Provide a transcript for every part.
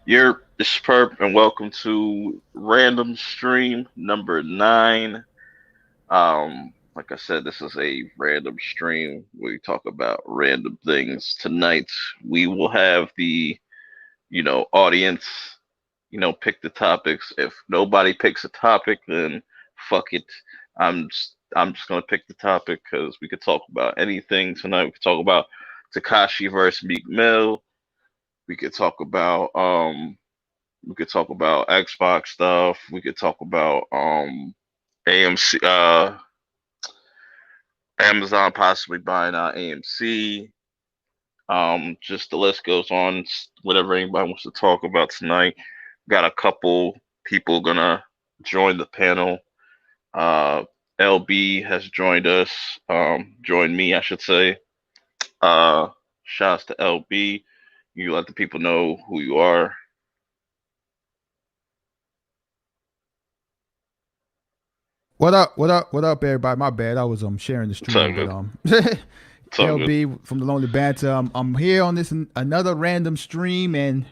You're superb and welcome to Random Stream number 9. Like I said, this is a random stream where we talk about random things. Tonight we will have the, audience, pick the topics. If nobody picks a topic, then fuck it. I'm just gonna pick the topic because we could talk about anything tonight. We could talk about Takashi versus Meek Mill. We could talk about we could talk about Xbox stuff. We could talk about AMC Amazon possibly buying out AMC. Just the list goes on. Whatever anybody wants to talk about tonight. Got a couple people gonna join the panel. Uh, LB has joined us. Joined me, I should say. Uh, Shouts to LB. You let the people know who you are. What up? What up? What up, everybody? My bad. I was sharing the It's all stream, but good. It's all good. LB from the Lonely Banter. I'm here on this another random stream, and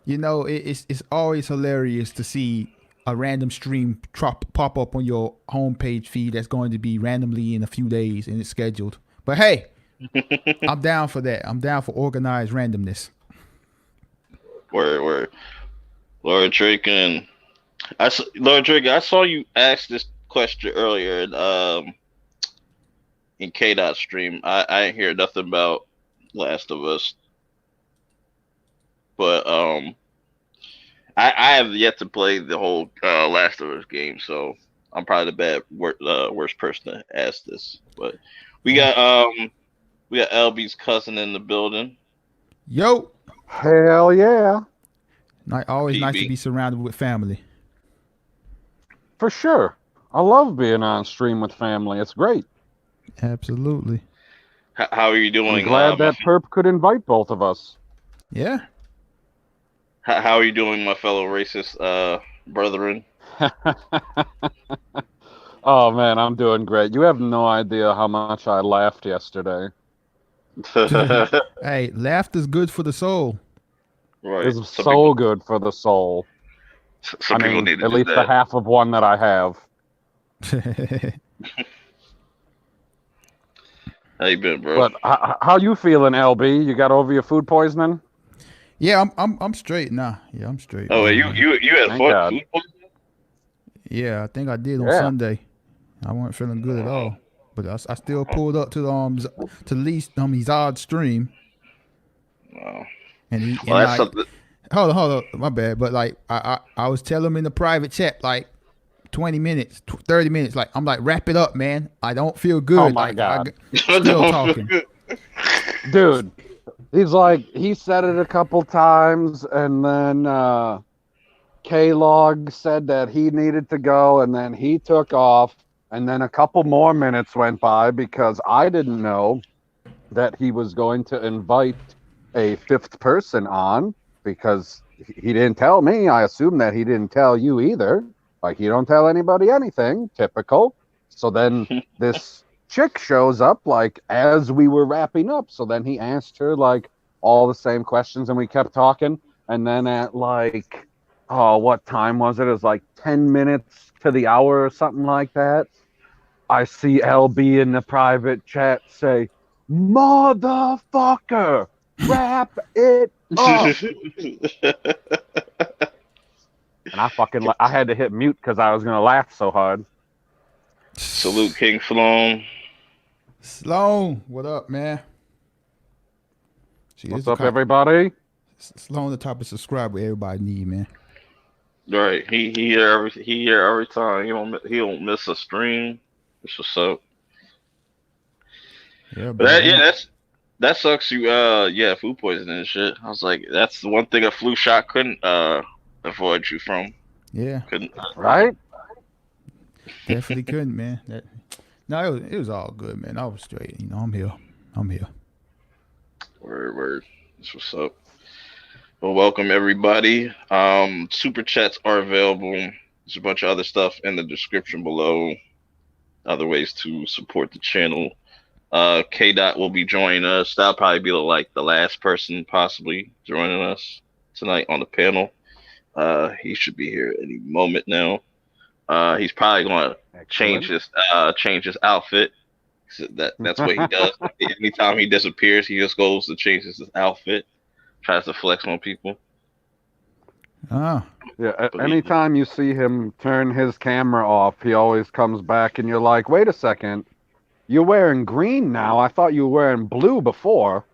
it's always hilarious to see a random stream pop up on your homepage feed that's going to be randomly in a few days and it's scheduled. But hey, I'm down for that. I'm down for organized randomness. where Laura Drake and Laura Drake, I saw you ask this question earlier in K Dot stream. I didn't hear nothing about Last of Us, but I have yet to play the whole Last of Us game, so I'm probably the worst person to ask this. But we Yeah. got um we got LB's cousin in the building, Yo, Hell yeah, always nice to PB. be surrounded with family. for sure. I love being on stream with family. It's great. Absolutely. How are you I'm doing, glad that perp could invite both of us. Yeah. how are you doing, my fellow racist brethren? Oh man, I'm doing great. You have no idea how much I laughed yesterday. Hey, laughter's good for the soul. Right. It's Some people so good for the soul. some I people mean, need to at do least the that. half of one that I have. How you been, bro? But how you feeling, LB? You got over your food poisoning? Yeah, I'm straight now. Yeah, I'm straight, Oh, man. you had Thank God. food poisoning? Yeah, I think I did on Yeah. Sunday. I wasn't feeling good at Oh, all, but I still pulled up to the to least his odd stream, wow. and he Well, and that's like something. hold on, my bad. But like I was telling him in the private chat like 20 minutes, 30 minutes. Like I'm like wrap it up, man. I don't feel Oh good. my Like God, still Don't feel talking. good. dude. He's like he said it a couple times, and then K Log said that he needed to go, and then he took off, and then a couple more minutes went by because I didn't know that he was going to invite a fifth person on because he didn't tell me. I assume that he didn't tell you either. Like you don't tell anybody anything, typical. So then this chick shows up like as we were wrapping up. So then he asked her like all the same questions and we kept talking. And then at like, oh, what time was it? It was like 10 minutes to the hour or something like that. I see LB in the private chat say, motherfucker, wrap it up. And I had to hit mute because I was going to laugh so hard. Salute King Sloan. Sloan, what up, man? See, this is What's the up, kind everybody? Sloan the type of subscriber everybody need, man. Right. He here every time. He don't miss a stream. It's what's up. Yeah, But brother. that sucks. Yeah, food poisoning and shit. I was like, that's the one thing a flu shot couldn't avoid you from. Yeah, Couldn't. Right? definitely couldn't, man. No, it was all good, man. I was straight. I'm here. I'm here. Word. That's what's up. Well, welcome everybody. Super chats are available. There's a bunch of other stuff in the description below. Other ways to support the channel. K Dot will be joining us. That'll probably be like the last person possibly joining us. tonight on the panel. He should be here any moment now. He's probably going to Excellent. change his outfit. So that's what he does. Anytime he disappears, he just goes to change his outfit, tries to flex on people. Ah, Yeah, But anytime you see him turn his camera off, he always comes back and you're like, wait a second, you're wearing green now. I thought you were wearing blue before.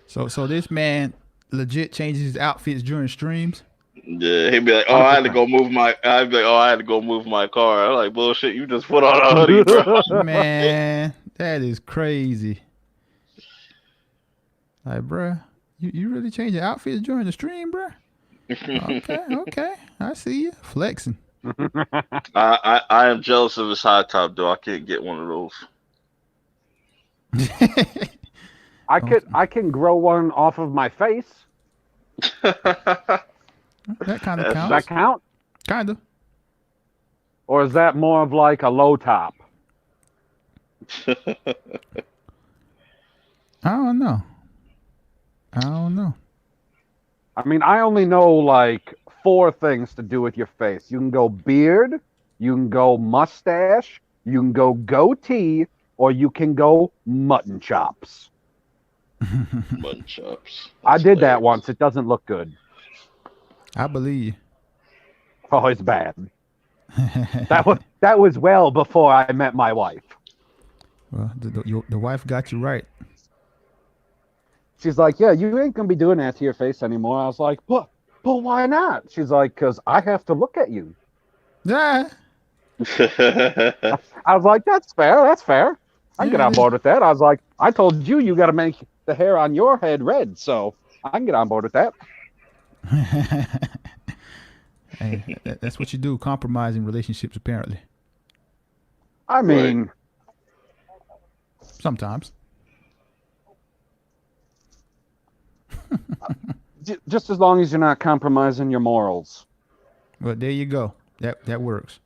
so this man legit changes his outfits during streams. yeah, he'd be like, "Oh, I had to 100%. go move my." I'd be like, "Oh, I had to go move my car." I'm like, "Bullshit! You just put on a hoodie, bro." Man, that is crazy. Like, bruh, you really change your outfits during the stream, bruh? Okay, I see you flexing. I am jealous of his high top though. I can't get one of those. I can grow one off of my face. That kind of That's Does that counts. count? Kind of. Or is that more of like a low top? I don't know. I don't know. I mean, I only know like 4 things to do with your face. You can go beard, you can go mustache, you can go goatee, or you can go mutton chops. Mutton chops. I That's did that hilarious. once. It doesn't look good. I believe Oh, it's bad. you. That was well before I met my wife. Well, the wife got you right. She's like, "Yeah, you ain't gonna be doing that to your face anymore." I was like, "But why not?" She's like, "Cause I have to look at you." Yeah, I was like, "That's fair. That's fair. I can get yeah, on board with that." I was like, "I told you you got to make the hair on your head red, so I can get on board with that." hey, that's what you do. Compromise in relationships, apparently. I mean, Sometimes. just as long as you're not compromising your morals, But there you go. That works.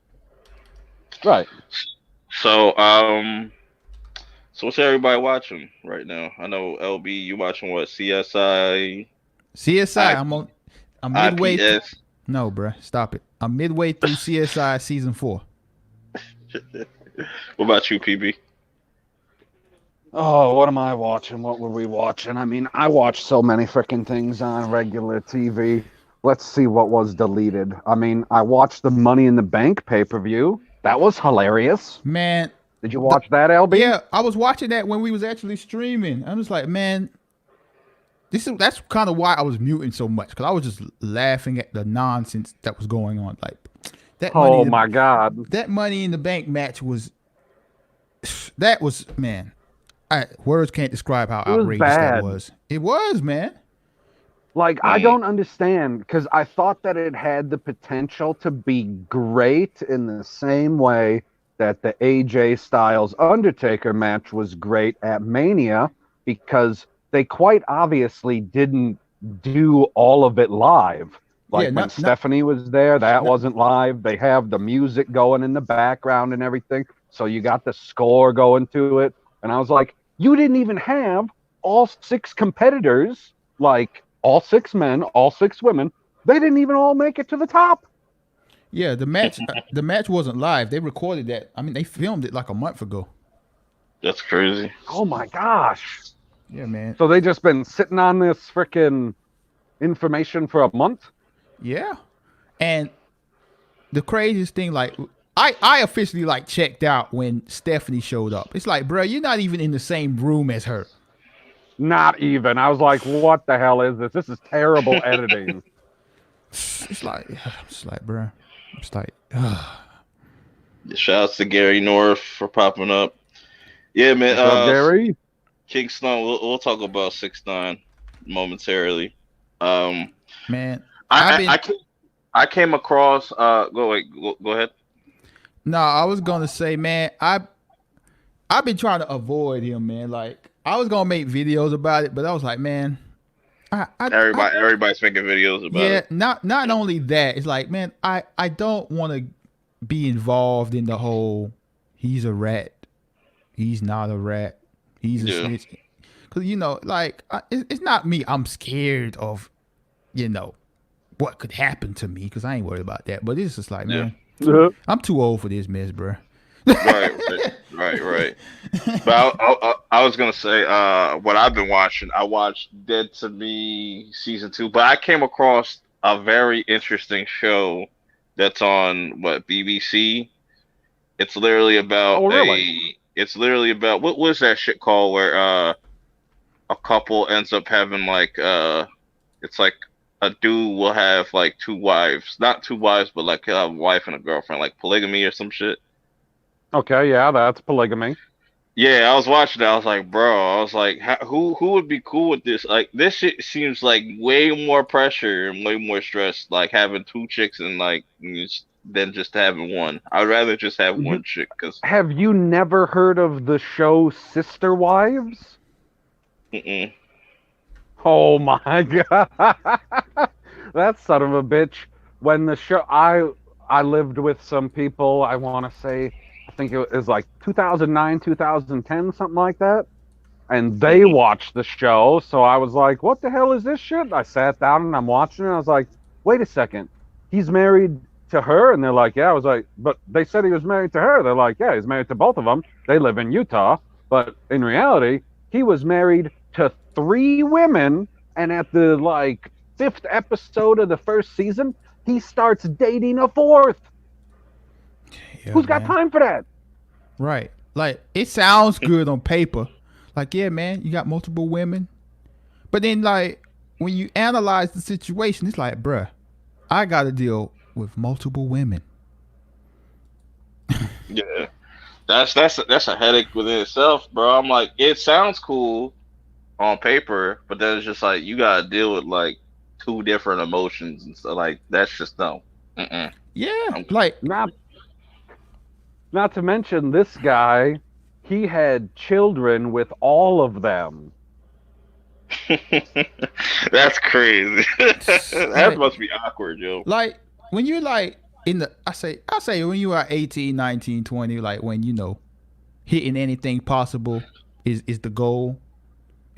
right? so so what's everybody watching right now? I know LB, you watching what? CSI, CSI. I, I'm midway. IPS. No, bruh, stop it. I'm midway through CSI season 4. What about you, PB? Oh, what am I watching? What were we watching? I mean, I watch so many freaking things on regular TV. Let's see what was deleted. I mean, I watched the Money in the Bank pay-per-view. That was hilarious. Man, Did you watch that, LB? yeah, I was watching that when we was actually streaming. I'm just like, man, that's kind of why I was muting so much, because I was just laughing at the nonsense that was going on. Like that Oh my God. that Money in the Bank match was man. Words can't describe how It was outrageous that bad. was. It was, man. Like, I Mm, don't understand because I thought that it had the potential to be great in the same way that the AJ Styles Undertaker match was great at Mania, because they quite obviously didn't do all of it live. Like Yeah, when not not, Stephanie was there, that not wasn't live. They have the music going in the background and everything. So you got the score going to it. And I was like, you didn't even have all 6 competitors, like all 6 men, all 6 women. They didn't even all make it to the top. yeah, the match wasn't live. They recorded that. I mean, they filmed it like a month ago. that's crazy. Oh my gosh. Yeah, man. So they just been sitting on this freaking information for a month? Yeah. And the craziest thing, like, I officially like checked out when Stephanie showed up. It's like, bro, you're not even in the same room as her. Not even. I was like, what the hell is this? This is terrible editing. It's like, bro. It's like, Shouts to Gary North for popping up. Yeah, man. What's up, Gary? Kingston. We'll talk about 6ix9ine momentarily. Um, man. I've been I came across. Go ahead. No, I was gonna say, man, I've been trying to avoid him, man. Like, I was gonna make videos about it, but I was like, man, Everybody's making videos about yeah, it. not only that, it's like, man, I don't want to be involved in the whole he's a rat, he's not a rat, he's a Yeah. snitch. Cause like it's not me. I'm scared of you know what could happen to me because I ain't worried about that. But it's just like, Yeah. man, I'm too old for this mess, bro. Right, right. But I was gonna say, what I've been watching. I watched Dead to Me season 2, but I came across a very interesting show that's on what BBC. It's literally about Oh, really? It's literally about what was that shit called where a couple ends up having like it's like a dude will have like two wives, not two wives, but like a wife and a girlfriend, like polygamy or some shit. Okay, yeah, that's polygamy. Yeah, I was watching that. I was like, bro, I was like, who would be cool with this? Like, this shit seems like way more pressure and way more stress, like having two chicks and like than just having one. I'd rather just have one chick because, Have you never heard of the show Sister Wives? mm-mm. Oh my god, that son of a bitch! When the show, I lived with some people. I want to say, I think it was like 2009, 2010, something like that. And they watched the show, so I was like, "What the hell is this shit?" I sat down and I'm watching it. I was like, "Wait a second, he's married to her?" And they're like, "Yeah." I was like, "But they said he was married to her." They're like, "Yeah, he's married to both of them. They live in Utah, but in reality, he was married to three women." And at the like fifth episode of the first season, he starts dating a fourth. Yeah, Who's got man. time for that? Right. Like it sounds good on paper. Like, yeah, man, you got multiple women. But then like when you analyze the situation, it's like, bruh, I gotta deal with multiple women. Yeah, that's a headache within itself, bro. I'm like, it sounds cool on paper, but then it's just like you gotta deal with like two different emotions and stuff. Like that's just no. Mm-mm. Yeah. I'm Like, Not Not to mention this guy, he had children with all of them. That's crazy. That like, must be awkward, yo. like when you like in the I say when you are 18, 19, 20, like when hitting anything possible is the goal,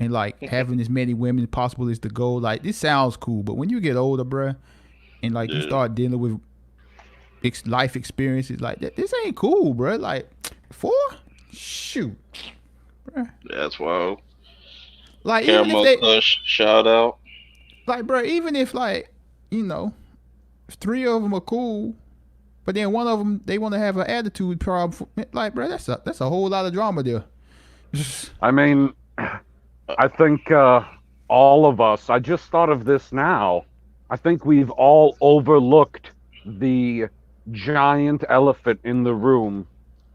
and like having as many women as possible is the goal. Like this sounds cool, but when you get older, bruh, and like you Yeah, start dealing with life experiences like that, this ain't cool, bruh. Like four, shoot, bruh. that's wild. Like even if Caramel they Kush, shout out. like, bruh, even if like three of them are cool, but then one of them they want to have an attitude problem. Like, bruh, that's a whole lot of drama there. I mean, I think all of us, I just thought of this now. I think we've all overlooked the giant elephant in the room.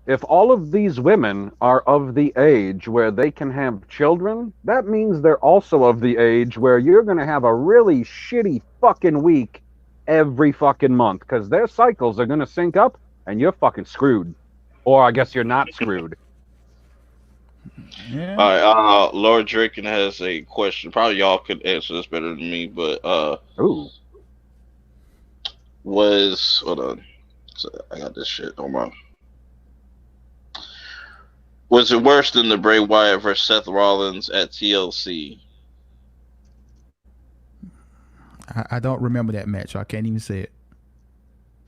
If all of these women are of the age where they can have children, that means they're also of the age where you're going to have a really shitty fucking week every fucking month because their cycles are going to sync up and you're fucking screwed. Or I guess you're not screwed. Yeah. All right, Lord Draken has a question. Probably y'all could answer this better than me, but Ooh. hold on. So I got this shit on my. Was it worse than the Bray Wyatt versus Seth Rollins at TLC? I don't remember that match. So I can't even say it.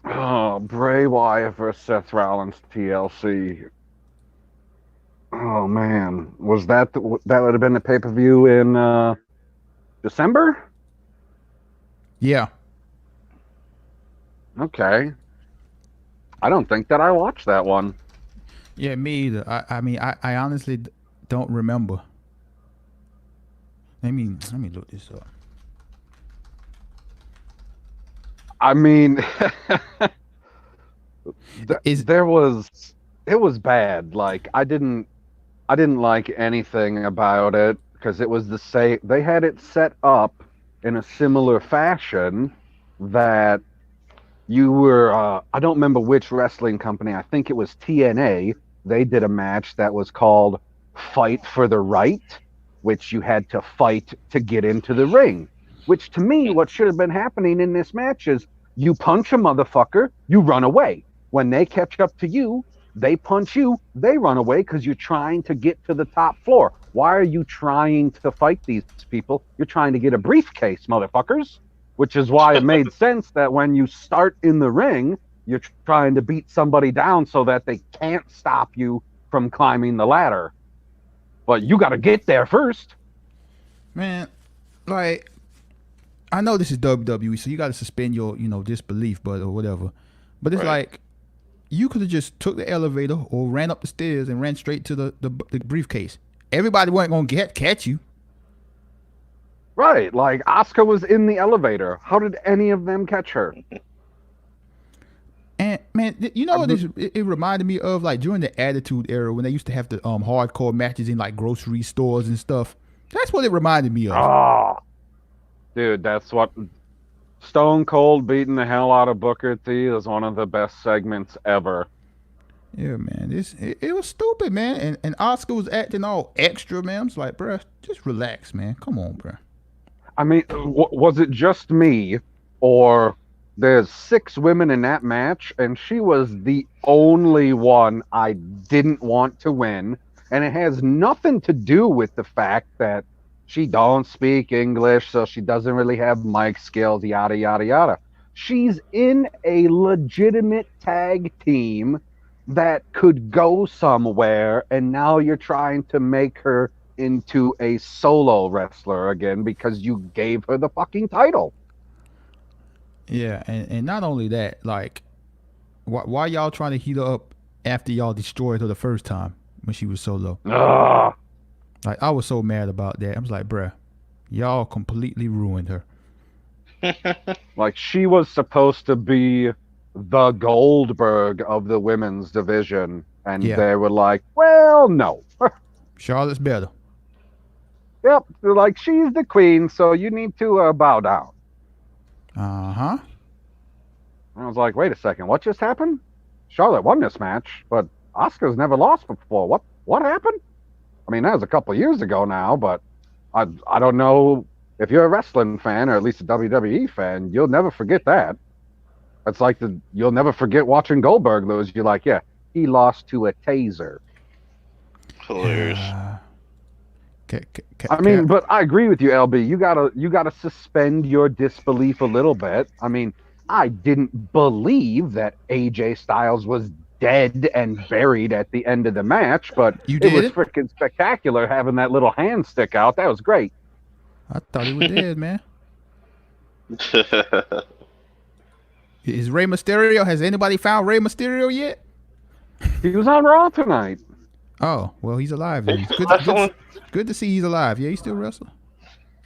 Oh, Bray Wyatt versus Seth Rollins TLC. Oh man, was that that would have been the pay-per-view in December? Yeah. Okay. I don't think that I watched that one. Yeah, me either. I mean, I honestly don't remember. Let me look this up. I mean, Is it was bad. Like I didn't like anything about it because it was the same. They had it set up in a similar fashion that you were. I don't remember which wrestling company. I think it was TNA. They did a match that was called "Fight for the Right," which you had to fight to get into the ring. Which to me, what should have been happening in this match is you punch a motherfucker, you run away. When they catch up to you, They punch you, they run away because you're trying to get to the top floor. Why are you trying to fight these people? You're trying to get a briefcase, motherfuckers. Which is why it made sense that when you start in the ring, you're trying to beat somebody down so that they can't stop you from climbing the ladder. But you got to get there first. Man, like, I know this is WWE, so you got to suspend your, disbelief, but or whatever. But it's like, you could have just took the elevator or ran up the stairs and ran straight to the briefcase. Everybody wasn't going to catch you. Right, like Asuka was in the elevator. How did any of them catch her? And man, what it reminded me of, like during the Attitude Era when they used to have the hardcore matches in like grocery stores and stuff. That's what it reminded me of. Oh, dude, that's what Stone Cold beating the hell out of Booker T is one of the best segments ever. Yeah, man, it was stupid, man, and Asuka was acting all extra, man. I was like, bruh, just relax, man. Come on, bruh. I mean, was it just me, or there's 6 women in that match, and she was the only one I didn't want to win, and it has nothing to do with the fact that she don't speak English, so she doesn't really have mic skills, yada, yada, yada. She's in a legitimate tag team that could go somewhere, and now you're trying to make her into a solo wrestler again because you gave her the fucking title. Yeah, and not only that, like, why y'all trying to heat her up after y'all destroyed her the first time when she was solo? Ugh. Like, I was so mad about that. I was like, bruh, y'all completely ruined her. Like, she was supposed to be the Goldberg of the women's division, and they were like, well, no. Charlotte's better. Yep, they're like, she's the queen, so you need to bow down. Uh-huh. I was like, wait a second, what just happened? Charlotte won this match, but Asuka's never lost before. What happened? I mean, that was a couple of years ago now, but I don't know if you're a wrestling fan, or at least a WWE fan, you'll never forget that. It's like you'll never forget watching Goldberg lose. You're like, yeah, he lost to a taser. Hilarious. I mean, but I agree with you, LB. You gotta suspend your disbelief a little bit. I mean, I didn't believe that AJ Styles was dead and buried at the end of the match, but it was freaking spectacular having that little hand stick out. That was great. I thought he was dead, man. Is Rey Mysterio? Has anybody found Rey Mysterio yet? He was on Raw tonight. Oh, well, he's alive. Then. Good to see he's alive. Yeah, he's still wrestling.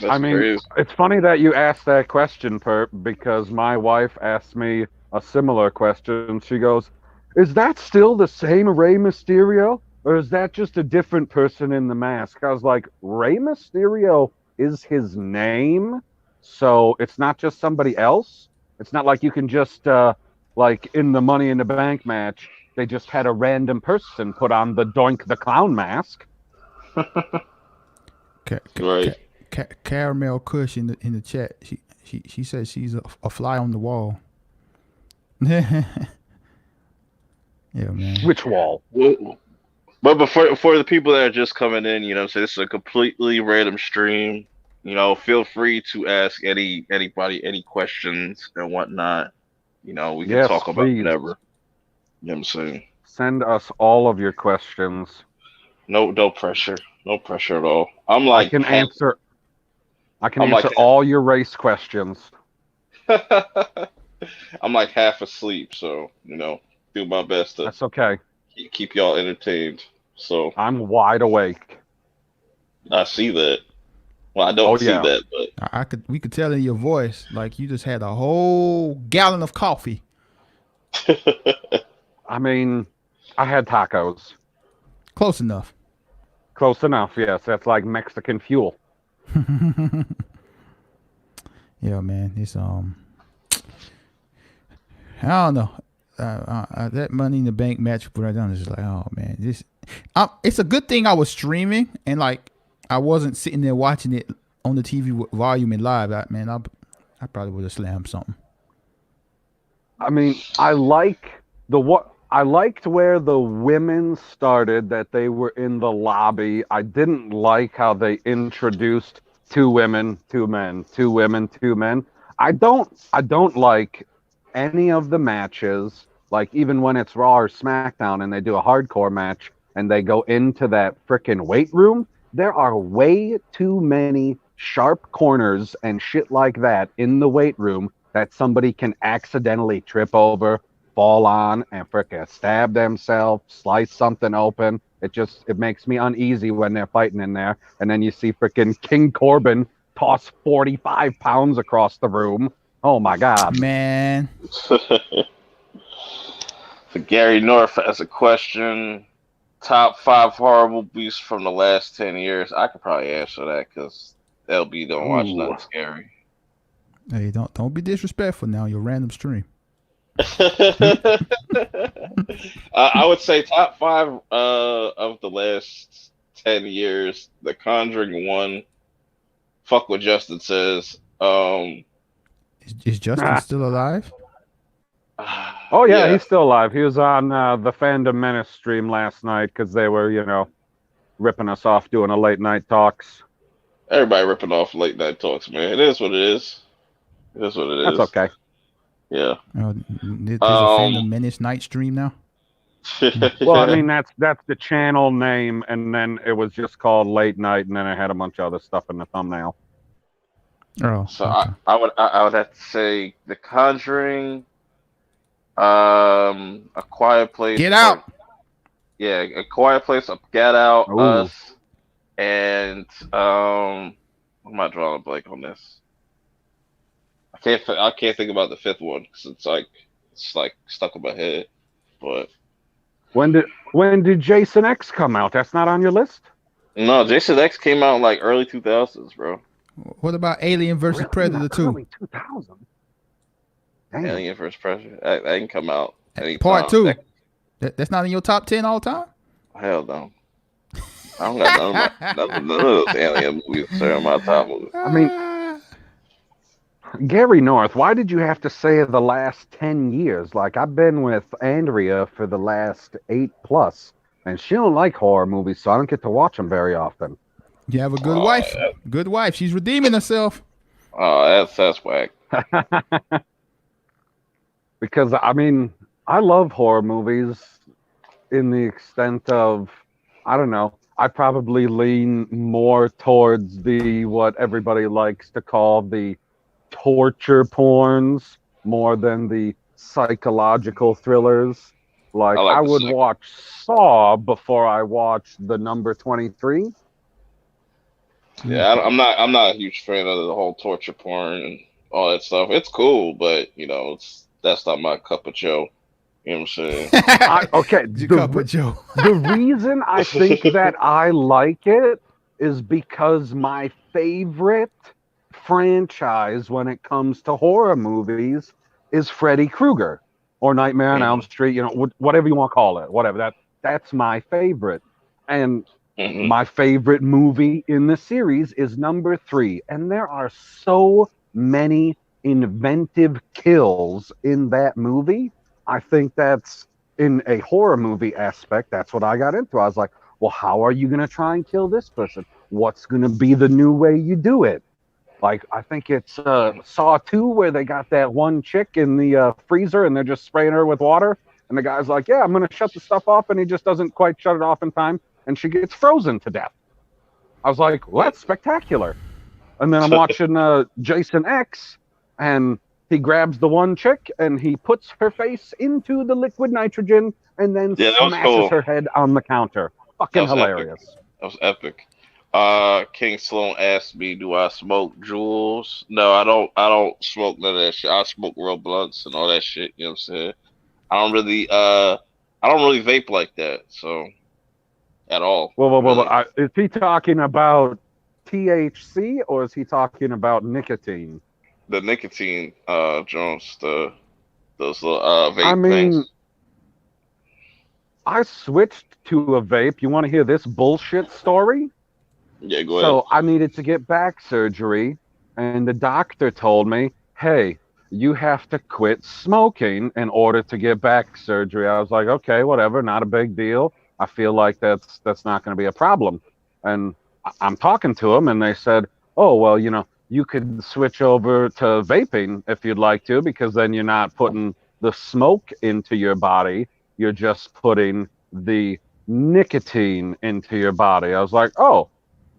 I mean, it's funny that you asked that question, Perp, because my wife asked me a similar question. She goes, is that still the same Rey Mysterio, or is that just a different person in the mask? I was like, Rey Mysterio is his name, so it's not just somebody else. It's not like you can just, like in the Money in the Bank match, they just had a random person put on the Doink the Clown mask. Right. Caramel Kush in the chat. She says she's a fly on the wall. Yeah, man. Which wall? But for the people that are just coming in, so this is a completely random stream. Feel free to ask anybody any questions and whatnot. We can talk about whatever. You know what I'm saying? Send us all of your questions. No pressure. No pressure at all. I can answer all your race questions. I'm like half asleep, so do my best to. That's okay. Keep y'all entertained. So I'm wide awake. I see that. Well, I don't see that, but we could tell in your voice like you just had a whole gallon of coffee. I mean, I had tacos. Close enough. Close enough, yes. That's like Mexican fuel. Yeah, man. It's I don't know. That Money in the Bank match put right down is just like, oh man, it's a good thing I was streaming and like I wasn't sitting there watching it on the TV with volume and live. I probably would have slammed something. I mean, I I liked where the women started, that they were in the lobby. I didn't like how they introduced two women, two men, two women, two men. I don't like any of the matches, like even when it's Raw or SmackDown and they do a hardcore match and they go into that freaking weight room, there are way too many sharp corners and shit like that in the weight room that somebody can accidentally trip over, fall on, and frickin' stab themselves, slice something open. It makes me uneasy when they're fighting in there. And then you see frickin' King Corbin toss 45 pounds across the room. Oh my God. Man, So Gary North has a question. Top 5 horror movies from the last 10 years. I could probably answer that because LB don't watch Ooh. nothing scary. hey, don't be disrespectful now. Your random stream. I would say top 5 of the last 10 years. The Conjuring one. Fuck what Justin says. Is Justin still alive? Oh yeah, Yeah, he's still alive. He was on the Fandom Menace stream last night because they were, ripping us off doing a late night talks. everybody ripping off late night talks, man. It is what it is. It is what it That's is. okay. Yeah. There's a Fandom Um. Menace night stream now. Well, I mean that's the channel name, and then it was just called Late Night, and then I had a bunch of other stuff in the thumbnail. Oh, So okay. I would have to say The Conjuring, A Quiet Place. Get out. Yeah, A Quiet Place, Get Out, Ooh. Us, and I'm not drawing a blank on this. I can't think about the fifth one because it's like stuck in my head. But When did Jason X come out? That's not on your list? no, Jason X came out in like early 2000s, bro. What about Alien versus Predator 2? Early 2000. Damn. Alien vs. Predator. That can come out anytime. Part 2. That's not in your top 10 all time? Hell no. I don't got none of those alien movies that are my top movies. I mean, Gary North, why did you have to say the last 10 years? Like, I've been with Andrea for the last 8+, and she don't like horror movies, so I don't get to watch them very often. You have a good wife. Good wife. She's redeeming herself. Oh, that's whack. Because, I mean, I love horror movies in the extent of, I don't know, I probably lean more towards what everybody likes to call the torture porns more than the psychological thrillers. Like I would watch Saw before I watched The Number 23. Yeah, I'm not a huge fan of the whole torture porn and all that stuff. It's cool, but that's not my cup of joe. You know what I'm saying? The reason I think that I like it is because my favorite franchise when it comes to horror movies is Freddy Krueger or Nightmare on Elm Street, whatever you want to call it, whatever. That's my favorite. And my favorite movie in the series is number 3. And there are so many inventive kills in that movie. I think that's, in a horror movie aspect, that's what I got into. I was like, well, how are you going to try and kill this person? What's going to be the new way you do it? Like, I think it's Saw 2 where they got that one chick in the freezer and they're just spraying her with water. And the guy's like, yeah, I'm going to shut the stuff off. And he just doesn't quite shut it off in time. And she gets frozen to death. I was like, well, that's spectacular. And then I'm watching Jason X, and he grabs the one chick and he puts her face into the liquid nitrogen and then smashes her head on the counter. Fucking hilarious. Epic. That was epic. King Sloan asked me, "Do I smoke jewels?" No, I don't. I don't smoke none of that shit. I smoke real blunts and all that shit. You know what I'm saying? I don't really vape like that. So, at all. Well. Is he talking about THC or is he talking about nicotine? The nicotine, Jones, those little vape things. I switched to a vape. You want to hear this bullshit story? Yeah, go ahead. So I needed to get back surgery, and the doctor told me, hey, you have to quit smoking in order to get back surgery. I was like, okay, whatever, not a big deal. I feel like that's not going to be a problem. And I'm talking to them, and they said, oh, well, you could switch over to vaping if you'd like to, because then you're not putting the smoke into your body. You're just putting the nicotine into your body. I was like, oh,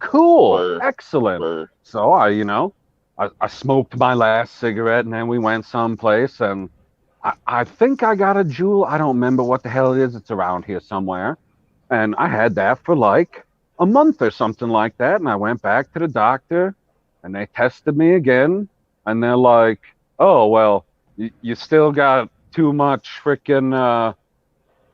cool, Word, excellent. word. So I smoked my last cigarette, and then we went someplace, and I think I got a Juul. I don't remember what the hell it is. It's around here somewhere. And I had that for like a month or something like that. And I went back to the doctor, and they tested me again. And they're like, oh, well, you still got too much freaking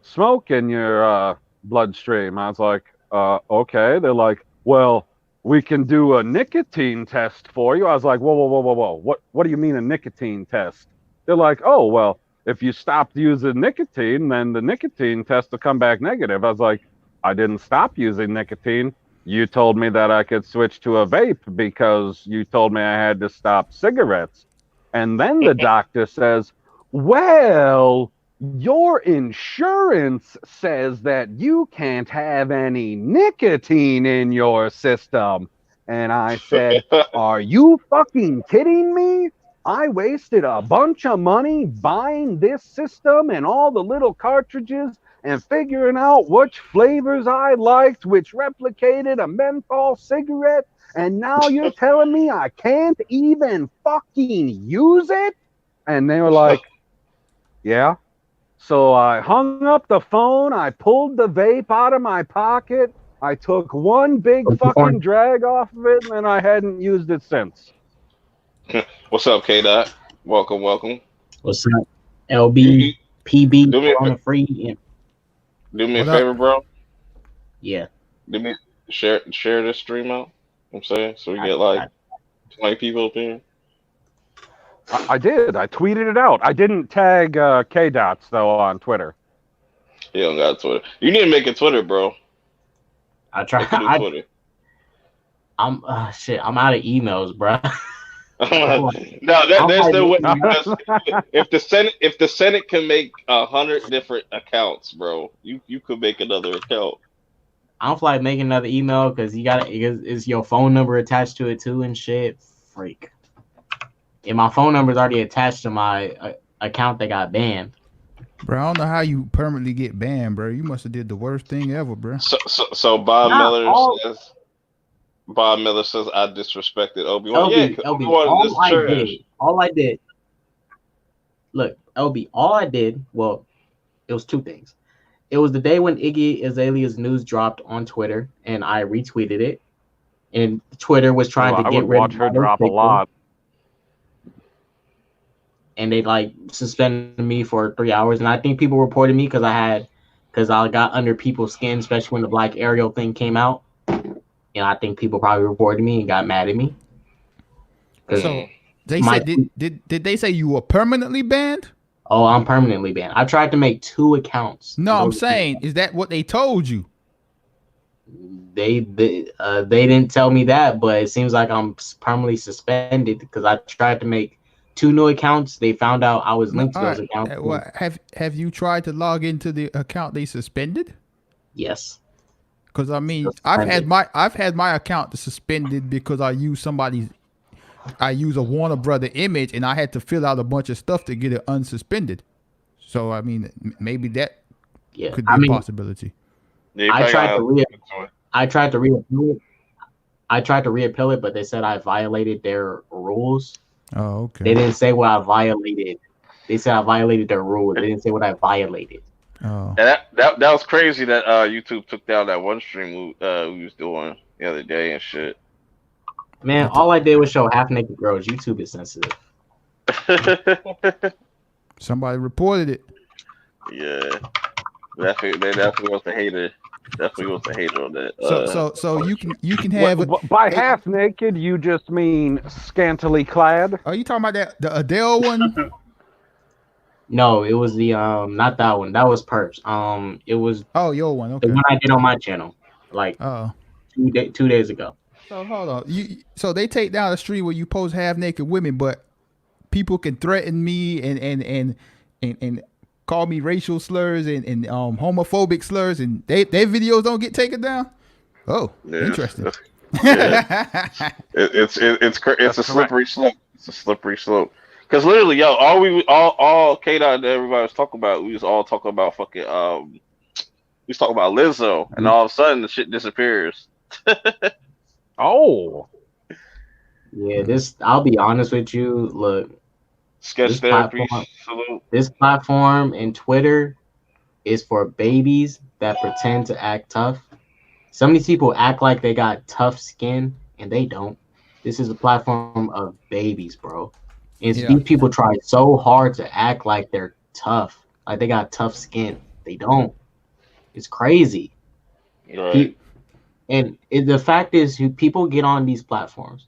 smoke in your bloodstream. I was like, okay. They're like, well, we can do a nicotine test for you. I was like, whoa, whoa, whoa, whoa, whoa. What do you mean a nicotine test? They're like, oh, well, if you stopped using nicotine, then the nicotine test will come back negative. I was like, I didn't stop using nicotine. You told me that I could switch to a vape because you told me I had to stop cigarettes. And then the doctor says, well, your insurance says that you can't have any nicotine in your system. And I said, are you fucking kidding me? I wasted a bunch of money buying this system and all the little cartridges and figuring out which flavors I liked, which replicated a menthol cigarette. And now you're telling me I can't even fucking use it? And they were like, yeah. So I hung up the phone. I pulled the vape out of my pocket. I took one big fucking drag off of it, and then I hadn't used it since. What's up, K Dot? Welcome, welcome. What's up, LB, PB, Corona Free? Yeah. Do me a favor, bro. Yeah. Do me share this stream out. I'm saying so we get like 20 people up here. I did. I tweeted it out. I didn't tag K Dots though on Twitter. You don't got Twitter. You need to make a Twitter, bro. I try. Twitter. I'm shit. I'm out of emails, bro. No, there's no way. If the Senate can make 100 different accounts, bro, you could make another account. I don't feel like making another email because is your phone number attached to it too and shit. Freak. And my phone number is already attached to my account that got banned. Bro, I don't know how you permanently get banned, bro. You must have did the worst thing ever, bro. So Bob Miller says I disrespected Obi-Wan. LB, all I did. Look, LB, all I did. Well, it was two things. It was the day when Iggy Azalea's news dropped on Twitter, and I retweeted it. And Twitter was trying to get rid of her drop a lot. And they like suspended me for 3 hours. And I think people reported me because I got under people's skin, especially when the Black Ariel thing came out. And I think people probably reported me and got mad at me. So they said, did they say you were permanently banned? Oh, I'm permanently banned. I tried to make 2 accounts. No, I'm saying, is that what they told you? They didn't tell me that, but it seems like I'm permanently suspended because I tried to make 2 new accounts. They found out I was linked to those accounts. Well, have you tried to log into the account they suspended? Yes. Because I mean, I've had my account suspended because I used a Warner Brother image and I had to fill out a bunch of stuff to get it unsuspended. So I mean, maybe that could be a possibility. Yeah, I tried to reappeal it, but they said I violated their rules. Oh, okay. They didn't say what I violated. They said I violated their rules. They didn't say what I violated. Oh. And that was crazy that YouTube took down that one stream we was doing the other day and shit. Man, all I did was show half naked girls. YouTube is sensitive. Somebody reported it. Yeah, they definitely was the hater. Definitely was the hater on that. So you can have by half naked. You just mean scantily clad? Are you talking about the Adele one? No, it was the not that one. That was Perps. It was your one. Okay. The one I did on my channel, like 2 days ago. So hold on. So they take down a stream where you post half naked women, but people can threaten me and call me racial slurs and homophobic slurs, and their videos don't get taken down. Oh, Yeah, interesting. yeah. It's a slippery slope. It's a slippery slope. Because literally, yo, all K Dot and everybody was talking about, we was all talking about fucking we was talking about Lizzo, and all of a sudden the shit disappears. Oh, Yeah, this. I'll be honest with you. Look, Sketch this therapy. platform, Salute. this platform and Twitter is for babies that pretend to act tough. Some of these people act like they got tough skin, and they don't. This is a platform of babies, bro. And Yeah. these people try so hard to act like they're tough, like they got tough skin. They don't. It's crazy. Right. The fact is, people get on these platforms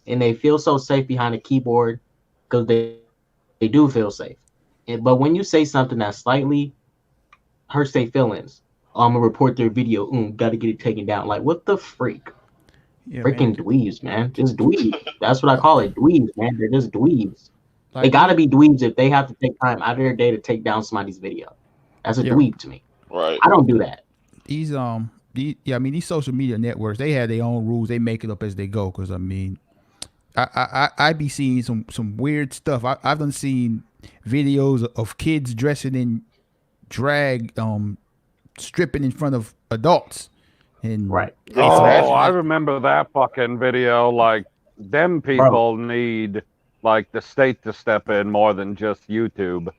and they feel so safe behind a keyboard because they do feel safe. But when you say something that slightly hurts their feelings, I'm gonna report their video. Got to get it taken down. Like, what the freak? Yeah, Freaking dweebs, man. Just dweebs. That's what I call it. Dweebs, man. They're just dweebs. Like, they gotta be dweebs if they have to take time out of their day to take down somebody's video. That's a dweeb to me. Right. I don't do that. These these social media networks, they have their own rules. They make it up as they go. Because I mean, I be seeing some weird stuff. I've done seen videos of kids dressing in drag, stripping in front of adults, and Right. Oh, I remember that fucking video. Like, them people need like the state to step in more than just YouTube.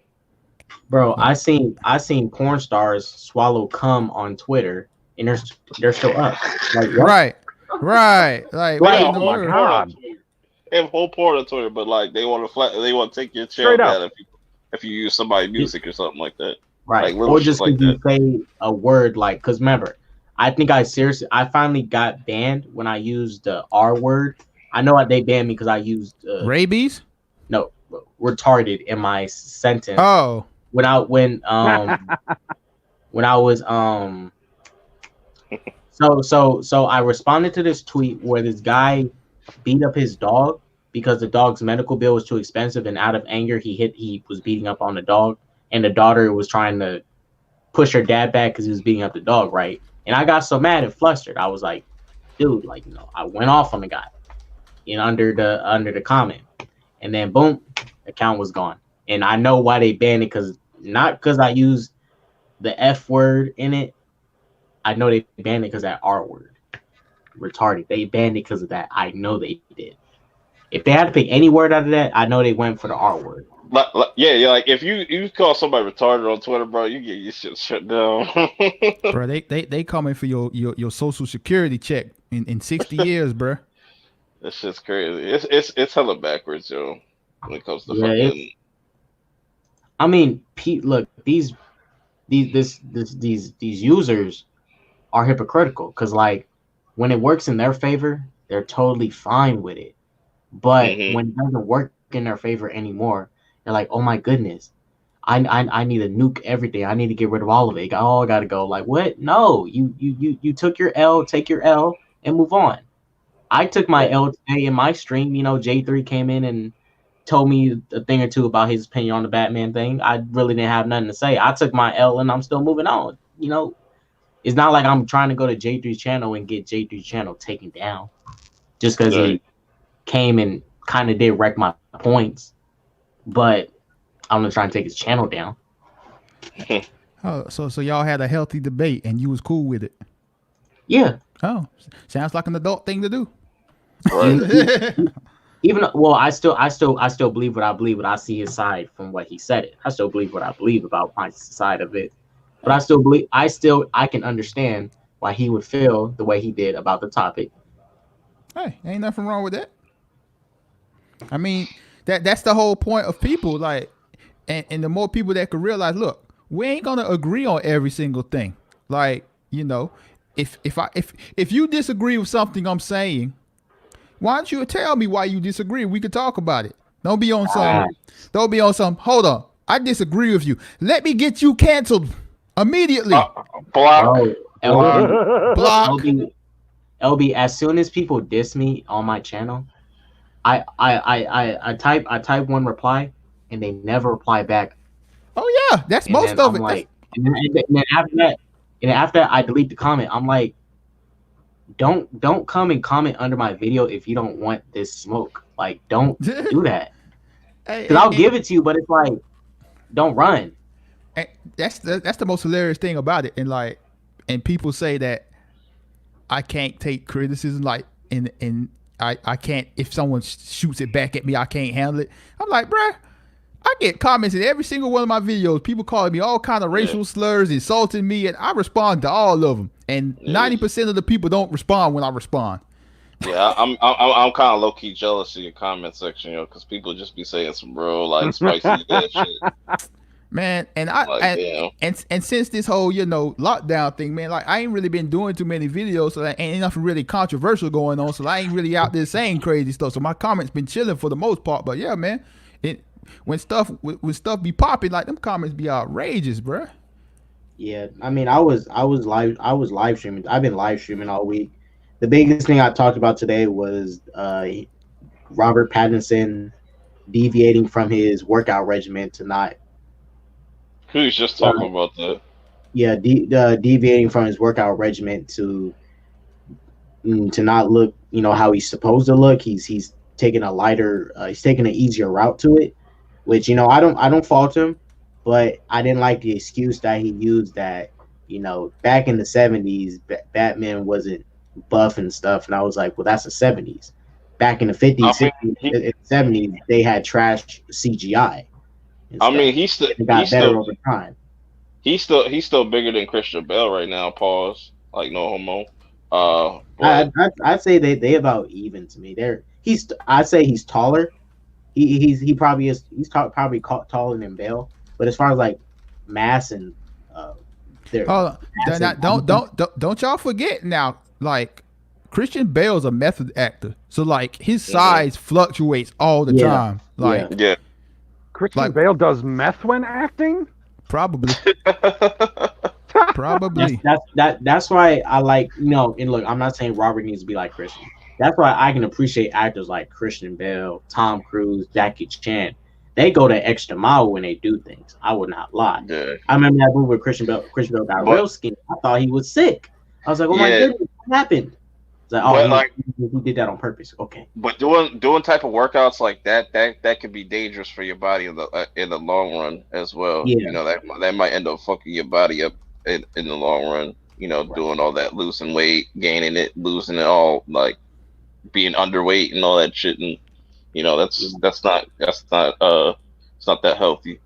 Bro, I seen porn stars swallow cum on Twitter, and they're still up. right. Like, what? Like, They what got in a the whole world? porn on Twitter. They have a whole porn on Twitter, but like they want to take your channel Straight up. down if you use somebody's music or something like that. Right. Like, little Or shit just like because you say a word like, because remember, I think I finally got banned when I used the R word. I know they banned me because I used Rabies? no, retarded in my sentence. Oh, When I was so I responded to this tweet where this guy beat up his dog because the dog's medical bill was too expensive, and out of anger he was beating up on the dog, and the daughter was trying to push her dad back because he was beating up the dog, right? And I got so mad and flustered. I was like, dude, like, I went off on the guy under the comment, and then boom, account was gone. And I know why they banned it, not because I used the F word in it. I know they banned it because that R word, retarded. They banned it because of that. I know they did. If they had to pick any word out of that, I know they went for the R word. Yeah, like if you call somebody retarded on Twitter, bro, you get your shit shut down. bro, they coming for your social security check in 60 years, bro. That shit's crazy. It's hella backwards, yo. When it comes to fucking. I mean, look, these users are hypocritical because, like, when it works in their favor, they're totally fine with it. But when it doesn't work in their favor anymore, they're like, "Oh my goodness, I need to nuke everything. I need to get rid of all of it. I gotta go." Like, what? No, you took your L. Take your L and move on. I took my L today in my stream. J3 came in and told me a thing or two about his opinion on the Batman thing. I really didn't have nothing to say. I took my L and I'm still moving on. It's not like I'm trying to go to J3's channel and get J3's channel taken down just because he came and kind of did wreck my points. But I'm gonna try and take his channel down. Oh, so y'all had a healthy debate and you was cool with it. Yeah. Oh, sounds like an adult thing to do. Right. I still believe what I believe, but I see his side from what he said it. I still believe what I believe about my side of it. But I can understand why he would feel the way he did about the topic. Hey, ain't nothing wrong with that. I mean, that's the whole point of people, like, and the more people that could realize, look, we ain't gonna agree on every single thing. Like, if you disagree with something I'm saying, why don't you tell me why you disagree? We could talk about it. Don't be on some. Hold on, I disagree with you. Let me get you canceled immediately. Block. Block. LB, as soon as people diss me on my channel, I type one reply, and they never reply back. Oh yeah, that's And most then of I'm it. That's like, and then after that, I delete the comment. I'm like, don't come and comment under my video if you don't want this smoke. Like, don't do that. Because and, I'll give it to you, but it's like, don't run. and that's the most hilarious thing about it. And like, and people say that I can't take criticism. Like, and I can't, if someone shoots it back at me, I can't handle it. I'm like, bruh, I get comments in every single one of my videos. People calling me all kind of Yeah. racial slurs, insulting me, and I respond to all of them. And Yeah. 90% of the people don't respond when I respond. Yeah, I'm kind of low key jealous of your comment section, because people just be saying some real like spicy ass shit. Man, and Like, damn. and since this whole lockdown thing, man, like I ain't really been doing too many videos, so like, ain't nothing really controversial going on. So I ain't really out there saying crazy stuff. So my comments been chilling for the most part. But yeah, man, it when stuff be popping, like them comments be outrageous, bruh. Yeah, I mean, I was live streaming. I've been live streaming all week. The biggest thing I talked about today was Robert Pattinson deviating from his workout regimen to not, Who's just uh, talking about that? yeah, deviating from his workout regimen to not look, how he's supposed to look. He's taking a lighter, he's taking an easier route to it, which I don't fault him, but I didn't like the excuse that he used that back in the '70s Batman wasn't buff and stuff, and I was like, well, that's the '70s. Back in the I '50s, mean, '60s, he, and '70s, they had trash CGI and I stuff. mean, he's still It got better over time. he's still bigger than Christian Bale right now. Pause. Like, no homo. I, But I I'd say they about even to me. I'd say he's taller. He probably is. Probably taller than Bale. But as far as like mass and uh, their Hold mass on, and don't y'all forget now, like Christian Bale's a method actor, so like his mhm. size fluctuates all the yeah, time. yeah. Like Yeah. Christian like Bale does meth when acting? probably That's probably. that's why I like, and look, I'm not saying Robert needs to be like Christian. That's why I can appreciate actors like Christian Bale, Tom Cruise, Jackie Chan. They go the extra mile when they do things. I would not lie. Yeah. I remember that movie where Christian Bale got But real skinny. I thought he was sick. I was like, oh my yeah, goodness, what happened? It's like, oh, but he like, he did that on purpose. Okay. but doing type of workouts like that could be dangerous for your body in the long run as well. Yeah. That might end up fucking your body up in the long run. Right. Doing all that, losing weight, gaining it, losing it all, like being underweight and all that shit, and Yeah. that's not it's not that healthy.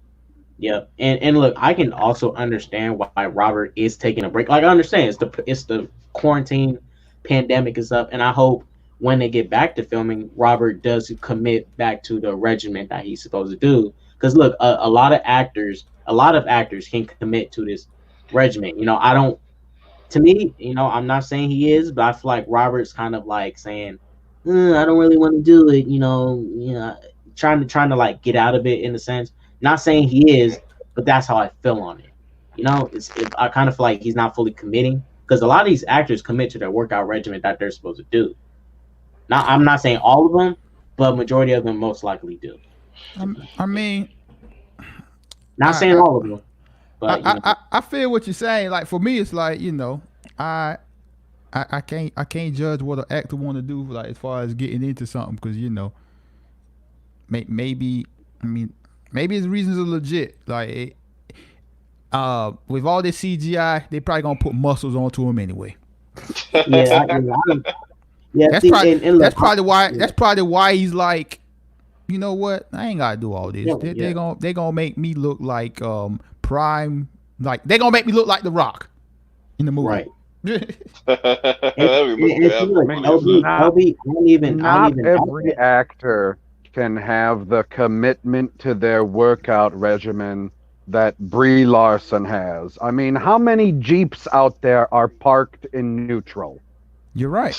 Yeah, and look, I can also understand why Robert is taking a break. Like, I understand it's the quarantine pandemic is up, and I hope when they get back to filming, Robert does commit back to the regimen that he's supposed to do. Because look, a lot of actors can commit to this regimen. I don't. To me, I'm not saying he is, but I feel like Robert's kind of like saying, I don't really want to do it. Trying to like get out of it in a sense. Not saying he is, but that's how I feel on it. I kind of feel like he's not fully committing because a lot of these actors commit to their workout regimen that they're supposed to do. Now, I'm not saying all of them, but majority of them most likely do. I mean, Not saying I all of them, but I feel what you're saying. Like for me, it's like I I can't judge what an actor want to do like as far as getting into something because maybe I mean maybe his reasons are legit. Like with all this CGI, they probably gonna put muscles onto him anyway. yeah, yeah. That's See, probably and look, that's probably why he's like, you know what? I ain't gotta do all this. yeah, yeah, They gonna make me look like prime. Like they gonna make me look like The Rock in the movie. right. And, That'd be and see, look, I mean, LB, not LB, I don't even doubt every that. actor can have the commitment to their workout regimen that Brie Larson has. I mean, how many Jeeps out there are parked in neutral? You're right.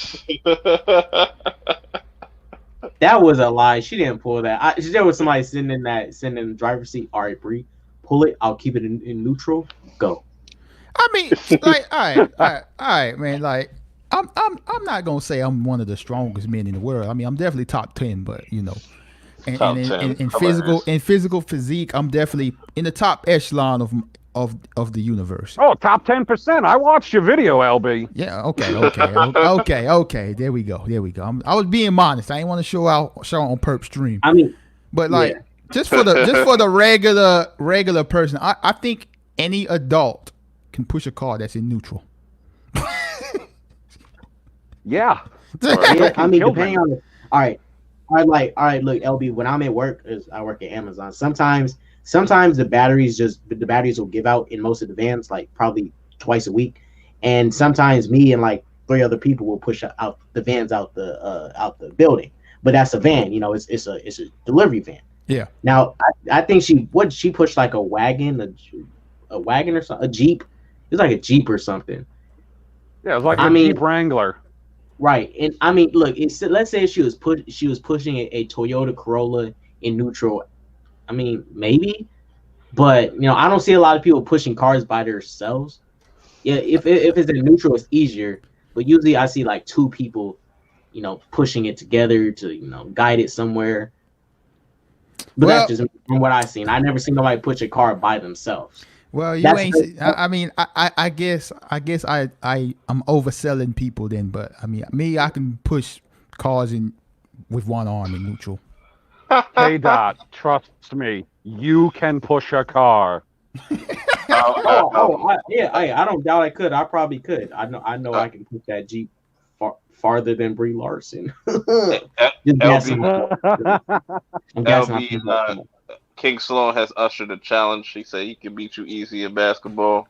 That was a lie. She didn't pull that. There was somebody sitting in the driver's seat. All right, Bree, pull it. I'll keep it in neutral. Go. I mean, like, all right, man. Like, I'm not gonna say I'm one of the strongest men in the world. I mean, I'm definitely top 10, but and, Top and 10. in Hilarious. physical physique, I'm definitely in the top echelon of the universe. Oh, top 10%. I watched your video, LB. Yeah. Okay. There we go. I was being modest. I didn't want to show on perp stream. I mean, But yeah. like just for the regular person, I think any adult can push a car that's in neutral. Yeah. Yeah, I mean, Killed depending me. on all right, look, LB, when I'm at work, I work at Amazon. Sometimes the batteries will give out in most of the vans, like probably twice a week, and sometimes me and like 3 other people will push out the vans out the building. But that's a van, it's a delivery van. Yeah. Now I think she pushed like a wagon or something, a Jeep. It's like a Jeep or something. Yeah, it was like I a mean- Jeep Wrangler. Right, and I mean, look, let's say she was pushing a Toyota Corolla in neutral. I mean, maybe, but I don't see a lot of people pushing cars by themselves. Yeah, if it's in neutral, it's easier. But usually, I see like 2 people, pushing it together to guide it somewhere. But Well- that's just from what I've seen. I never seen nobody push a car by themselves. Well, you That's ain't. I mean, I guess I'm overselling people then, but I mean, me, I can push cars in with one arm in neutral. Hey, Dot, trust me. You can push a car. Yeah, I don't doubt I could. I probably could. I know I can push that Jeep farther than Brie Larson. Just guessing. I'm guessing. LB, King Sloan has ushered a challenge. He said he can beat you easy in basketball.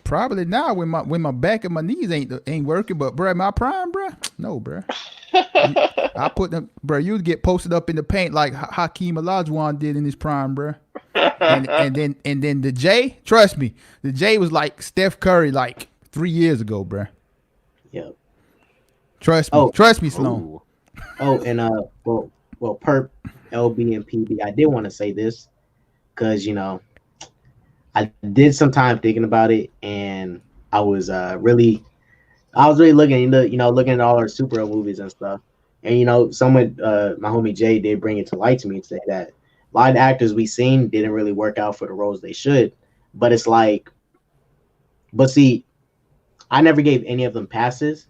Probably now when my back and my knees ain't working, but bro, my prime, bro, no, bro. I put them, bro. You'd get posted up in the paint like Hakeem Olajuwon did in his prime, bro. And then the J, trust me, the J was like Steph Curry like 3 years ago, bro. Yep. Trust me, Sloan. Ooh. Oh, and well, Perp, LB, and PB. I did want to say this because I did some time thinking about it, and I was really looking at all our superhero movies and stuff. And someone, my homie Jay, did bring it to light to me and say that a lot of the actors we seen didn't really work out for the roles they should. But it's like, see, I never gave any of them passes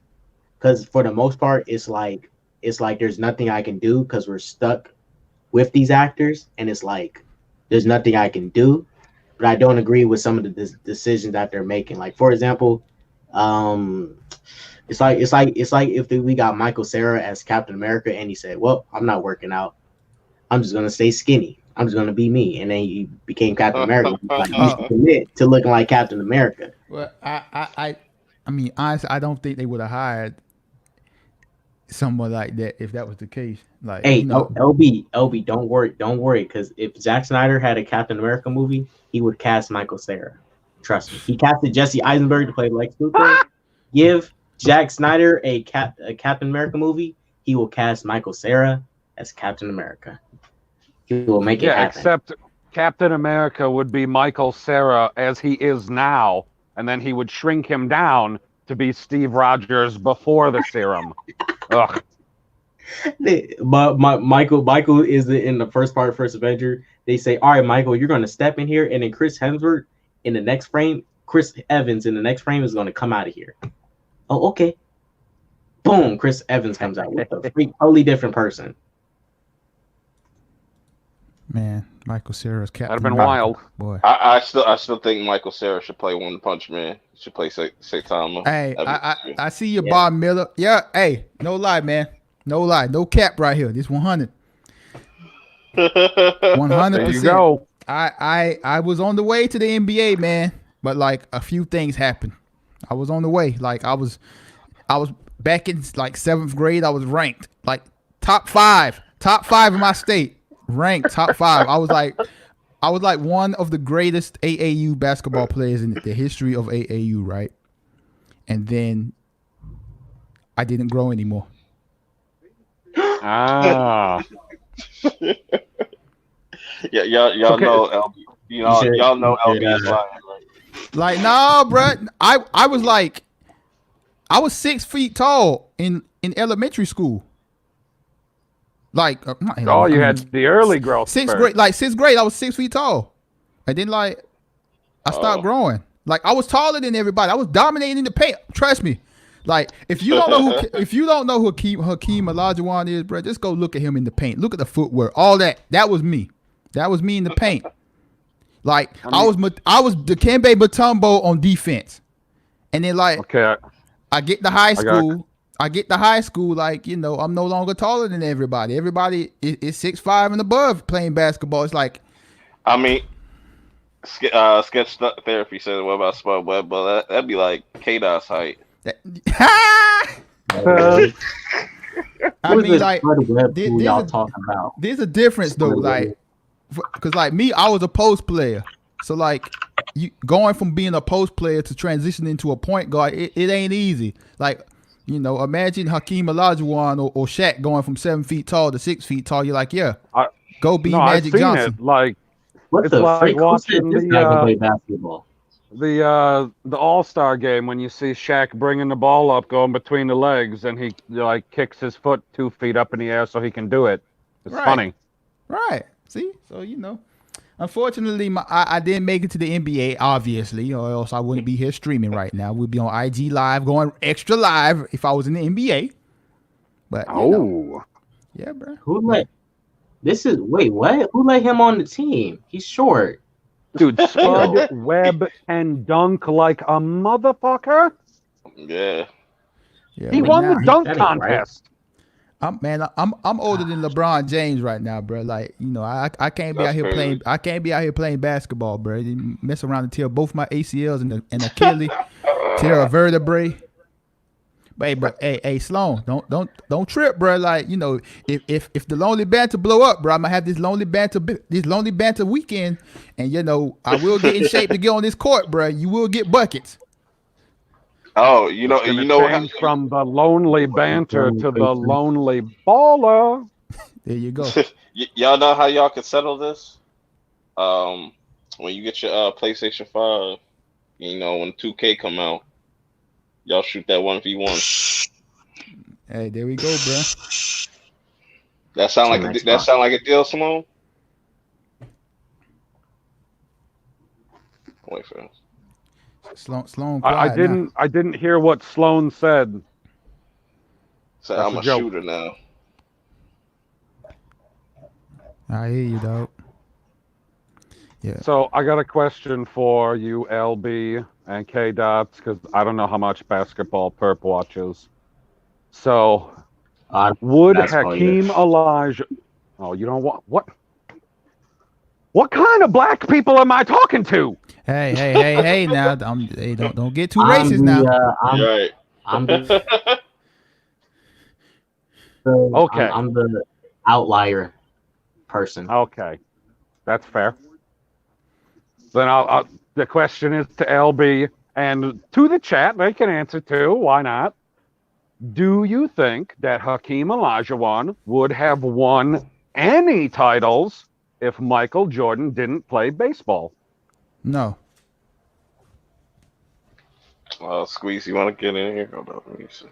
because for the most part, it's like there's nothing I can do because we're stuck with these actors, and it's like there's nothing I can do. But I don't agree with some of the decisions that they're making. Like, for example, it's like if we got Michael Cera as Captain America and he said, "Well, I'm not working out. I'm just gonna stay skinny. I'm just gonna be me," and then he became Captain America. Like, you should commit to looking like Captain America. Well, I mean, honestly, I don't think they would have hired someone like that if that was the case. Like, Hey, LB, don't worry, because if Zack Snyder had a Captain America movie, he would cast Michael Cera. Trust me. He casted Jesse Eisenberg to play Lex Luthor. Give Zack Snyder a Captain America movie, he will cast Michael Cera as Captain America. He will make it happen. Except Captain America would be Michael Cera as he is now, and then he would shrink him down to be Steve Rogers before the serum. Ugh. But Michael is in the first part of First Avenger. They say, "All right, Michael, you're going to step in here," and then Chris Evans in the next frame is going to come out of here. Oh, okay. Boom! Chris Evans comes out with a totally different person. Man, Michael Cera's Captain That'd have been America. wild. Boy. I still think Michael Cera should play One Punch Man. He should play Saitama. Hey, I see you, Bob Miller. Yeah, hey, no lie, man. No lie. No cap right here. This 100. 100%. There you go. I was on the way to the NBA, man, but like a few things happened. I was on the way. Like I was back in like 7th grade. I was ranked like top five in my state. Ranked top 5. I was like one of the greatest AAU basketball players in the history of AAU, right? And then I didn't grow anymore. Ah. Yeah, y'all Okay. know LB. Y'all know LB is lying, right? Like, nah, bruh. I was like, I was 6 feet tall in elementary school. Like, You had the early growth sixth spurt. grade. Like sixth grade, I was 6 feet tall, and then like I stopped growing. Like I was taller than everybody. I was dominating in the paint. Trust me. Like if you don't know who Hakeem Olajuwon is, bro, just go look at him in the paint. Look at the footwork. All that. That was me. That was me in the paint. Like I was Dikembe Mutombo on defense, and then like I get to high school. Like, you know, I'm no longer taller than everybody. Everybody is 6'5" and above playing basketball. It's like, I mean, sketch therapy says, "What about Spud Webb?" But that'd be like K-Dot's height. I mean, like, y'all talking about? There's a difference though, like, because like me, I was a post player, so like, you going from being a post player to transitioning to a point guard, it ain't easy. Like, you know, imagine Hakeem Olajuwon or Shaq going from 7 feet tall to 6 feet tall. You're like, yeah, go be Magic Johnson. Like, what it's the like freak? watching This guy can play basketball. the All-Star game when you see Shaq bringing the ball up, going between the legs, and he like kicks his foot 2 feet up in the air so he can do it. It's funny. Right. See? So, you know, unfortunately, I didn't make it to the NBA, obviously, or else I wouldn't be here streaming right now. We'd be on IG Live, going extra live if I was in the NBA. But, you know. Yeah, bro. Wait, what? Who let him on the team? He's short. Dude, Spud Webb can dunk like a motherfucker. Yeah. He won the dunk contest. I'm older than LeBron James right now, bro. Like, you know, I can't be out here playing. I can't be out here playing basketball, bro. You mess around and tear both my ACLs and Achilles, tear a vertebrae. But hey, Sloan, don't trip, bro. Like, you know, if the lonely banter blow up, bro, I'm gonna have this lonely banter weekend, and you know, I will get in shape to get on this court, bro. You will get buckets. Oh, you know, from the lonely banter to the lonely baller. There you go. Y'all know how y'all can settle this? When you get your PlayStation 5, you know, when 2K come out, y'all shoot that 1v1. Hey, there we go, bro. That sound like a deal, Simone? Wait for it. Sloan. I didn't hear what Sloan said. So I'm a shooter now. I hear you, dog. Yeah. So I got a question for you, LB and K Dots, because I don't know how much basketball Perp watches. So would Hakeem Olajuwon? Oh, you don't want what? What kind of black people am I talking to? Hey! Now, don't get too racist now. Right. I'm the outlier person. Okay, that's fair. Then the question is to LB and to the chat. They can answer too. Why not? Do you think that Hakeem Olajuwon would have won any titles if Michael Jordan didn't play baseball? No. Squeeze, you want to get in here? Hold on, let me see.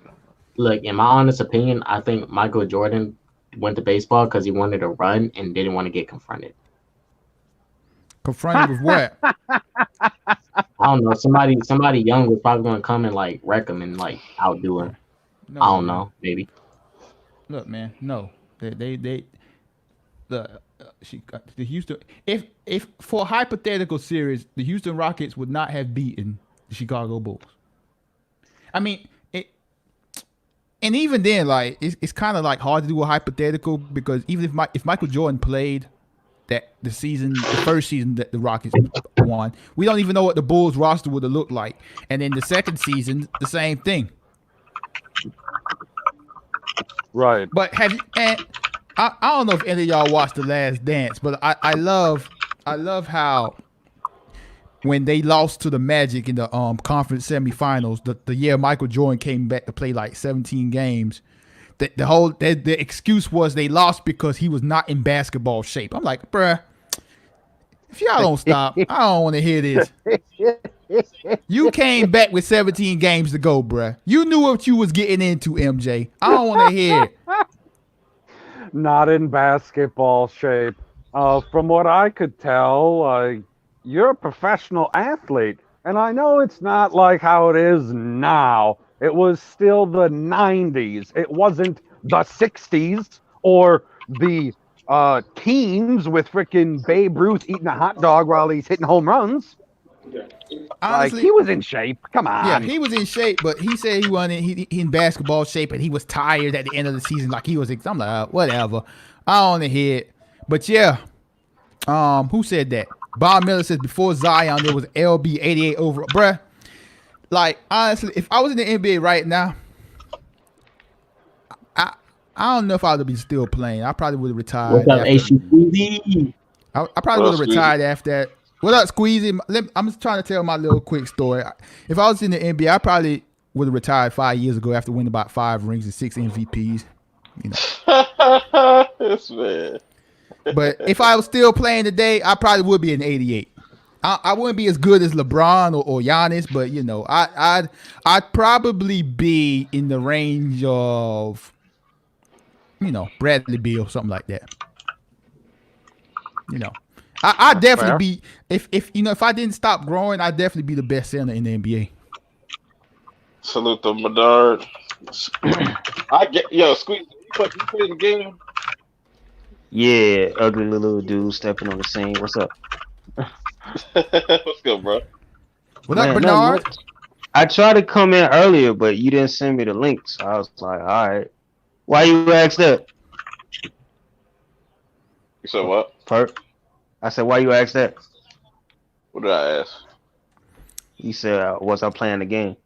Look, in my honest opinion, I think Michael Jordan went to baseball because he wanted to run and didn't want to get confronted. Confronted with what? I don't know. Somebody young was probably going to come and like wreck him and like outdo him. No, I don't know. Maybe. Look, man. No, the Houston. If for a hypothetical series, the Houston Rockets would not have beaten the Chicago Bulls. I mean, and even then, like it's kind of like hard to do a hypothetical because even if Michael Jordan played the first season that the Rockets won, we don't even know what the Bulls roster would have looked like. And then the second season, the same thing. Right. But I don't know if any of y'all watched The Last Dance, but I love how when they lost to the Magic in the conference semifinals, the year Michael Jordan came back to play like 17 games, the excuse was they lost because he was not in basketball shape. I'm like, bruh, if y'all don't stop, I don't want to hear this. You came back with 17 games to go, bruh. You knew what you was getting into, MJ. I don't want to hear it. Not in basketball shape. From what I could tell, you're a professional athlete. And I know it's not like how it is now. It was still the 90s. It wasn't the 60s or the teens with freaking Babe Ruth eating a hot dog while he's hitting home runs. Honestly, Like, he was in shape. Come on. yeah, he was in shape, but he said he wasn't he in basketball shape and he was tired at the end of the season. Like he was, I'm like, whatever. I don't want to hear it. But yeah, who said that? Bob Miller says before Zion there was LB 88 over, bruh. Like honestly, if I was in the NBA right now, I don't know if I would be still playing. I probably would have retired. What's up, HCZ? I probably would have retired after that. What up, Squeezy? I'm just trying to tell my little quick story. If I was in the NBA, I probably would have retired 5 years ago after winning about 5 rings and 6 MVPs. You know. This man. But if I was still playing today, I probably would be an 88. I wouldn't be as good as LeBron or Giannis, but you know, I'd probably be in the range of, you know, Bradley Beal, something like that. You know. I'd definitely be if you know if I didn't stop growing, I'd definitely be the best center in the NBA. Salute the Medard. Squeeze. You play the game? Yeah, ugly little dude stepping on the scene. What's up? What's good, bro? What up, Bernard? I tried to come in earlier, but you didn't send me the link, so I was like, all right. Why you asked that? You said what? I said, why you asked that? What did I ask? You said, was I playing the game?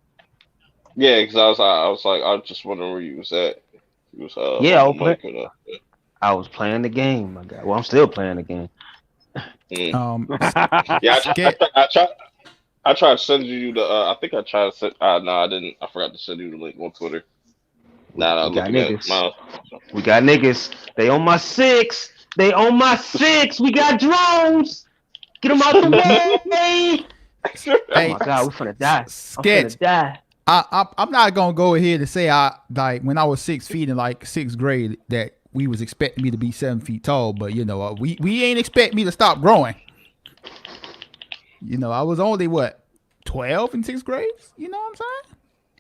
Yeah, because I was like, I was just wondering where you was at. You was, yeah, I was playing the game, my guy. Well, I'm still playing the game. Yeah, I tried to send you the. I think I tried to send. No, I didn't. I forgot to send you the link on Twitter. Nah, we got niggas. We got niggas. They on my 6. They on my 6. We got drones. Get them out the way. Oh my God, we finna die. Sketch. I'm not gonna go ahead and say I like when I was 6 feet in like 6th grade that we was expecting me to be 7 feet tall, but you know we ain't expect me to stop growing. You know I was only 12 in 6th grade. You know what I'm saying?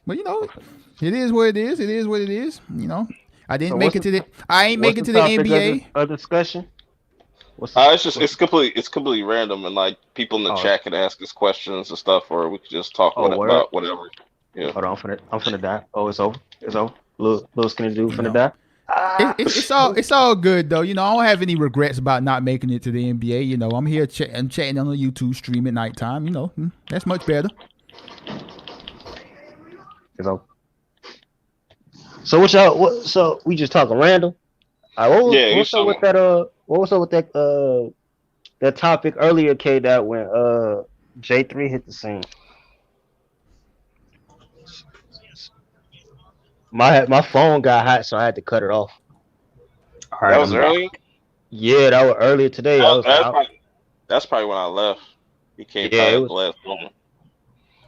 But you know it is what it is. It is what it is. You know. I didn't make it to the. I ain't make it to the NBA. A discussion. It's completely random, and like people in the chat can ask us questions and stuff, or we could just talk about whatever. Yeah. Hold on, I'm finna die. Oh, it's over. It's over. Little skinny dude finna die. It's all good though. You know, I don't have any regrets about not making it to the NBA. You know, I'm here I'm chatting on the YouTube stream at nighttime. You know, that's much better. It's over. So so we just talking random. What's up with that? What was up with that topic earlier, K? That when J3 hit the scene. My phone got hot, so I had to cut it off. All right, that was early. Yeah, that was earlier today. That's probably when I left. He came by the last moment.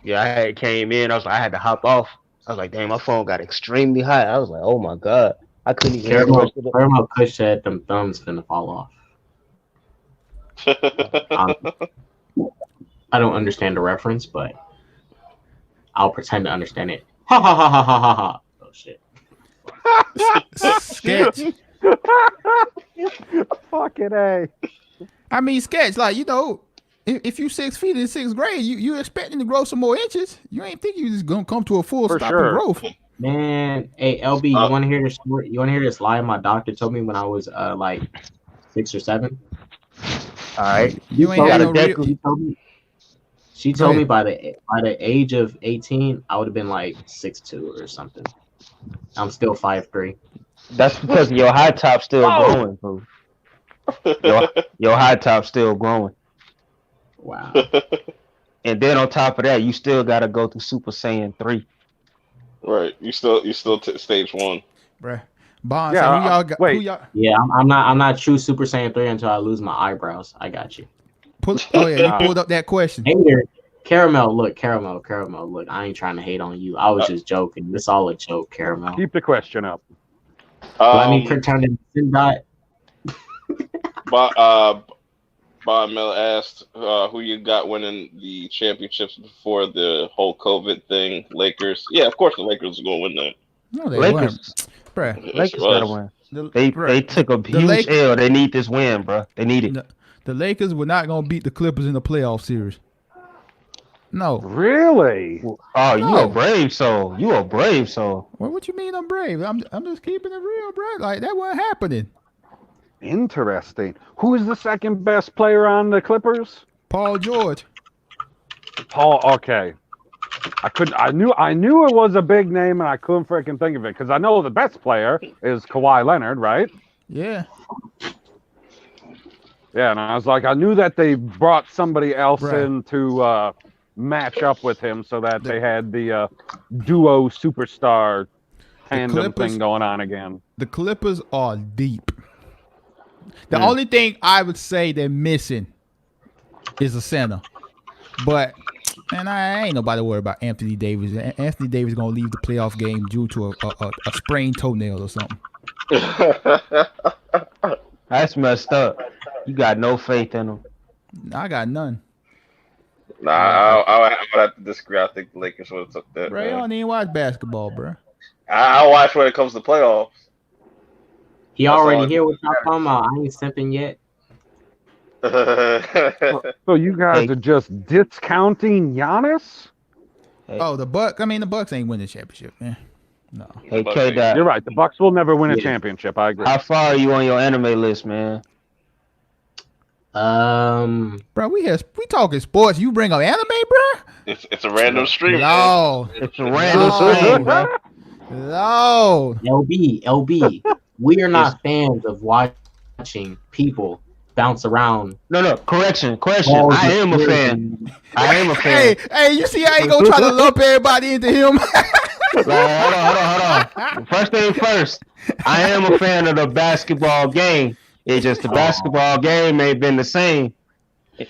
Yeah, I came in. I had to hop off. I was like, dang, my phone got extremely hot. I was like, oh my God. I couldn't even hear it. Thermal push that them thumbs finna fall off. I don't understand the reference, but I'll pretend to understand it. Ha ha ha ha ha ha ha. Oh shit. Sketch. Fucking A. I mean, Sketch, like, you know, if you 6 feet in 6th grade, you expecting to grow some more inches. You ain't think you just gonna come to a full stop in growth. Man, hey LB, you wanna hear this story? You wanna hear this lie my doctor told me when I was like 6 or 7? All right. You ain't got no She told me by the age of 18, I would have been like 6'2" or something. I'm still 5'3". That's because your high top still growing, bro. Your high top still growing. Wow. And then on top of that, you still gotta go through Super Saiyan 3. Right. You still stage 1. Bruh. Bond, yeah, so who y'all got? Wait. Who y'all... Yeah, I'm not true Super Saiyan 3 until I lose my eyebrows. I got you. You pulled up that question. Caramel, look. I ain't trying to hate on you. I was just joking. It's all a joke, Caramel. Keep the question up. Let me turn it in dot. Bob Miller asked who you got winning the championships before the whole COVID thing. Lakers. Yeah, of course the Lakers are going to win that. No, they Lakers. weren't. Bruh. Lakers gotta win. They took a huge L. They need this win, bro. They need it. The Lakers were not gonna beat the Clippers in the playoff series. No. Really? Oh, you a brave soul. You a brave soul. Well, what you mean I'm brave? I'm just keeping it real, bro. Like that wasn't happening. Interesting. Who is the second best player on the Clippers? Paul George. Paul. Okay. I knew it was a big name, and I couldn't freaking think of it because I know the best player is Kawhi Leonard, right? Yeah. Yeah, and I was like, I knew that they brought somebody else in to match up with him, so that they had the duo superstar tandem thing going on again. The Clippers are deep. The only thing I would say they're missing is a center, but. Man, I ain't nobody worried about Anthony Davis. Anthony Davis is going to leave the playoff game due to a sprained toenail or something. That's messed up. You got no faith in him. I got none. Nah, I would have to disagree. I think the Lakers would have took that. Bro, you don't even watch basketball, bro. I watch when it comes to playoffs. He already here with y'all talking about. I ain't simping yet. So you guys are just discounting Giannis? Oh, the Bucks ain't winning the championship, man. No. Hey, K-Dot. You're right. The Bucks will never win a championship. I agree. How far are you on your anime list, man? Bro, we talking sports. You bring up anime, bro? It's a random stream. No. It's a random stream, bro. No. LB. We are not fans of watching people bounce around. No. Correction. I am a fan. Hey, you see how he gonna try to lump everybody into him? Hold on. First thing first, I am a fan of the basketball game. It's just the basketball game ain't been the same.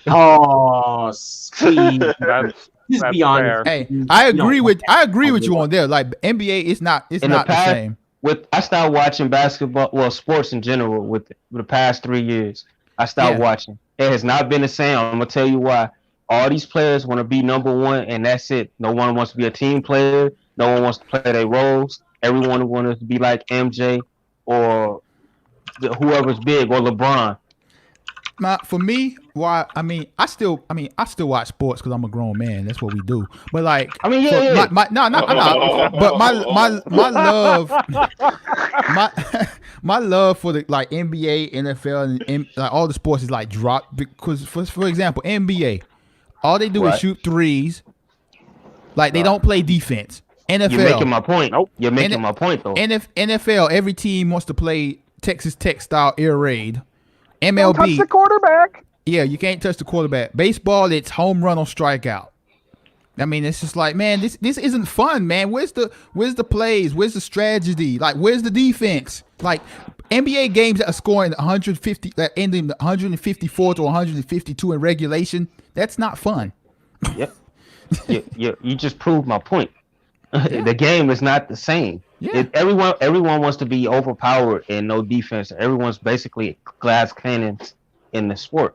Oh, Steve. That's be honest. fair. Hey, I agree with you on there. Like NBA, it's not the same. I started watching basketball, well, sports in general, with the past 3 years. I stopped watching. It has not been the same. I'm gonna tell you why. All these players want to be number one, and that's it. No one wants to be a team player. No one wants to play their roles. Everyone wants to be like MJ or whoever's big or LeBron. Now, for me, I still watch sports because I'm a grown man. That's what we do. But like, yeah. But my love for the like NBA, NFL, and like all the sports is like dropped because for example, NBA, all they do is shoot threes. Like they don't play defense. NFL, you're making my point. Nope. You're making my point though. NFL, every team wants to play Texas Tech style air raid. MLB, don't touch the quarterback. Yeah, you can't touch the quarterback. Baseball, it's home run or strikeout. I mean, it's just like, man, this isn't fun, man. Where's the plays? Where's the strategy? Like, where's the defense? Like, NBA games that are scoring 150, that ending 154 to 152 in regulation, that's not fun. Yep. You just proved my point. The game is not the same. Yeah. Everyone wants to be overpowered and no defense. Everyone's basically glass cannons in the sport.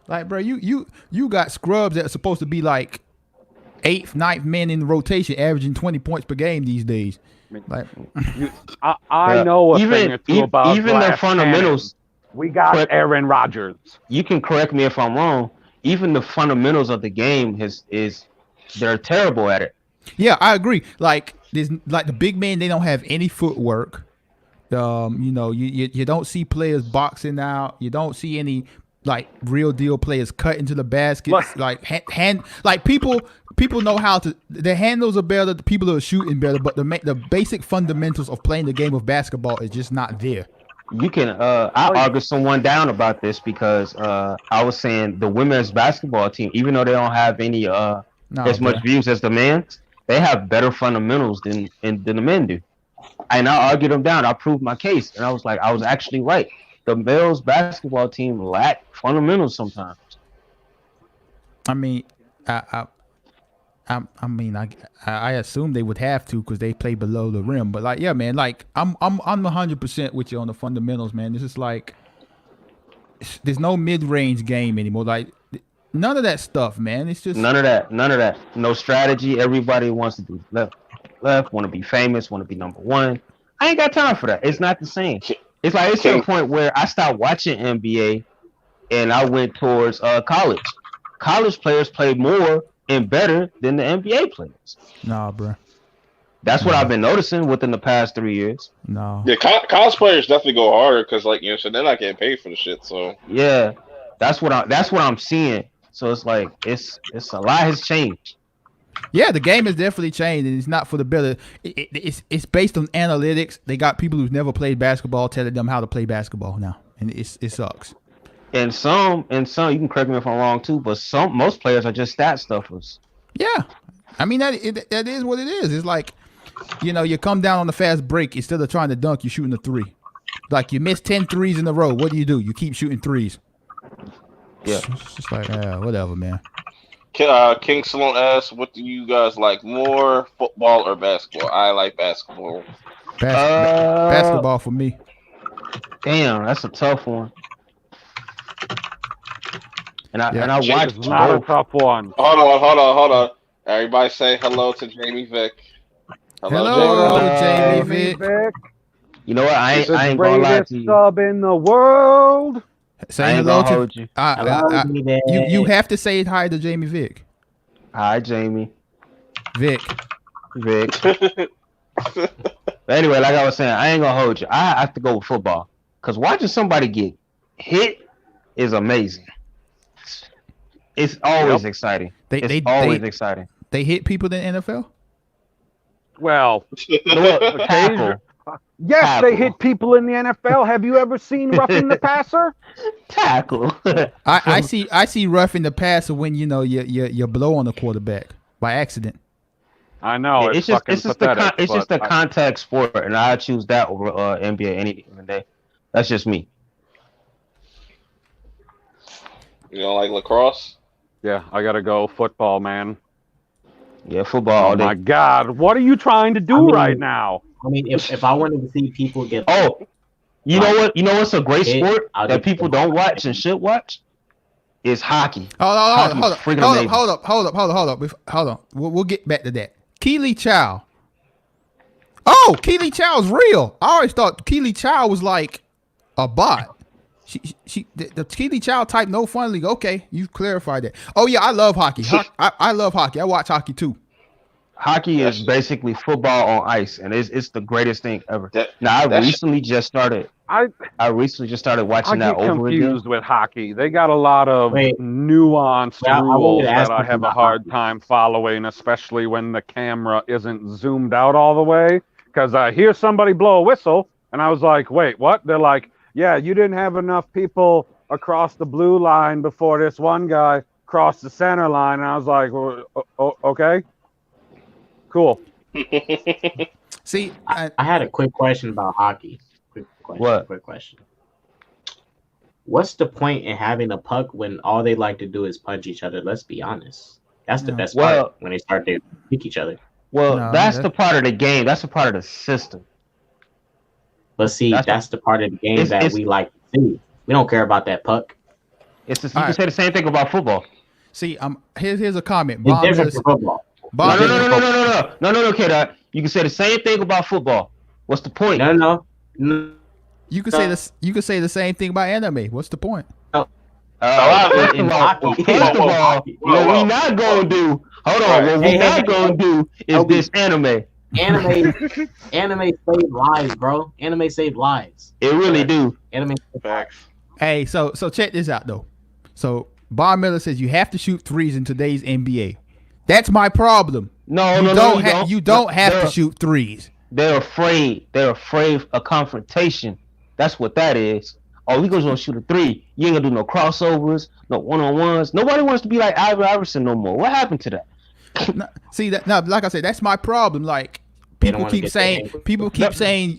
Like, bro, you got scrubs that are supposed to be like 8th, 9th men in the rotation, averaging 20 points per game these days. Like, I know a thing or two about even the fundamentals. Cannons. We got Aaron Rodgers. You can correct me if I'm wrong. Even the fundamentals of the game they're terrible at it. Yeah, I agree. Like there's like the big men, they don't have any footwork. You don't see players boxing out. You don't see any like real deal players cut into the basket. Like people know how to. Their handles are better. The people are shooting better, but the basic fundamentals of playing the game of basketball is just not there. You can I argue someone down about this because I was saying the women's basketball team, even though they don't have any as much views as the men's, they have better fundamentals than the men do. And I argued them down. I proved my case, and I was actually right. The males basketball team lack fundamentals sometimes. I mean, I mean, I assume they would have to because they play below the rim. But like, yeah, man, like I'm 100% with you on the fundamentals, man. This is like, there's no mid-range game anymore. Like, none of that stuff, man. It's just none of that. No strategy. Everybody wants to do left, want to be famous, want to be number one. I ain't got time for that. It's not the same. It's like it's to a point where I stopped watching NBA and I went towards college. College players play more and better than the NBA players. Nah, bro. That's what I've been noticing within the past 3 years. No. Yeah, college players definitely go harder because, like, you know, so they're not getting paid for the shit. So yeah, that's what I'm seeing. So it's like it's a lot has changed. Yeah, the game has definitely changed, and it's not for the better. It's based on analytics. They got people who've never played basketball telling them how to play basketball now, and it sucks. And some, you can correct me if I'm wrong too, but most players are just stat stuffers. Yeah, I mean that is what it is. It's like, you know, you come down on the fast break instead of trying to dunk, you're shooting a three. Like you miss 10 threes in a row. What do? You keep shooting threes. Yeah, it's just like whatever, man. King Salone asks, "What do you guys like more, football or basketball?" I like basketball. Basketball for me. Damn, that's a tough one. And I watched not a tough one. Hold on. Everybody say hello to Jamie Vick. Hello, Jamie Vick. You know what? I ain't gonna lie to you. Sub in the world. Say hello to you. You have to say hi to Jamie Vick. Hi, Jamie. Vic. But anyway, like I was saying, I ain't gonna hold you. I have to go with football because watching somebody get hit is amazing. It's always exciting. It's always exciting. They hit people in the NFL? Well, tackle. Yes, they hit people in the NFL. Have you ever seen roughing the passer? Tackle. I see roughing the passer when you blow on the quarterback by accident. I know it's just a contact sport, and I choose that over NBA any given day. That's just me. You don't like lacrosse? Yeah, I gotta go football, man. Yeah, football. Oh my God, what are you trying to do right now? I mean, if I wanted to see people get you know what? You know what's a great sport that people don't watch and should watch? Is hockey. Hold up. We'll get back to that. Keely Chow. Oh, Keely Chow's real. I always thought Keely Chow was like a bot. The Keely Chow type, no fun league. Okay, you clarified that. Oh yeah, I love hockey. I love hockey. I watch hockey too. Hockey is basically football on ice, and it's the greatest thing ever. I recently just started watching that over again. I get confused with hockey. They got a lot of nuanced rules that I have a hard time following, especially when the camera isn't zoomed out all the way. Because I hear somebody blow a whistle, and I was like, wait, what? They're like, yeah, you didn't have enough people across the blue line before this one guy crossed the center line. And I was like, okay, cool. See, I had a quick question about hockey. Quick question. What's the point in having a puck when all they like to do is punch each other? Let's be honest. That's the best part when they start to kick each other. Well, that's the part of the game. That's a part of the system. But see, that's the part of the game that we like to see. We don't care about that puck. You can say the same thing about football. See, here's a comment. It's different for football. No, kid. You can say the same thing about football. What's the point? No. You can say this. You can say the same thing about anime. What's the point? First of all, what we not gonna do? Hold on. What we not gonna do is this anime. Anime save lives, bro. Anime save lives. It really do. Anime facts. Hey, so check this out though. So Bob Miller says you have to shoot threes in today's NBA. That's my problem. You don't have to shoot threes. They're afraid. They're afraid of confrontation. That's what that is. Oh, we gonna shoot a three. You ain't gonna do no crossovers, no one-on-ones. Nobody wants to be like Allen Iverson no more. What happened to that? Like I said, that's my problem. Like people keep saying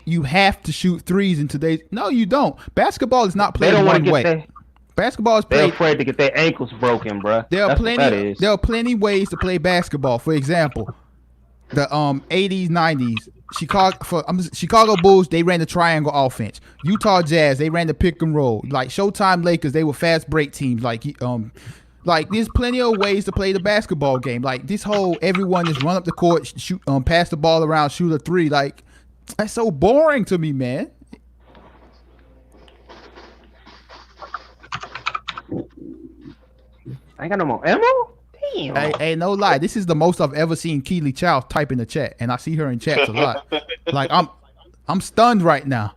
you have to shoot threes in today's. No, you don't. Basketball is not played one way. Basketball is They're played. afraid to get their ankles broken, bruh. There are That's what that plenty. is. There are plenty ways to play basketball. For example, the 80s, 90s. Chicago Bulls, they ran the triangle offense. Utah Jazz, they ran the pick and roll. Like Showtime Lakers, they were fast break teams. Like there's plenty of ways to play the basketball game. Like this whole everyone just run up the court, shoot, pass the ball around, shoot a three. Like that's so boring to me, man. I ain't got no more ammo. Damn. Hey, no lie. This is the most I've ever seen Keely Chow type in the chat, and I see her in chats a lot. Like I'm stunned right now.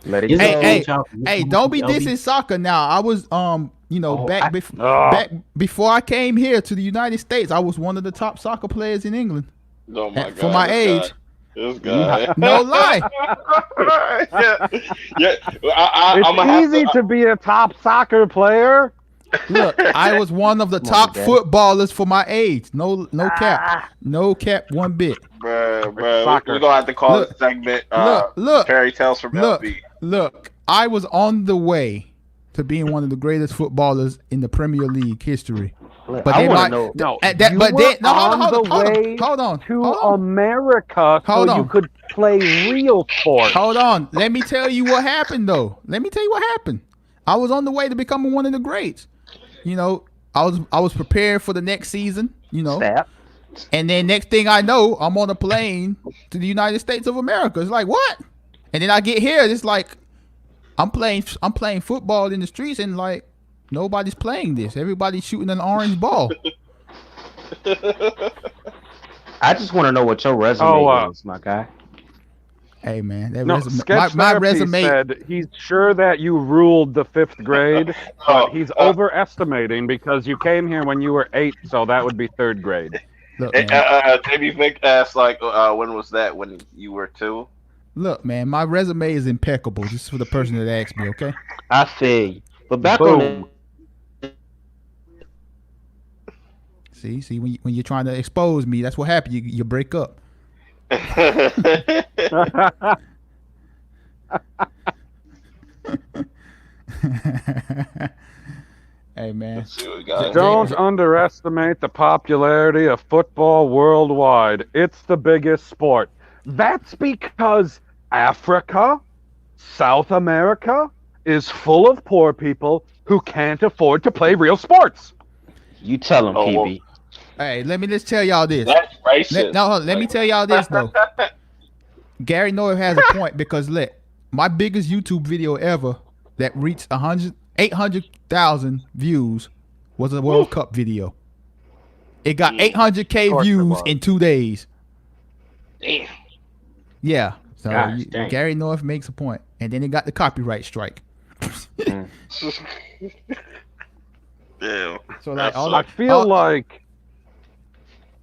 Let it go. Hey, don't be dissing soccer now. I was back before I came here to the United States, I was one of the top soccer players in England. Oh my God, for my age. This guy. No lie. yeah. It's easy to be a top soccer player. Look, I was one of the top footballers for my age. No cap. No cap one bit. Bruh. We're gonna have to call this segment Fairy Tales from LB. Look, I was on the way to being one of the greatest footballers in the Premier League history. But I want to know. No, hold on. To America, so you could play real sports. Hold on. Let me tell you what happened, though. I was on the way to becoming one of the greats. You know, I was prepared for the next season. You know, and then next thing I know, I'm on a plane to the United States of America. It's like what? And then I get here, it's like I'm playing football in the streets, and like nobody's playing this. Everybody's shooting an orange ball. I just want to know what your resume is, my guy. Hey man, my resume said he's sure that you ruled the 5th grade, but he's overestimating because you came here when you were 8, so that would be 3rd grade. Look, Maybe Vic asked like, when was that? When you were 2? Look, man, my resume is impeccable. Just for the person that asked me, okay? I feel you. But back on the... See, when you're trying to expose me, that's what happened. You break up. Hey man, don't underestimate the popularity of football worldwide. It's the biggest sport. That's because Africa, South America, is full of poor people who can't afford to play real sports. You tell them, PB. Hey, let me just tell y'all this. That's racist. Let me tell y'all this though. Gary Noah has a point because my biggest YouTube video ever that reached 800,000 views was a World Cup video. It got 800K views in 2 days. Damn. Yeah. So Gary North makes a point, and then it got the copyright strike. Damn. So like, I feel like.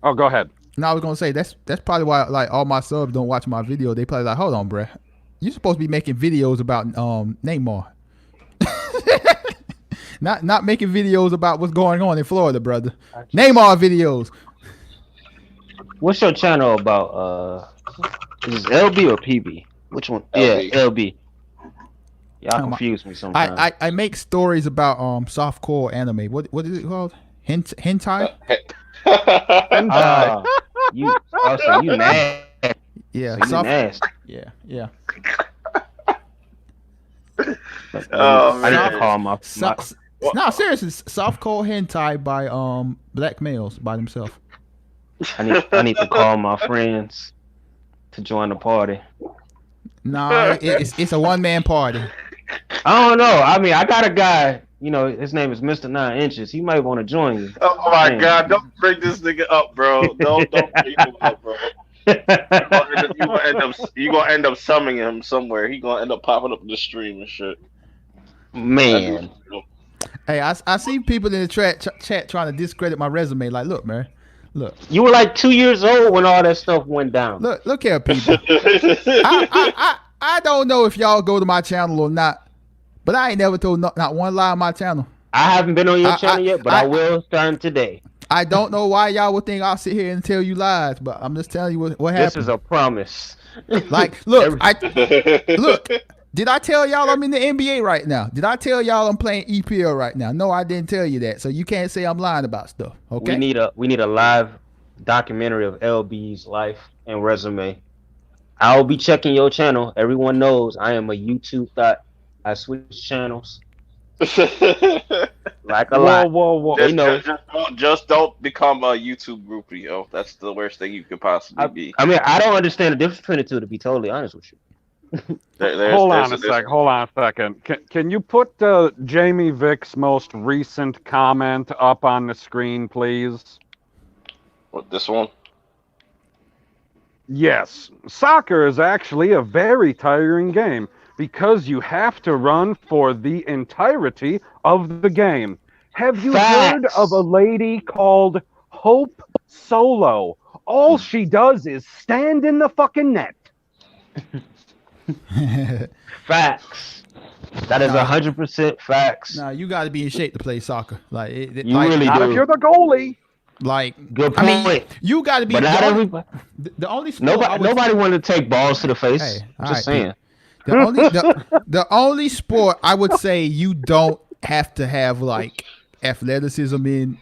Oh, go ahead. No, I was gonna say that's probably why like all my subs don't watch my video. They probably like, hold on, bruh. You're supposed to be making videos about Neymar. not making videos about what's going on in Florida, brother. Neymar videos. What's your channel about? Is it LB or PB? Which one? LB. Yeah, LB. Y'all confuse me sometimes. I make stories about softcore anime. What is it called? Hentai? You nasty. Yeah, so nasty. Yeah. I need to call my no, seriously, softcore hentai by black males by themselves. I need to call my friends to join the party. No, it's a one-man party. I don't know. I mean, I got a guy. You know, his name is Mr. 9 Inches. He might want to join you. Oh my God! Don't bring this nigga up, bro. Don't bring him up, bro. You gonna end up summoning him somewhere. He gonna end up popping up in the stream and shit. Man. Hey, I see people in the chat trying to discredit my resume. Like, look, man. Look. You were like 2 years old when all that stuff went down. Look here, people. I don't know if y'all go to my channel or not, but I ain't never told not one lie on my channel. I haven't been on your channel yet, but I will starting today. I don't know why y'all would think I'll sit here and tell you lies, but I'm just telling you what happened. This is a promise. Like, look, Did I tell y'all I'm in the NBA right now? Did I tell y'all I'm playing EPL right now? No, I didn't tell you that. So you can't say I'm lying about stuff. Okay. We need a live documentary of LB's life and resume. I'll be checking your channel. Everyone knows I am a YouTube thought. I switch channels like a lot. Whoa. Just don't become a YouTube groupie, yo. That's the worst thing you could possibly be. I mean, I don't understand the difference between the two, to be totally honest with you. Hold on a second. Can you put Jamie Vick's most recent comment up on the screen, please? What, this one? Yes. Soccer is actually a very tiring game because you have to run for the entirety of the game. Have you heard of a lady called Hope Solo? All she does is stand in the fucking net. Facts. That is 100% facts. Nah, you got to be in shape to play soccer. Like you really not do. If you're the goalie. Like, good point. I mean, you got to be. But not everybody. The only sport nobody wanted to take balls to the face. Hey, just saying. The only sport I would say you don't have to have like athleticism in,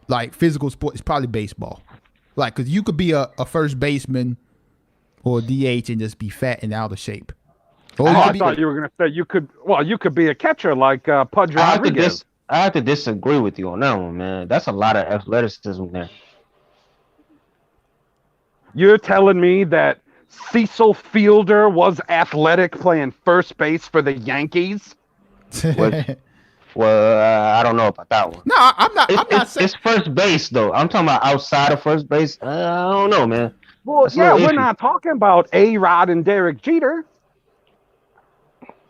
like physical sport, is probably baseball. Like, because you could be a first baseman or a DH and just be fat and out of shape. Or I thought you were going to say you could be a catcher like Pudge Rodriguez. I have to disagree with you on that one, man. That's a lot of athleticism there. You're telling me that Cecil Fielder was athletic playing first base for the Yankees? Well, I don't know about that one. No, I'm not saying it's first base though. I'm talking about outside of first base. I don't know, man. Well, yeah, we're not talking about A-Rod and Derek Jeter.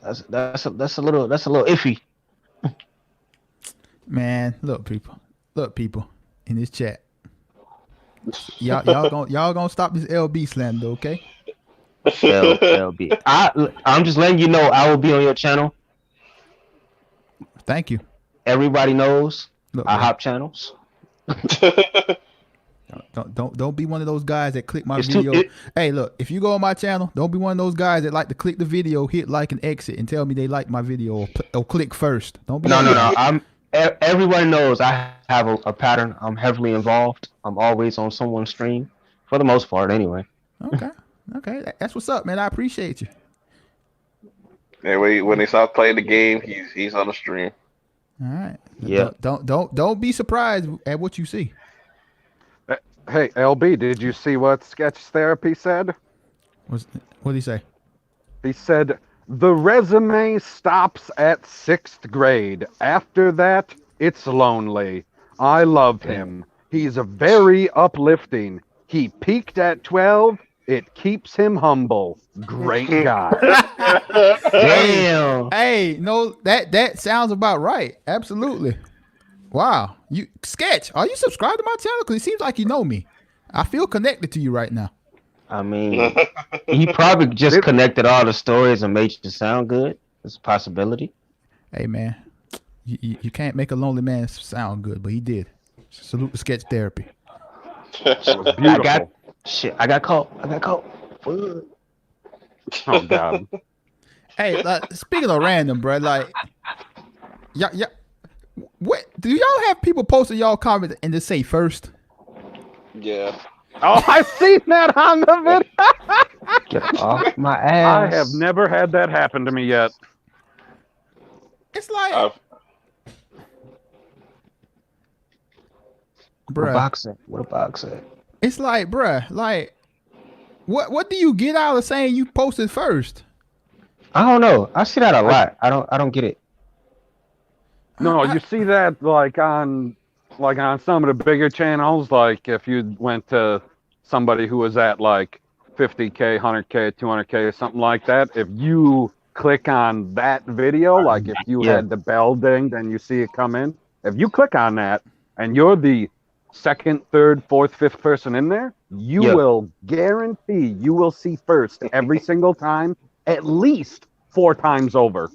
That's a little iffy. Man, look people in this chat. Y'all gonna stop this LB slander, okay? LB. I'm just letting you know I will be on your channel. Thank you. Everybody knows I hop channels. Don't be one of those guys that click my video. Hey, look, if you go on my channel, don't be one of those guys that like to click the video, hit like and exit, and tell me they like my video or click first. Don't be. No. Everybody knows I have a pattern. I'm heavily involved. I'm always on someone's stream, for the most part, anyway. Okay, that's what's up, man. I appreciate you. Anyway, when they start playing the game, he's on the stream. All right. Yeah. Don't be surprised at what you see. Hey, LB, did you see what Sketch Therapy said? What did he say? He said, the resume stops at 6th grade. After that, it's lonely. I love him. He's very uplifting. He peaked at 12. It keeps him humble. Great guy. Damn. Hey, no, that sounds about right. Absolutely. Wow. You Sketch, are you subscribed to my channel? Because it seems like you know me. I feel connected to you right now. I mean, he probably just connected all the stories and made you sound good. It's a possibility. Hey, man, you can't make a lonely man sound good, but he did. Salute to Sketch Therapy. I got caught. Oh, God. Hey, speaking of random, bro, like, yeah, what do y'all have people posting y'all comments and just say first? Yeah. Oh, I've seen that on the video. Get off my ass. I have never had that happen to me yet. It's like, bruh. What a boxer. It's like, bruh, like, what do you get out of saying you posted first? I don't know. I see that a lot. I don't get it. No, you see that like on some of the bigger channels, like if you went to somebody who was at like 50K, 100K, 200K, something like that, if you click on that video, like if you had the bell ding, then you see it come in. If you click on that and you're the second, third, fourth, fifth person in there, you will guarantee you will see first every single time, at least 4 times over.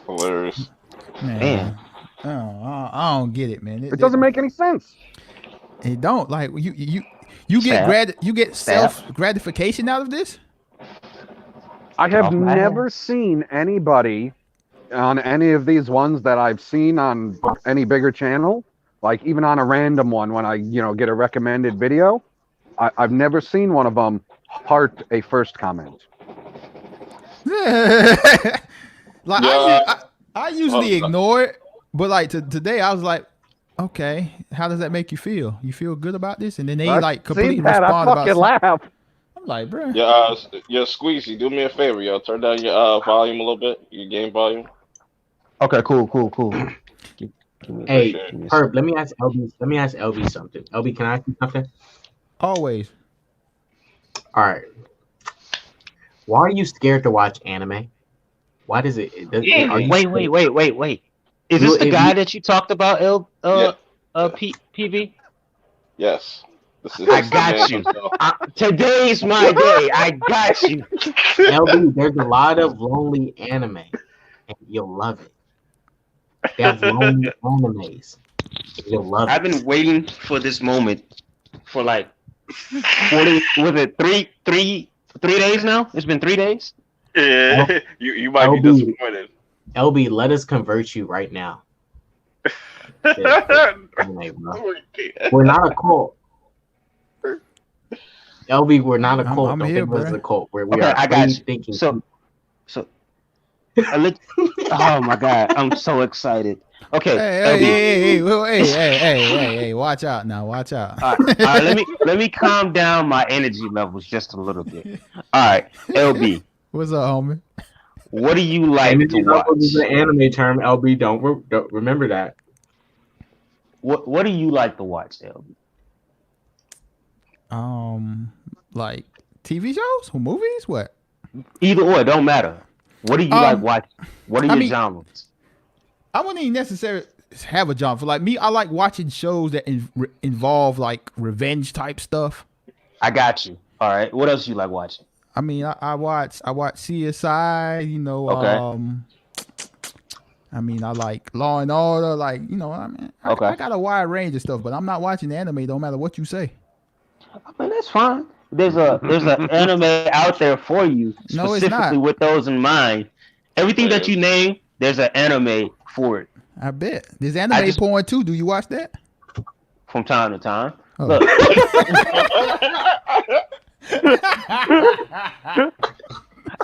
Hilarious. Man. I don't get it, man. It doesn't make any sense. It don't. Like you get self gratification out of this. I have never seen anybody on any of these ones that I've seen on any bigger channel, like even on a random one when I, get a recommended video. I've never seen one of them heart a first comment. Like I usually ignore it, but like today I was like, okay, how does that make you feel? You feel good about this? And then they completely respond about something. Laugh. I'm like, bro. Yeah, Squeezy, do me a favor, yo. Turn down your volume a little bit, your game volume. Okay, cool. Hey, Herb, let me ask LB something. LB, can I ask you something? Always. All right. Why are you scared to watch anime? Why does it? Wait. Is this the guy that you talked about, PV? Yes. I got you. Today's my day. I got you. LB, there's a lot of lonely anime, and you'll love it. They have lonely animes. You'll love it. I've been waiting for this moment for like 40. Was it three days now? It's been 3 days. Yeah, you might be disappointed. LB, let us convert you right now. We're not a cult. LB, we're not a cult. I'm Don't here, think bro. this is a cult. We Okay, are I got you. thinking. So, oh my God, I'm so excited. Okay, hey, watch out now, watch out. All right, let me calm down my energy levels just a little bit. All right, LB. What's up, homie? What do you like to watch? This is an anime term, LB. Don't remember that. What do you like to watch, LB? Like TV shows or movies? What? Either or, it don't matter. What do you like watching? What are your genres? I wouldn't even necessarily have a genre. For like me, I like watching shows that involve like revenge type stuff. I got you. All right. What else you like watching? I mean, I watch CSI. Okay. I mean, I like Law and Order. Like, I mean, I got a wide range of stuff, but I'm not watching anime. Don't matter what you say. I mean, that's fine. There's an anime out there for you specifically with those in mind. Everything that you name, there's an anime for it. I bet. There's anime porn too. Do you watch that? From time to time. Oh. Look.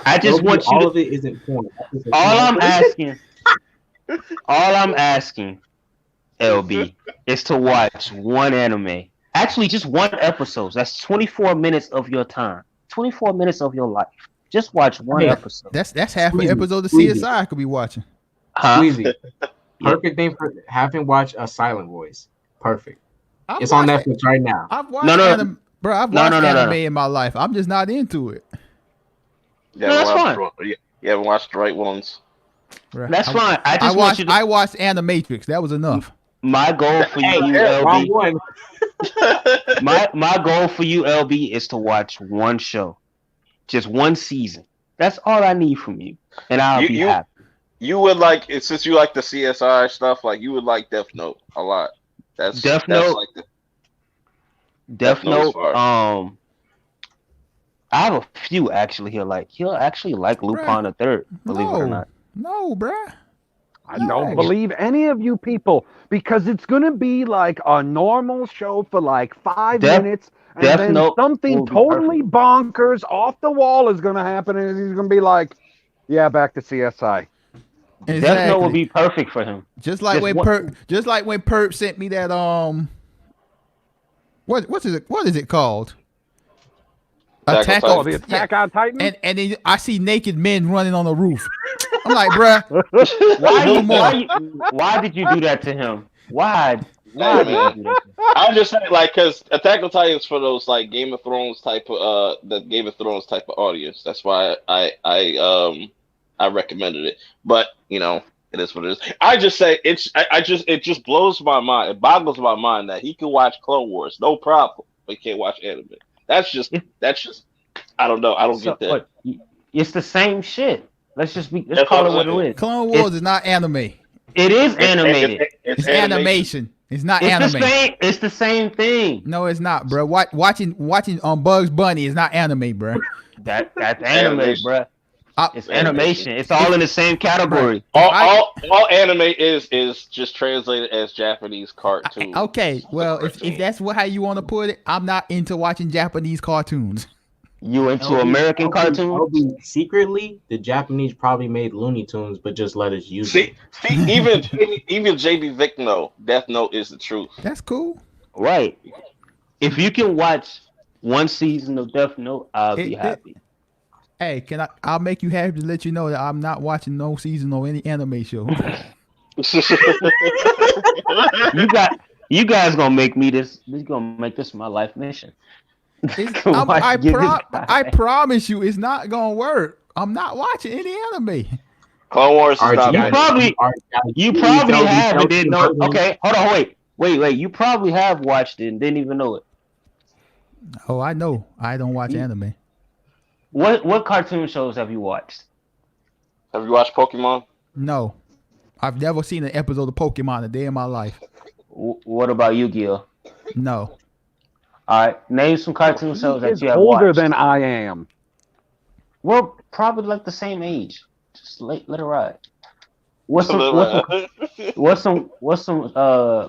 I just want you all to. Of it isn't porn. All I'm asking, LB, is to watch one anime. Actually, just one episode. That's 24 minutes of your time. 24 minutes of your life. Just watch one episode. That's half an episode of CSI I could be watching. Squeezy. Perfect thing for having watched A Silent Voice. Perfect. It's on Netflix right now. I've watched anime. Bro, I've watched anime in my life. I'm just not into it. Yeah, that's fine. You haven't watched the right ones. Bruh, that's fine. I watched Animatrix. That was enough. My goal for you, LB. my goal for you, LB, is to watch one show, just one season. That's all I need from you, and I'll be happy. You would like, since you like the CSI stuff, like you would like Death Note a lot. Death Note. Death Note. I have a few actually. He'll actually like Lupin the Third. Believe it or not. No, bruh. I don't believe any of you people, because it's going to be like a normal show for like 5 minutes, and then something totally bonkers off the wall is going to happen, and he's going to be like, yeah, back to CSI. Exactly. Death Note would be perfect for him. Just like when Perp sent me that what is it called? Attack on Titan. And then I see naked men running on the roof. I'm like, bruh. Why did you do that to him? Why did you do that to him? I'm just saying, like, because Attack on Titan is for those like Game of Thrones type of audience. That's why I recommended it. But it is what it is. I just say it just blows my mind. It boggles my mind that he can watch Clone Wars, no problem, but he can't watch anime. That's just I don't know. I don't get that. It's the same shit. Let's call it what it is. Clone Wars is not anime. It is animated. It's animation. It's not anime. It's the same thing. No, it's not, bro. Watching Bugs Bunny is not anime, bro. That's anime, bro. It's animation. It's all in the same category. All anime is just translated as Japanese cartoon. Okay, well, if that's how you want to put it, I'm not into watching Japanese cartoons. You into American cartoons? Secretly, the Japanese probably made Looney Tunes, but just let us use it. See, even JB Vick know Death Note is the truth. That's cool. Right. If you can watch one season of Death Note, I'll be happy. Hey, I'll make you happy to let you know that I'm not watching no season or any anime show. you guys gonna make me this. This is gonna make this my life mission. I promise you, it's not gonna work. I'm not watching any anime. Clone Wars is not. You probably have and didn't know. Okay, hold on, wait. You probably have watched it and didn't even know it. Oh, I know. I don't watch anime. What cartoon shows have you watched? Have you watched Pokemon? No, I've never seen an episode of Pokemon a day in my life. What about Yu-Gi-Oh? No. All right, name some cartoon shows that you have older watched. than I am. We're probably like the same age. Just let it ride. What's some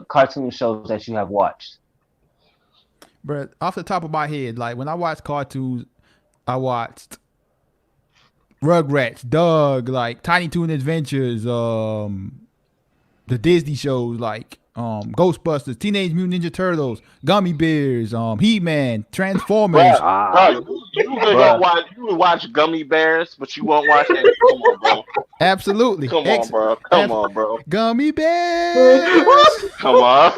cartoon shows that you have watched? But off the top of my head, like when I watch cartoons, I watched Rugrats, Doug, like Tiny Toon Adventures, the Disney shows like Ghostbusters, Teenage Mutant Ninja Turtles, Gummy Bears, He-Man, Transformers. You would watch Gummy Bears, but you won't watch that. Come on, bro. Absolutely. Come on, bro. Gummy Bears. Come on.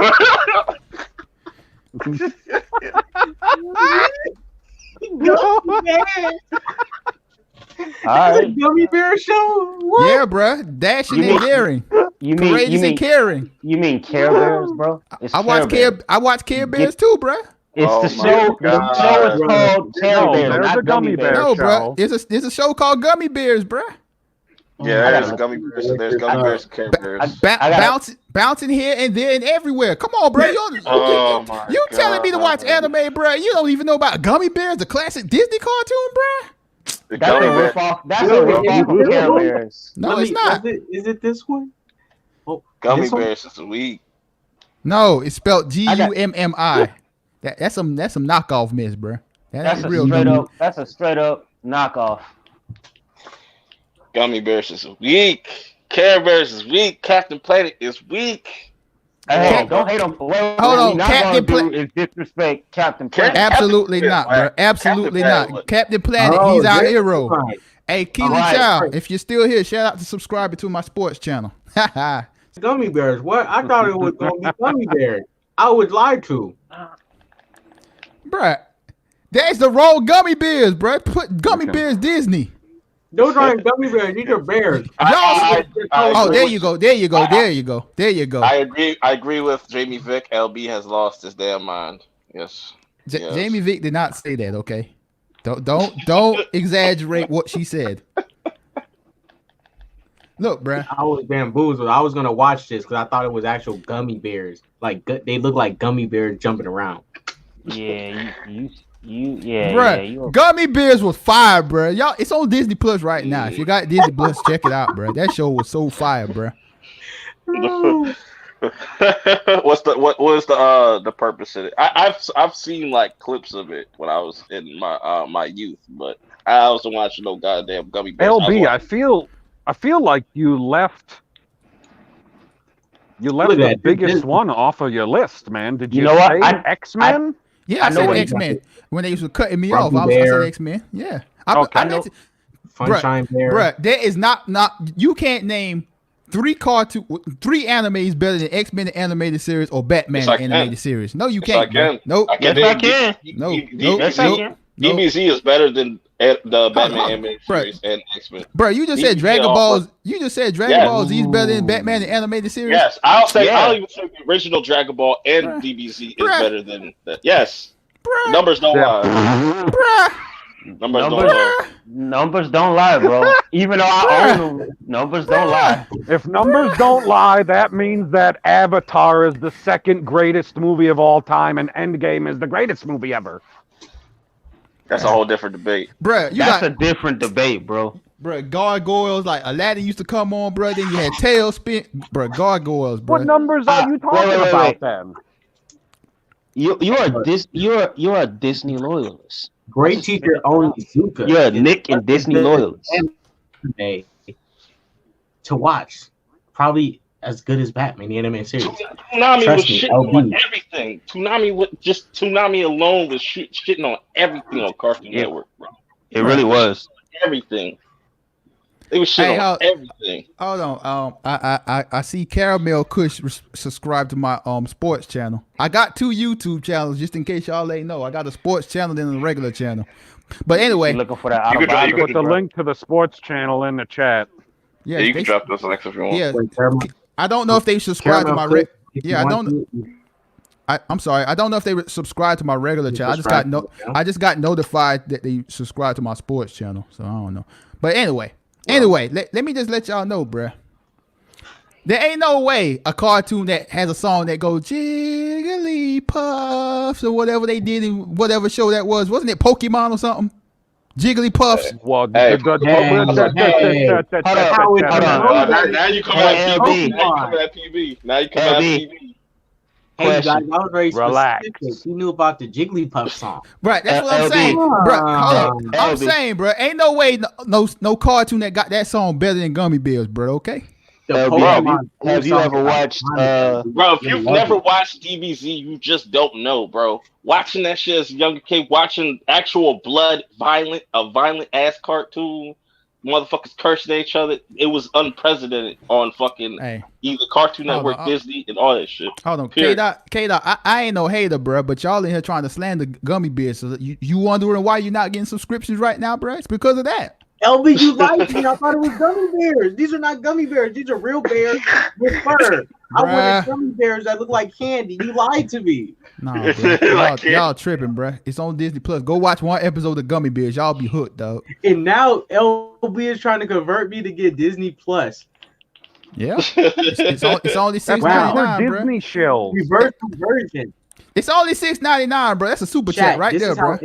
Alright. Gummy Bear show? What? Yeah, bro. Dashing and daring. Courageous and caring. You mean Care Bears, bro? I watch Care Bears too, bro. It's the show. The show is called Care Bears. There's a Gummy Bear No, show. bro. There's a show called Gummy Bears, bro. Yeah, there's Gummy Bears. There's Gummy Bears and Care Bears. Bouncing here and there and everywhere. Come on, bro. You telling me to watch anime, bro? You don't even know about Gummy Bears, the classic Disney cartoon, bro? That's a rip-off. That's a rip-off of Care Bears. No, it's not. Is it this one? Oh, Gummy Bears is weak. No, it's spelled Gummi. That's some knockoff mess, bro. That's a straight up knockoff. Gummy Bears is weak. Care Bears is weak. Captain Planet is weak. Hey, don't hate on. Hold on, Captain Planet is disrespect Captain Planet. Absolutely not, bro. Absolutely not. Captain Planet, he's our hero. Right. Hey, Keely Chow, if you're still here, shout out to subscribing to my sports channel. Gummy Bears? What? I thought it was going to be Gummy Bears. I was lied to. Bruh, that's the wrong Gummy Bears, bruh. Put Gummy Bears Disney. Those aren't Gummy Bears. These are bears. There you go. I agree with Jamie Vick. LB has lost his damn mind. Yes. Jamie Vick did not say that. Okay. Don't exaggerate what she said. Look, bruh. I was bamboozled. I was gonna watch this because I thought it was actual gummy bears. Like they look like gummy bears jumping around. Yeah, bruh, Gummy Bears was fire, bruh. Y'all, it's on Disney Plus right now. If you got Disney Plus, check it out, bruh. That show was so fire, bruh. What was the purpose of it? I've seen like clips of it when I was in my youth, but I wasn't watching no goddamn Gummy Bears. LB, I feel like you left the biggest one off of your list, man. Did you say X-Men? Yeah, I said X-Men. When they was cutting me off, I said X-Men. Yeah. Sunshine Bear. Bruh, there is not you can't name three animes better than X-Men the animated series or Batman the animated series. No, you can't. Nope. Yes, I can. No. DBZ is better than the Batman animated series and X-Men. Bro, you just said Dragon Balls. You just said Dragon Ball Z is better than Batman the animated series. Yes, I'll even say the original Dragon Ball and DBZ is better than that. Yes. Bruh. Numbers don't lie. Bruh. Numbers don't lie, bro. Even though I own them, numbers don't lie. If numbers don't lie, that means that Avatar is the second greatest movie of all time, and Endgame is the greatest movie ever. That's a whole different debate. Bruh, that's a different debate, bro. bro. Gargoyles, like Aladdin used to come on, bro. Then you had Tailspin, bro. Gargoyles, bro. What numbers are you talking about then? You're a Disney loyalist. Great teacher only Zuka. You're a Nick and Disney loyalist. To watch, probably as good as Batman, the animated series. Toonami was shitting on everything. Toonami alone was shitting on everything on Cartoon Network, bro. It really was. Everything. They was shitting on everything. Hold on. I see Caramel Kush subscribe to my sports channel. I got 2 YouTube channels just in case y'all ain't know. I got a sports channel and a regular channel. But anyway, you're looking for that. You put the link to the sports channel in the chat. Yeah, you can drop those links if you want. Yeah, I don't know if they subscribe to my I'm sorry. I don't know if they subscribe to my regular channel. I just got notified that they subscribe to my sports channel, so I don't know. But anyway, let me just let y'all know, bruh. There ain't no way a cartoon that has a song that goes Jigglypuffs or whatever they did in whatever show that was. Wasn't it Pokemon or something? Jigglypuffs. Well, now you come at PB. Now you come at PB. Hey guys, I was very Relax. specific. He knew about the Jigglypuff song. Right, that's what I'm saying. Bro, hold on. I'm saying, bro, ain't no way no cartoon that got that song better than Gummy Bears, bro, okay? Have you ever watched bro, if you've never watched DBZ, you just don't know, bro. Watching that shit as a younger kid, watching actual violent ass cartoon, motherfuckers cursing at each other, it was unprecedented on fucking either Cartoon Network, Disney, and all that shit. Hold on, K-Dot, I ain't no hater, bro, but y'all in here trying to slander Gummy Bears. So you wondering why you're not getting subscriptions right now, bro? It's because of that. LB, you lied to me. I thought it was gummy bears. These are not gummy bears. These are real bears with fur. I wanted gummy bears that look like candy. You lied to me. Nah, bro. Y'all tripping, bro. It's on Disney Plus. Go watch one episode of Gummy Bears. Y'all be hooked, dog. And now LB is trying to convert me to get Disney Plus. Yeah, it's only $6.99, bro. Disney show. Reverse conversion. It's only $6.99, bro. That's a super chat right there, bro.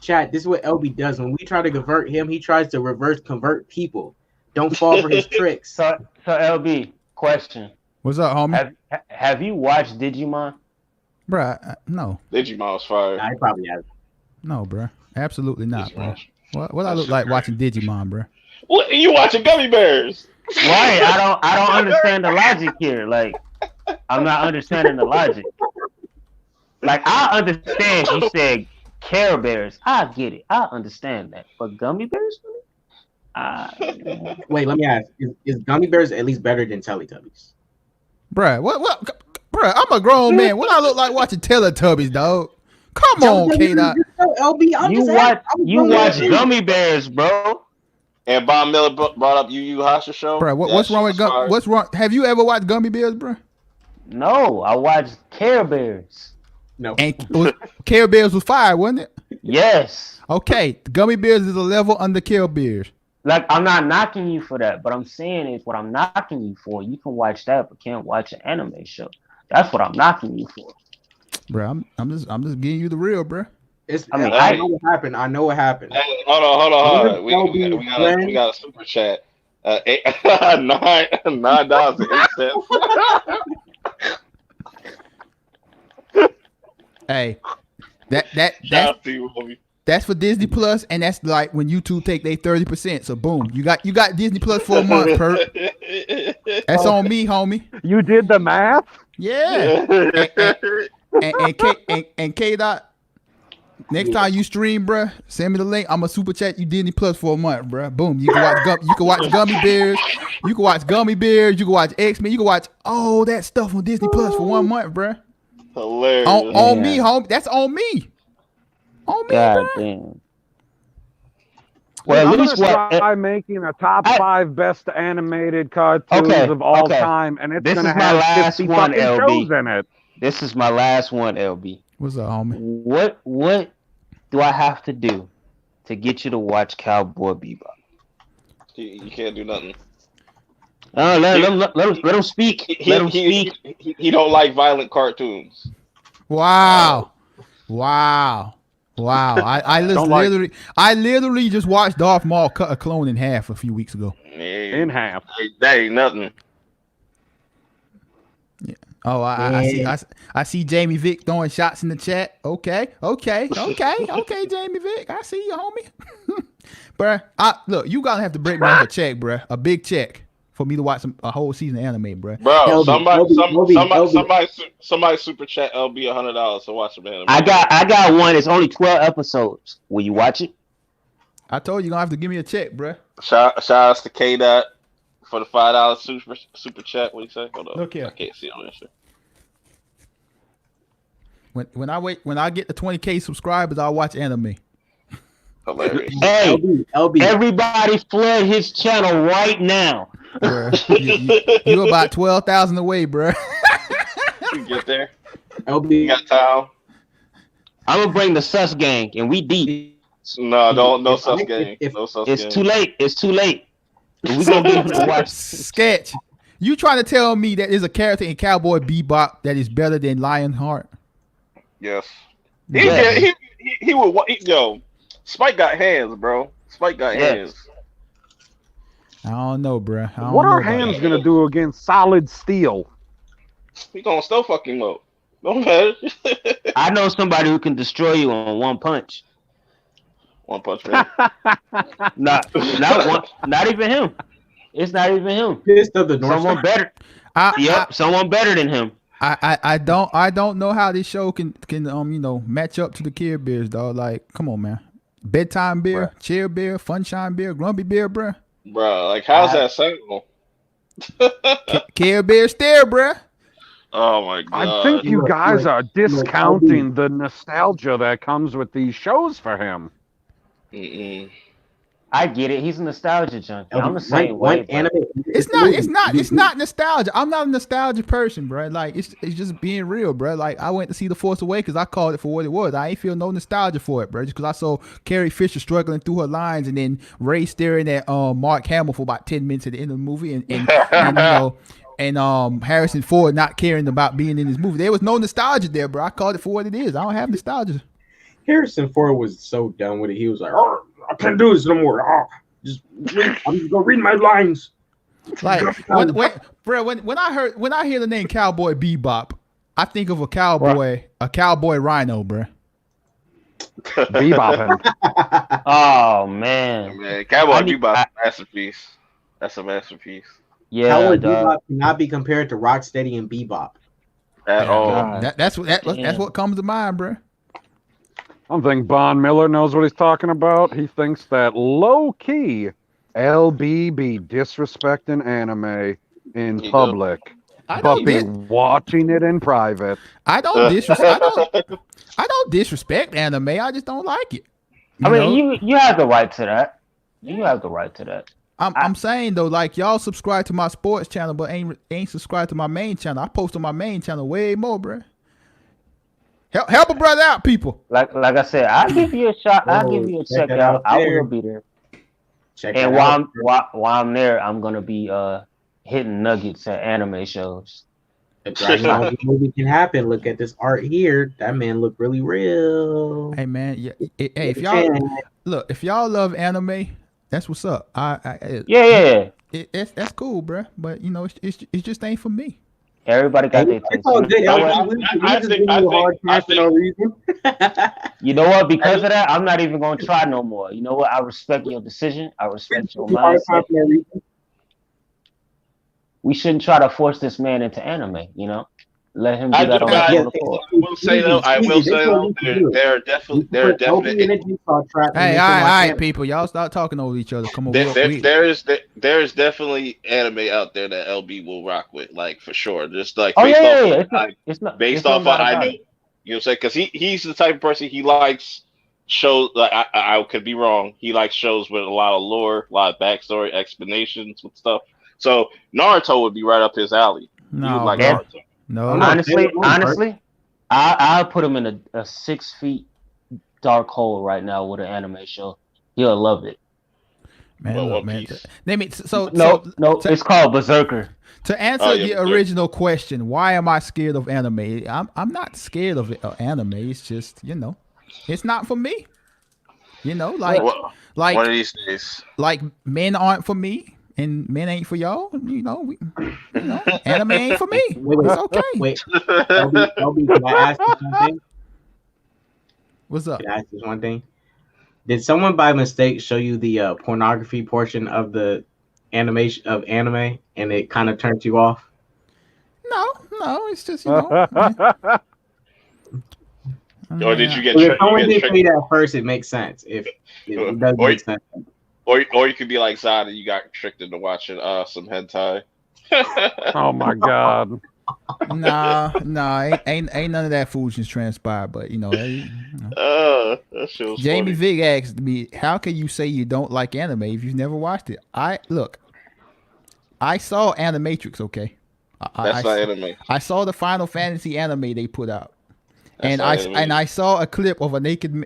Chat, this is what LB does. When we try to convert him, he tries to reverse convert people. Don't fall for his tricks. So LB, question. What's up, homie? Have you watched Digimon? Bruh, no. Digimon was fire. Nah, he probably has. No, bruh. Absolutely not, bruh. What I look like watching Digimon, bruh? What, you watching Gummy Bears? Right. I don't understand the logic here. Like, I'm not understanding the logic. Like, I understand you said Care Bears, I get it. I understand that. But Gummy Bears? Wait, let me ask. Is Gummy Bears at least better than Teletubbies? Bruh, what? Bruh, I'm a grown man. What I look like watching Teletubbies, dog? Come on, K-Dot. LB, you watch Gummy Bears, bro. And Bob Miller brought up Yu Yu Hakusho. Bruh, what's wrong with what's wrong? Have you ever watched Gummy Bears, bruh? No, I watched Care Bears. No. And Care Bears was fire, wasn't it? Yes. Okay, Gummy Bears is a level under Care Bears. Like, I'm not knocking you for that, but I'm saying is what I'm knocking you for. You can watch that, but can't watch an anime show. That's what I'm knocking you for. Bro, I'm just giving you the real, bro. I know what happened. I know what happened. Hey, hold on. We got a super chat. $9.08. Hey, that's for Disney Plus, and that's like when YouTube take their 30%. So boom, you got Disney Plus for a month, Perk. That's on me, homie. You did the math? Yeah. And K-Dot, next time you stream, bruh, send me the link. I'm a super chat you Disney Plus for a month, bruh. Boom, you can watch Gummy Bears, you can watch X-Men, you can watch all that stuff on Disney Plus for 1 month, bruh. Hilarious. On me, homie. That's on me. On me, God bro. damn. Well, at least I'm making a top 5 best animated cartoons of all time, and it's going to have 50 fucking shows in it. This is my last one, LB. What's up, homie? What do I have to do to get you to watch Cowboy Bebop? You can't do nothing. Let him speak. He don't like violent cartoons. Wow. Wow, I literally just watched Darth Maul cut a clone in half a few weeks ago. In half. That ain't nothing. Yeah. Oh, I see Jamie Vick throwing shots in the chat. Okay, Jamie Vick. I see you, homie. Bruh, look, you gotta have to break me off a check, bruh. A big check for me to watch a whole season of anime, bruh. Bro, somebody super chat LB $100 to watch some anime. I got one. It's only 12 episodes. Will you watch it? I told you you're gonna have to give me a check, bruh. Shout outs to K Dot for the $5 super chat. What do you say? Hold on. Look here. I can't see on that shit. When I get the 20K subscribers, I'll watch anime. Hilarious. Hey, LB. everybody flood his channel right now. You about 12,000 away, bruh. You get there. LB. You got time. I'm gonna bring the sus gang, and we deep. No, no sus gang. No sus gang. It's too late. It's too late. We gonna be able to watch. Sketch. You trying to tell me that there's a character in Cowboy Bebop that is better than Lionheart? Yes. He would. Yo, Spike got hands, bro. Spike got hands. I don't know, bruh. What are hands gonna do against solid steel? He gonna still fucking low. Don't matter. I know somebody who can destroy you on one punch. One Punch Man. Not even him. It's not even him. Fist of the North Someone Star. better. Someone better than him. I don't know how this show can match up to the Care Bears, dog. Like, come on, man. Bedtime beer, Bruh. chill beer, funshine beer, grumpy beer, bruh. Bro, like how's that sound? Care Bear stare, bruh. Oh my god. I think you guys are discounting the nostalgia that comes with these shows for him. Mm-mm. I get it. He's a nostalgia junkie. I'm the same way. It's not nostalgia. I'm not a nostalgia person, bro. Like it's just being real, bro. Like I went to see The Force Awakens. I called it for what it was. I ain't feel no nostalgia for it, bro. Just because I saw Carrie Fisher struggling through her lines, and then Ray staring at Mark Hamill for about 10 minutes at the end of the movie, and Harrison Ford not caring about being in this movie. There was no nostalgia there, bro. I called it for what it is. I don't have nostalgia. Harrison Ford was so done with it. He was like, "Oh, I can't do this no more. Oh, I'm just gonna read my lines." Like when I hear the name Cowboy Bebop, I think of a cowboy rhino, bro. Bebop. Oh man, Cowboy Bebop, masterpiece. That's a masterpiece. Yeah, Cowboy Bebop cannot be compared to Rocksteady and Bebop at all. That's what comes to mind, bro. I don't think Von Miller knows what he's talking about. He thinks that low-key LB be disrespecting anime in public, but be watching it in private. I don't disrespect anime. I just don't like it. You have the right to that. You have the right to that. I'm saying though, like y'all subscribe to my sports channel, but ain't subscribed to my main channel. I post on my main channel way more, bro. Help a brother out, people. Like I said, I'll give you a shot. I'll give you a check out. I will be there. And while I'm there, I'm gonna be hitting nuggets at anime shows. A Dragon Ball movie can happen. Look at this art here. That man look really real. Hey man, yeah. Hey, if y'all love anime, that's what's up. That's cool, bro. But it just ain't for me. Everybody got their thing. You know what? Because of that, I'm not even gonna try no more. You know what? I respect your decision. I respect your mindset. We shouldn't try to force this man into anime. Let him do that on his own accord. I will say though, there are definitely. Hey, all right, people, y'all start talking over each other. Come on, there is definitely anime out there that LB will rock with, like for sure. Just like based off what I know. You know what I'm saying? Because he's the type of person, he likes shows. Like I could be wrong. He likes shows with a lot of lore, a lot of backstory, explanations with stuff. So Naruto would be right up his alley. No, he would like Naruto. No, honestly, I'll put him in a 6 feet dark hole right now with an anime show. He'll love it. Man, look, man. It's called Berserker. To answer the original question, why am I scared of anime? I'm not scared of anime. It's just It's not for me. You know, one like of these days. like men aren't for me, and men ain't for y'all. You know, anime ain't for me. It's okay. Wait, LB, can I ask you something? What's up? Can I ask you one thing? Did someone by mistake show you the pornography portion of the animation of anime, and it kind of turned you off? No, it's just you know. Or did you get If tricked? someone did say that at first, it makes sense. If it doesn't make sense. Or you could be like Zod and you got tricked into watching some hentai. Oh my god. Nah, ain't none of that foolishness transpired. But you know, that shit was Jamie funny. Vick asked me, "How can you say you don't like anime if you've never watched it?" I saw Animatrix. Okay, That's not anime. I saw the Final Fantasy anime they put out, That's and I saw a clip of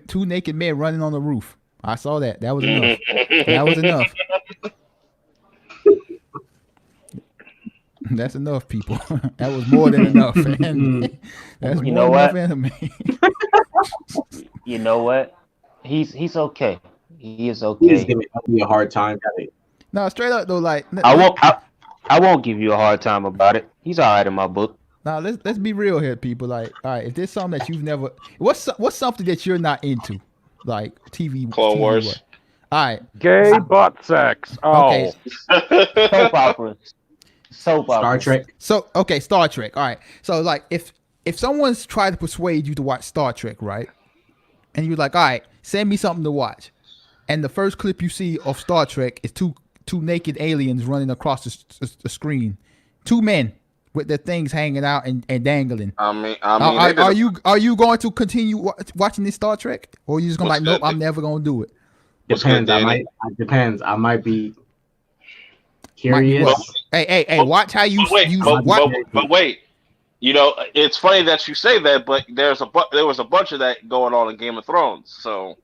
two naked men running on the roof. I saw that. That was enough. That was enough. That's enough, people. That was more than enough. And that's You more know than what? enough anime. You know what? He's okay. He is He's okay. giving me a hard time. No, straight up though, like I won't give you a hard time about it. He's all right in my book. now let's be real here, people. Like, all right, if there's something that you've never, what's something that you're not into, like TV, Clone TV Wars. what? All right, Gay butt sex. Oh. okay, Soap operas. Soap Star operas. Trek. so okay, Star Trek. All right, so like if someone's trying to persuade you to watch Star Trek, right, and you're like, all right, send me something to watch, and the first clip you see of Star Trek is two naked aliens running across the screen, two men with their things hanging out and dangling. I mean, are you going to continue watching this Star Trek, or are you just gonna nope, I'm never gonna do it? Depends. Depends. I might be curious. Hey, watch how you but wait. You know, it's funny that you say that, but there was a bunch of that going on in Game of Thrones. So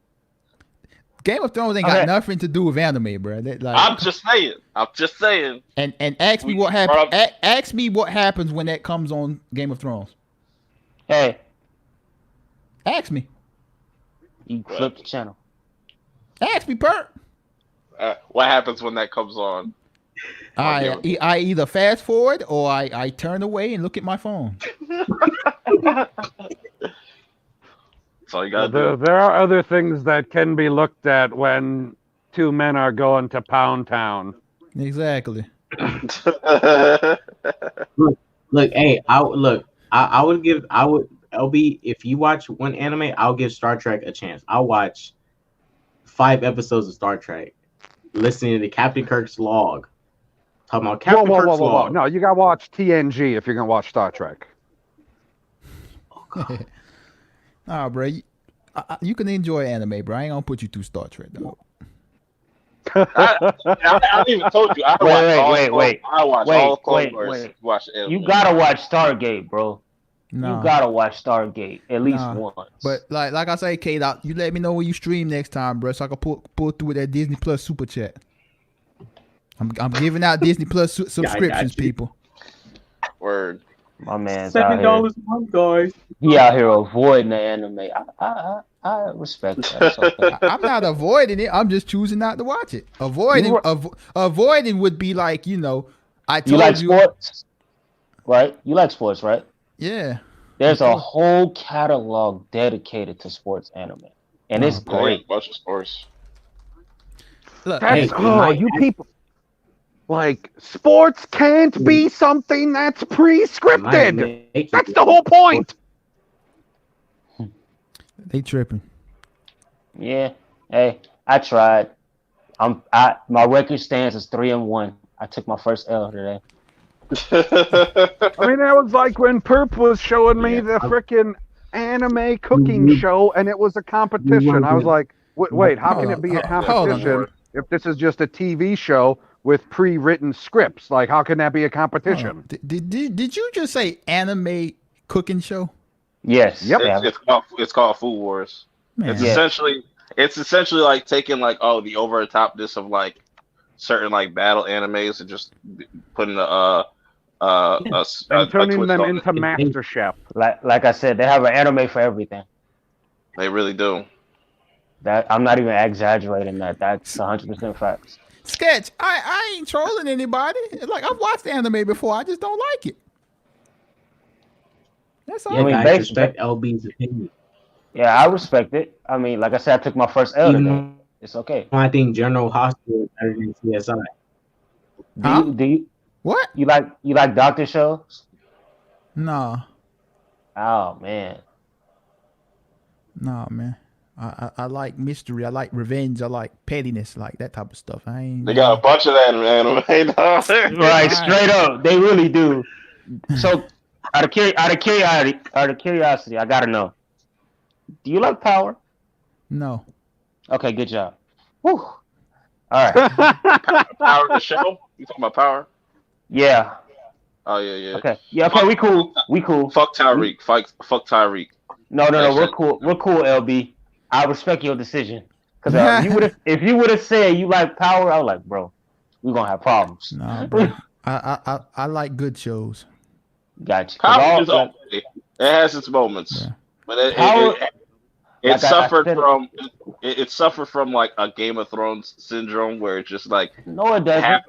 Game of Thrones ain't got nothing to do with anime, bro. I'm just saying. And ask me what happens. Ask me what happens when that comes on Game of Thrones. Hey, ask me. You flip the channel. Ask me, Perk. What happens when that comes on? I either fast forward or I turn away and look at my phone. That's all you gotta do. There are other things that can be looked at when two men are going to Pound Town. Exactly. Look, hey, I would LB, if you watch one anime, I'll give Star Trek a chance. I'll watch 5 episodes of Star Trek, listening to Captain Kirk's log. Talking about Captain Kirk's log. No, you gotta watch TNG if you're gonna watch Star Trek. Nah, bro, you can enjoy anime, bro. I ain't gonna put you through Star Trek, though. I even told you. Wait. I watch all Clone Wars. Watch anime. You gotta watch Stargate, bro. Nah. You gotta watch Stargate at least once. But like I say, Kate, you let me know when you stream next time, bro, so I can pull through with that Disney Plus super chat. I'm giving out Disney Plus subscriptions, people. Word. My man's $7 a month, guys. He out here avoiding the anime. I respect that. It's okay. I'm not avoiding it. I'm just choosing not to watch it. Avoiding would be like, you know, I told you like sports, right? You like sports, right? Yeah. There's a whole catalog dedicated to sports anime, and it's great. A bunch of sports. Look, you people. Like, sports can't be something that's pre-scripted. That's the whole point. They tripping. Yeah. Hey, I tried. My record stands as 3-1. I took my first L today. I mean, that was like when Perp was showing me the freaking anime cooking show, and it was a competition. I was like, wait, how can it be a competition if this is just a TV show with pre-written scripts? Like, how can that be a competition? Did you just say anime cooking show? Yes. Yep. It's called Food Wars. Man. It's essentially like taking like the over the topness of like certain like battle animes and just putting and turning them into MasterChef. Like I said, they have an anime for everything. They really do. That I'm not even exaggerating. That's 100% facts. Sketch, I ain't trolling anybody. Like I've watched anime before. I just don't like it. That's all. Yeah, I mean, guys, respect LB's opinion. Yeah, I respect it. I mean, like I said, I took my first L today. It's okay. I think General Hospital is better than CSI. Do you what? You like doctor shows? No. Oh man. No, man. I like mystery. I like revenge. I like pettiness, like that type of stuff. I ain't. They got a bunch of that anime. Right, straight up, they really do. So, out of curiosity, I gotta know. Do you like Power? No. Okay, good job. Whew. All right. Power the show? You talking about Power? Yeah. Oh yeah. Okay. Yeah. Okay. We cool. Fuck Tyreek. Fuck Tyreek. No. We're cool. We're cool, LB. I respect your decision. Because if you would have said you like Power, I was like, bro, we're gonna have problems. Nah, bro. I like good shows. Gotcha. Power is okay. It has its moments, but it suffered from like a Game of Thrones syndrome where it's just like no, it doesn't. Half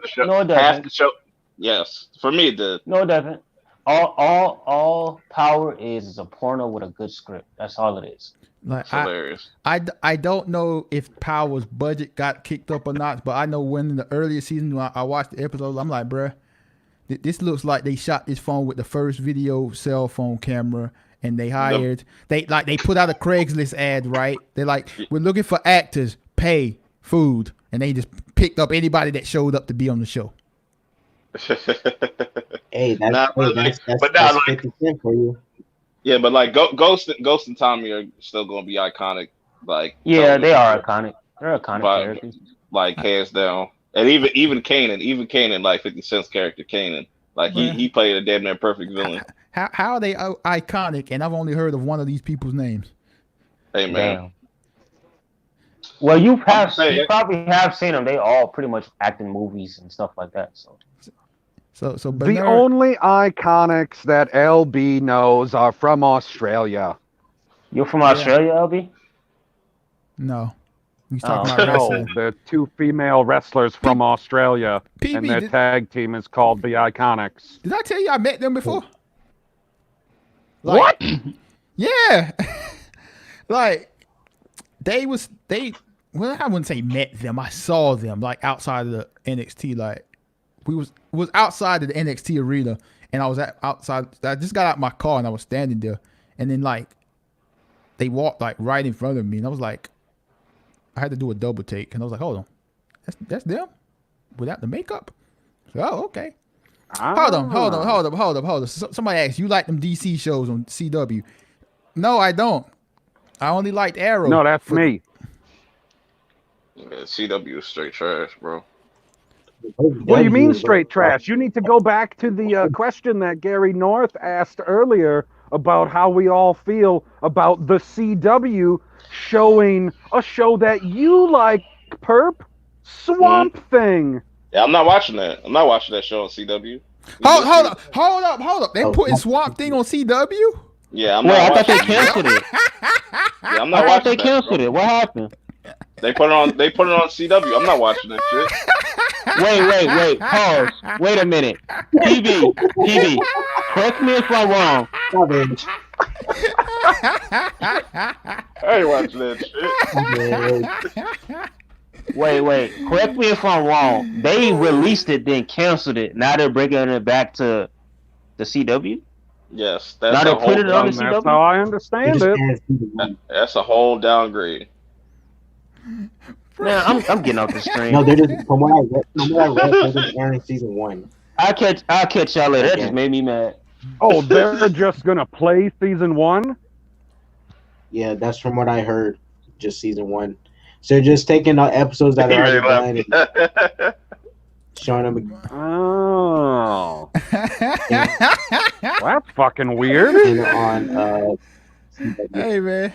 the show. Yes, for me it did. No, it doesn't. All Power is a porno with a good script. That's all it is. Like hilarious. I don't know if Power's budget got kicked up or not, but I know when in the earlier season when I watched the episode, I'm like, bruh, this looks like they shot this phone with the first video cell phone camera, and they hired they put out a Craigslist ad, right? They're like, we're looking for actors, pay, food, and they just picked up anybody that showed up to be on the show. Hey, that's 50 Cent for you. Yeah, but like Ghost and Tommy are still gonna be iconic. Like they are iconic. They're iconic characters. Like hands down. And even Kanan, like 50 Cent's character Kanan, like he played a damn near perfect villain. How are they iconic? And I've only heard of one of these people's names. Hey man. Damn. Well, you probably have seen them. They all pretty much act in movies and stuff like that. So the only iconics that LB knows are from Australia. You're from Australia, LB? No. He's talking about wrestling. No, the two female wrestlers from Australia, and their tag team is called the Iconics. Did I tell you I met them before? What? Yeah. Like, well, I wouldn't say met them. I saw them, like, outside of the NXT, like, was outside of the NXT arena, and I was outside. I just got out my car and I was standing there, and then like they walked like right in front of me, and I was like, I had to do a double take, and I was like, hold on, that's them without the makeup. Oh, okay. Hold on. Somebody asked, you like them DC shows on CW? No, I don't. I only liked Arrow. No, that's me. Yeah, CW is straight trash, bro. What do you mean straight trash? You need to go back to the question that Gary North asked earlier about how we all feel about the CW showing a show that you like, Perp, Swamp Thing. Yeah, I'm not watching that. I'm not watching that show on CW. Hold up. They putting Swamp Thing on CW? Yeah, I'm not watching. I thought they canceled it. Yeah, I'm not watching. They canceled it. What happened? They put it on CW. I'm not watching that shit. Wait. Pause. Wait a minute. TV. Correct me if I'm wrong. I ain't watching that shit. Wait. Correct me if I'm wrong. They released it, then canceled it. Now they're bringing it back to the CW? Yes. That's now they put it on the CW? That's how I understand it. That's a whole downgrade. Man, I'm getting off the stream. No, they're just from what I read, they're just airing season 1. I'll catch y'all later. That just made me mad. Oh, they're just gonna play season 1? Yeah, that's from what I heard. Just season 1. So they're just taking episodes that are already done and showing them. Oh, that's fucking weird. And on hey man,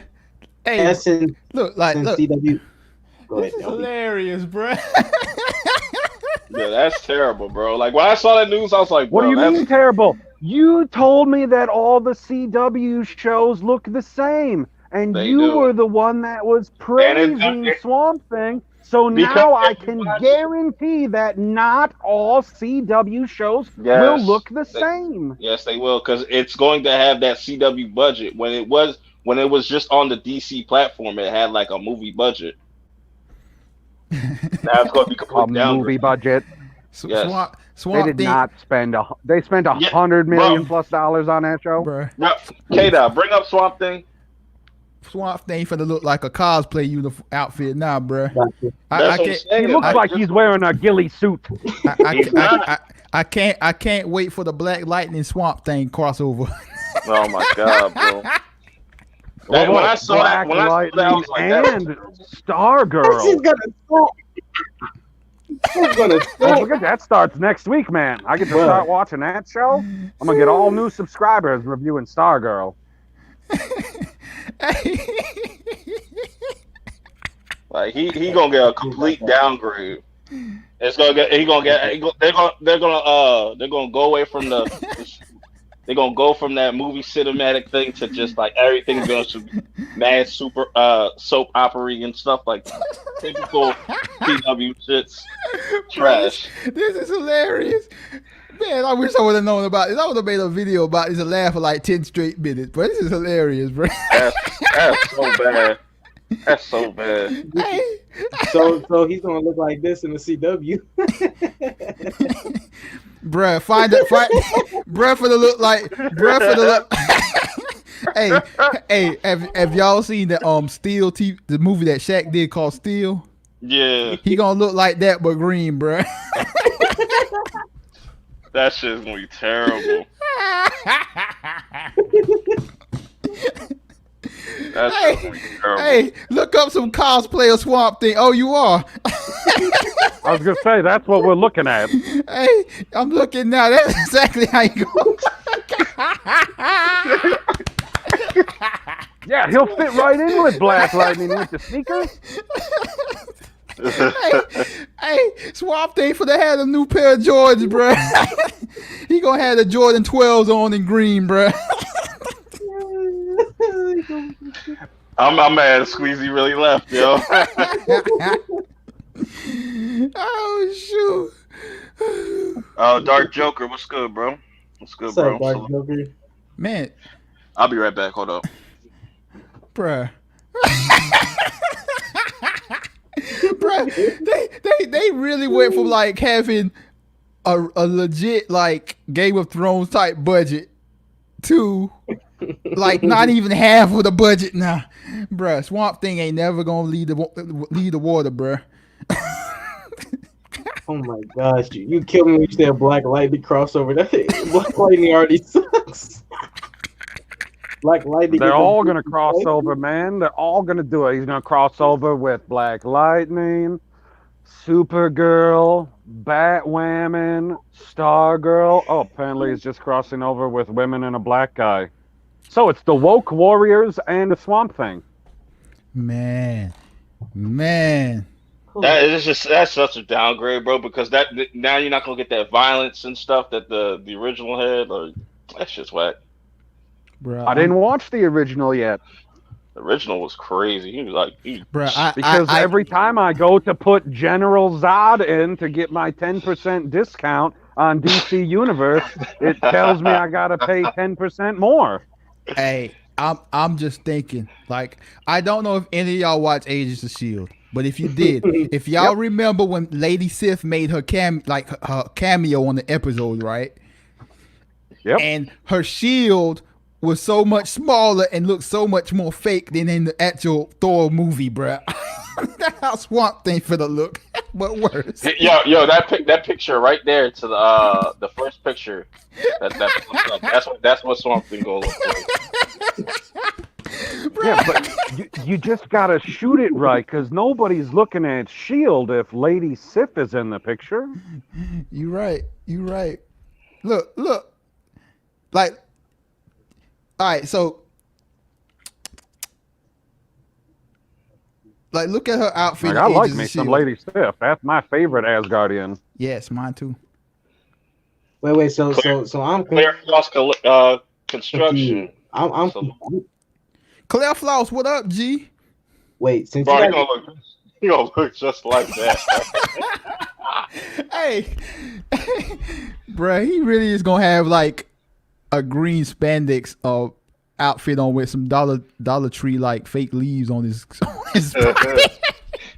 look. CW. Go ahead, this is hilarious, bro. Yeah, that's terrible, bro. Like when I saw that news, I was like, "What do you mean terrible? You told me that all the CW shows look the same, and They you do. were the one that was And praising Swamp Thing. So because now I if you can watch- guarantee that not all CW shows will yes, look the they, same. yes, they will, because it's going to have that CW budget. When it was just on the DC platform, it had like a movie budget. Now it's going to be A complete downgrade. movie budget. Yes. They Swamp did Thing, not spend they spent Yeah, $100 million bro. plus on that show. bruh. Bro, K-Dot, bring up Swamp Thing. Swamp Thing finna look like a cosplay outfit now, bruh. Gotcha. I That's what I'm can't. saying. He looks like he's wearing a ghillie suit. He's not. I can't wait for the Black Lightning Swamp Thing crossover. Oh my god, bro. When I saw that, I was like, and Stargirl. She's gonna suck. She's gonna Don't suck. forget that starts next week, man. I get to start watching that show. I'm gonna get all new subscribers reviewing Stargirl. like he gonna get a complete downgrade. It's gonna get they're gonna go away from they're gonna go from that movie cinematic thing to just like everything's going to be mad super soap opera and stuff like that. Typical CW shit's trash. This is hilarious. Man, I wish I would have known about this. I would have made a video about this and laugh for like 10 straight minutes. But this is hilarious, bro. That's so bad. That's so bad. Hey. So he's gonna look like this in the CW. Bruh, bruh for the look like bruh for the look. hey, have y'all seen the Steel TV, the movie that Shaq did called Steel? Yeah. He gonna look like that but green, bruh. That shit's gonna be terrible. That's gonna be terrible. Hey, look up some cosplay of Swamp Thing. Oh, you are. I was gonna say that's what we're looking at. Hey, I'm looking now. That's exactly how you go. Yeah, he'll fit right in with Black Lightning with the sneakers. hey, Swamp Thing for the had a new pair of Jordans, bruh. He gonna have the Jordan 12s on in green, bruh. I'm mad Squeezy really left, yo. Oh shoot. Dark Joker, what's good, bro? What's good, What's up, bro? Dark Joker? Man, I'll be right back. Hold up. bruh. Bruh, they really went from like having a legit like Game of Thrones type budget to like not even half of the budget now. Bruh, Swamp Thing ain't never gonna lead the water, bruh. Oh my gosh, you killed me when you said Black Lightning crossover. That Black Lightning already sucks. Black Lightning. They're all gonna cross over, man. They're all gonna do it. He's gonna cross over with Black Lightning, Supergirl, Batwoman, Stargirl. Oh, apparently he's just crossing over with women and a black guy. So it's the woke warriors and the Swamp Thing. Man. That's such a downgrade, bro. Because now you're not gonna get that violence and stuff that the original had. Or that's just whack. Bruh, I didn't watch the original yet. The original was crazy. He was like, Because every time I go to put General Zod in to get my 10% discount on DC Universe, it tells me I gotta pay 10% more. Hey, I'm just thinking, like, I don't know if any of y'all watch Agents of S.H.I.E.L.D., but if you did, if y'all remember when Lady Sif made her cameo on the episode, right? Yep. And her shield was so much smaller and looked so much more fake than in the actual Thor movie, bruh. That's how Swamp Thing for the look, but worse. yo, that picture right there to the first picture. That's what Swamp Thing gonna look like. Yeah, but you just gotta shoot it right, because nobody's looking at S.H.I.E.L.D. if Lady Sif is in the picture. You right. Look. Like, all right, so like look at her outfit. Like, I like Agents me of some S.H.I.E.L.D. Lady Sif. That's my favorite Asgardian. Yes, mine too. Wait. So I'm Clear cross construction. I'm Claire Floss, what up, G? Wait, since Bro, you he guys, gonna look just like that. Hey, bruh, he really is gonna have like a green spandex outfit on with some Dollar Tree like fake leaves on his, body.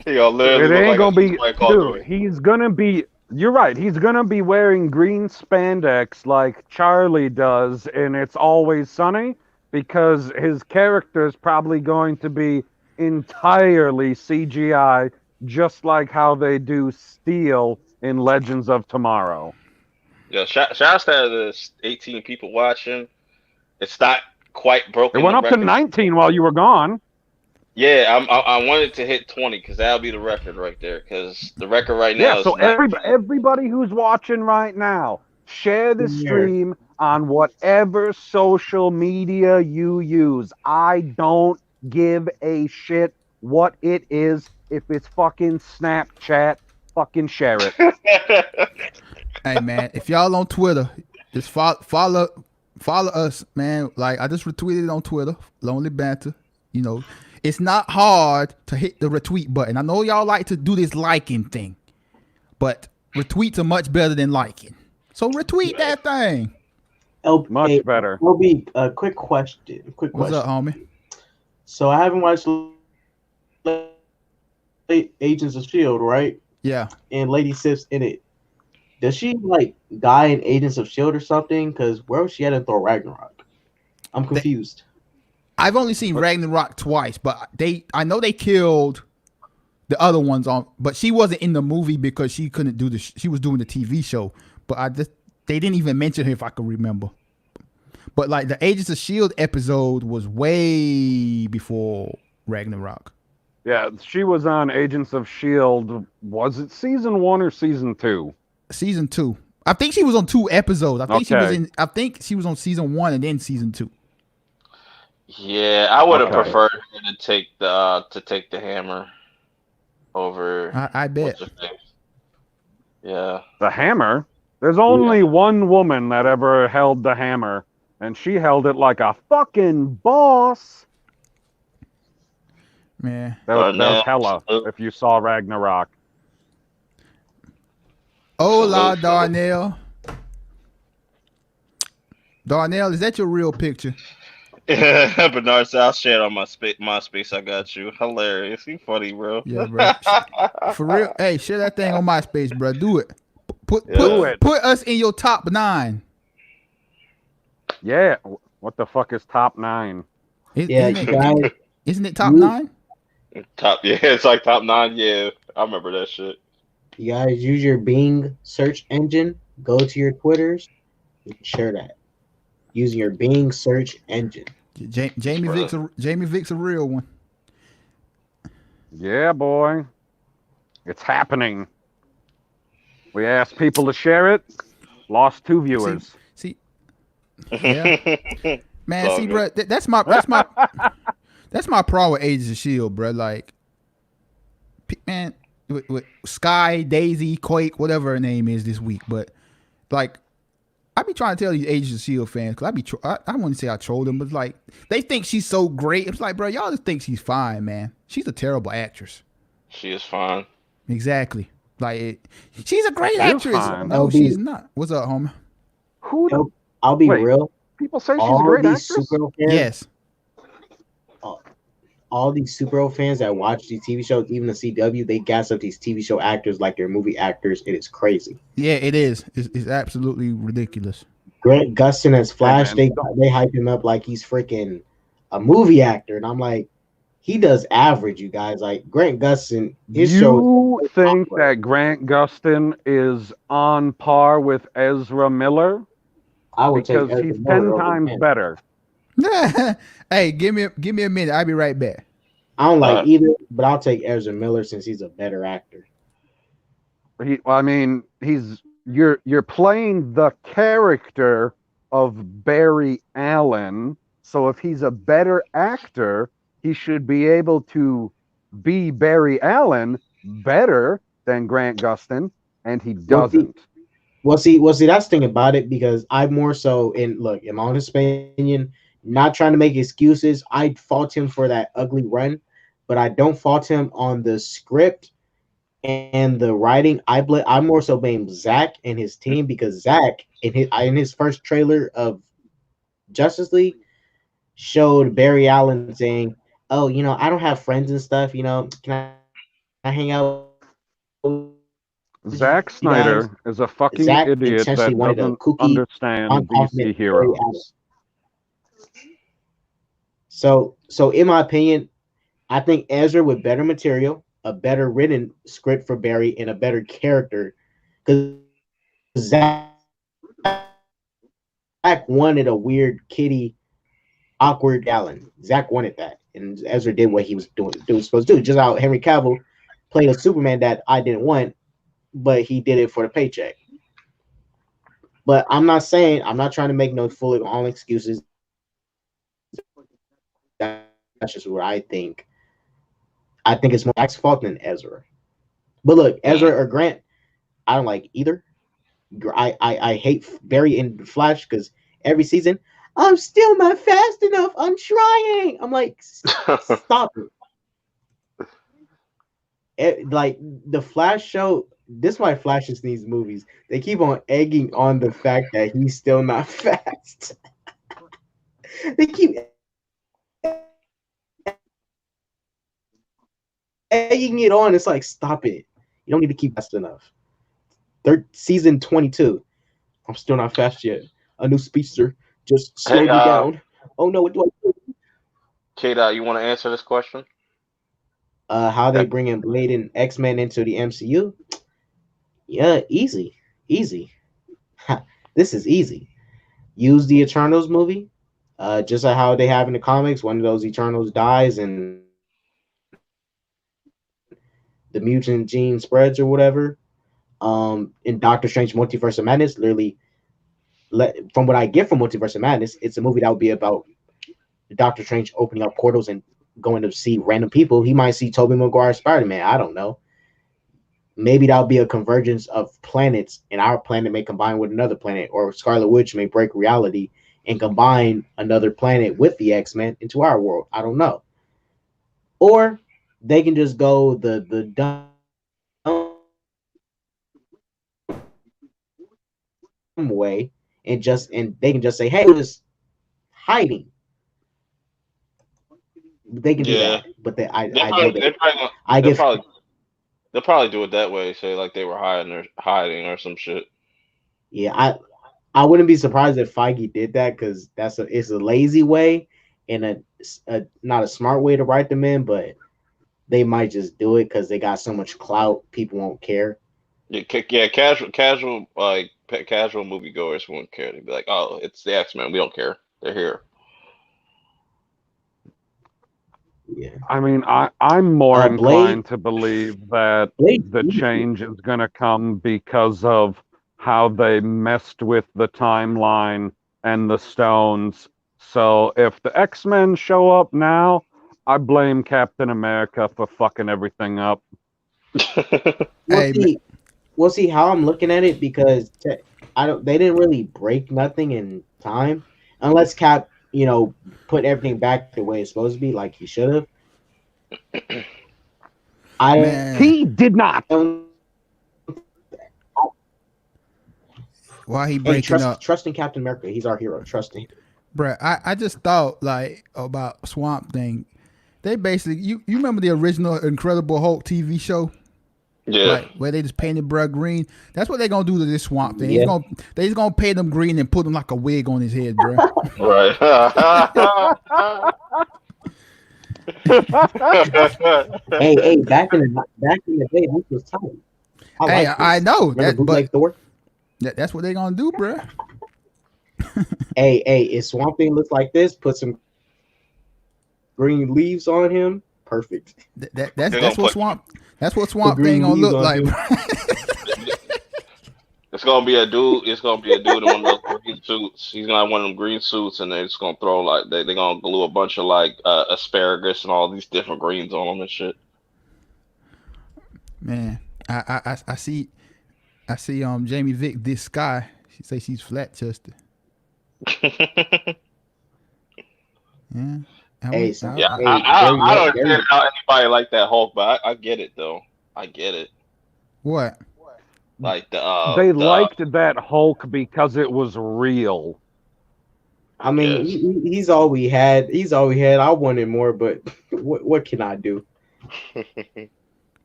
He gonna literally It look ain't like gonna be, like dude. He's gonna be. You're right. He's gonna be wearing green spandex like Charlie does in It's Always Sunny, because his character is probably going to be entirely CGI, just like how they do Steel in Legends of Tomorrow. Yeah, shouts to the 18 people watching. It's not quite It broken went the up to record. 19 while you were gone. Yeah, I wanted to hit 20 because that'll be the record right there. Because the record right now Yeah, is so 19. everybody who's watching right now, share the stream on whatever social media you use. I don't give a shit what it is. If it's fucking Snapchat, fucking share it. Hey man, if y'all on Twitter, just follow us, man. Like I just retweeted on Twitter, Lonely Banter. You know, it's not hard to hit the retweet button. I know y'all like to do this liking thing, but retweets are much better than liking. So retweet that thing. Much better. LB, quick question. What's up, homie? So I haven't watched Agents of Shield, right? Yeah. And Lady Sif's in it. Does she like die in Agents of Shield or something? Because where was she at in Thor Ragnarok? I'm confused. I've only seen Ragnarok twice, but I know they killed the other ones on, but she wasn't in the movie because she couldn't do she was doing the TV show. But they didn't even mention her if I could remember. But like the Agents of Shield episode was way before Ragnarok. Yeah, she was on Agents of Shield. Was it season 1 or season 2? Season 2. I think she was on 2 episodes. I think she was on season 1 and then season 2. Yeah, I would have preferred her to take the hammer over. I bet. Yeah. The hammer? There's only one woman that ever held the hammer, and she held it like a fucking boss. Man. That was Hela, if you saw Ragnarok. Hola, Darnell. Darnell, is that your real picture? Bernard said, I'll share it on my MySpace. I got you. Hilarious. You funny, bro. Yeah, bro. For real. Hey, share that thing on MySpace, bro. Do it. Put us in your top 9. Yeah. What the fuck is top 9? Isn't it top 9? It's like top 9. Yeah, I remember that shit. You guys use your Bing search engine. Go to your Twitters and share that using your Bing search engine. Jamie Vick's a real one. Yeah, boy. It's happening. We asked people to share it. Lost 2 viewers. See yeah. Man, see, bro, that's my problem with Agents of Shield, bro. Like, man, with Sky, Daisy, Quake, whatever her name is this week, but like, I be trying to tell these Agents of Shield fans, because I wouldn't say I troll them, but like, they think she's so great. It's like, bro, y'all just think she's fine, man. She's a terrible actress. She is fine. Exactly. Like, she's a great actress. Fine. No, she's not. What's up, homie? I'll be real. People say she's a great actress? Fans, yes. All these superhero fans that watch these TV shows, even the CW, they gas up these TV show actors like they're movie actors. It is crazy. Yeah, it is. It's absolutely ridiculous. Grant Gustin as Flash, they hype him up like he's freaking a movie actor, and I'm like, he does average, you guys. Like Grant Gustin, You think that Grant Gustin is on par with Ezra Miller? I would because take he's 10 times better. Hey, give me a minute. I'll be right back. I don't like either, but I'll take Ezra Miller since he's a better actor. You're playing the character of Barry Allen, so if he's a better actor, he should be able to be Barry Allen better than Grant Gustin, and he doesn't. Well, see, that's the thing about it, because I more so in my honest opinion, Not trying to make excuses. I fault him for that ugly run, but I don't fault him on the script and the writing. I more so blame Zach and his team because Zach in his first trailer of Justice League showed Barry Allen saying, "Oh, I don't have friends and stuff. Can I hang out with you guys?" Zach Zack intentionally Snyder wanted is a a fucking kooky idiot that doesn't Ron Kaufman understand Barry DC Allen. heroes. So in my opinion, I think Ezra with better material, a better written script for Barry, and a better character. Because Zach wanted a weird, kitty, awkward Barry Allen. Zach wanted that, and Ezra did what he was supposed to do. Just how Henry Cavill played a Superman that I didn't want, but he did it for the paycheck. But I'm not trying to make no full all excuses. That's just what I think. I think it's more Zach's fault than Ezra. But look, Ezra or Grant, I don't like either. I hate Barry in Flash because every season, I'm still not fast enough. I'm trying. I'm like, stop it. Like the Flash show, this is why Flash is in these movies. They keep on egging on the fact that he's still not fast. They keep egging it on. It's like, stop it. You don't need to keep fast enough. Season 22. I'm still not fast yet. A new speedster just slowed me down. Oh no, what do I do? Hey, What? K. You want to answer this question? How they bringing Blade and X-Men into the MCU? Yeah, easy. This is easy. Use the Eternals movie, just like how they have in the comics. One of those Eternals dies, and the mutant gene spreads or whatever. In Doctor Strange Multiverse of Madness, literally, from what I get from Multiverse of Madness, it's a movie that would be about Doctor Strange opening up portals and going to see random people. He might see Tobey Maguire Spider Man. I don't know. Maybe that'll be a convergence of planets, and our planet may combine with another planet, or Scarlet Witch may break reality and combine another planet with the X-Men into our world. I don't know. Or they can just go the dumb way and they can just say, "Hey, we're just hiding." They can do Yeah, that, but they I know probably they. they probably I they'll give. probably they'll probably do it that way. Say like they were hiding or some shit. Yeah, I wouldn't be surprised if Feige did that because it's a lazy way and a not a smart way to write them in, but they might just do it because they got so much clout, people won't care. Yeah, yeah, casual like casual moviegoers wouldn't care. They'd be like, "Oh, it's the X-Men. We don't care. They're here." Yeah. I mean, I'm more Blade, inclined to believe that Blade, the change is going to come because of how they messed with the timeline and the stones. So if the X-Men show up now, I blame Captain America for fucking everything up. we'll Hey, see. We'll see how I'm looking at it because I don't. They didn't really break nothing in time, unless Cap, put everything back the way it's supposed to be, like he should have. I don't. man, He did not. why Hey, he breaking trust up? in Captain America. He's our hero. Trust him. Bruh, I just thought like about Swamp Thing. They basically you remember the original Incredible Hulk TV show? Yeah. Like where they just painted bruh green. That's what they gonna do to this Swamp Thing. Yeah. They just gonna paint him green and put him like a wig on his head, bruh. Right. Hey, back in the day, this was tight. I Hey, like I this. know Remember that, but bootleg Thor? that's what they gonna do, bruh. Hey, if Swamp Thing looks like this, put some green leaves on him. Perfect. They're gonna put That's what Put Swamp green Thing gonna leaves look on like, him. it's gonna be a dude. It's gonna be a dude in one of those green suits. He's gonna have one of them green suits, and they're just gonna throw like they're gonna glue a bunch of like asparagus and all these different greens on them and shit. man. I see Jamie Vick this sky. She say she's flat chested. Yeah. Hey, Yeah, hey, I don't understand how anybody like that Hulk, but I get it though. I get it. What? Like They the liked that Hulk because it was real. I mean, yes. he's all we had. He's all we had. I wanted more, but what can I do?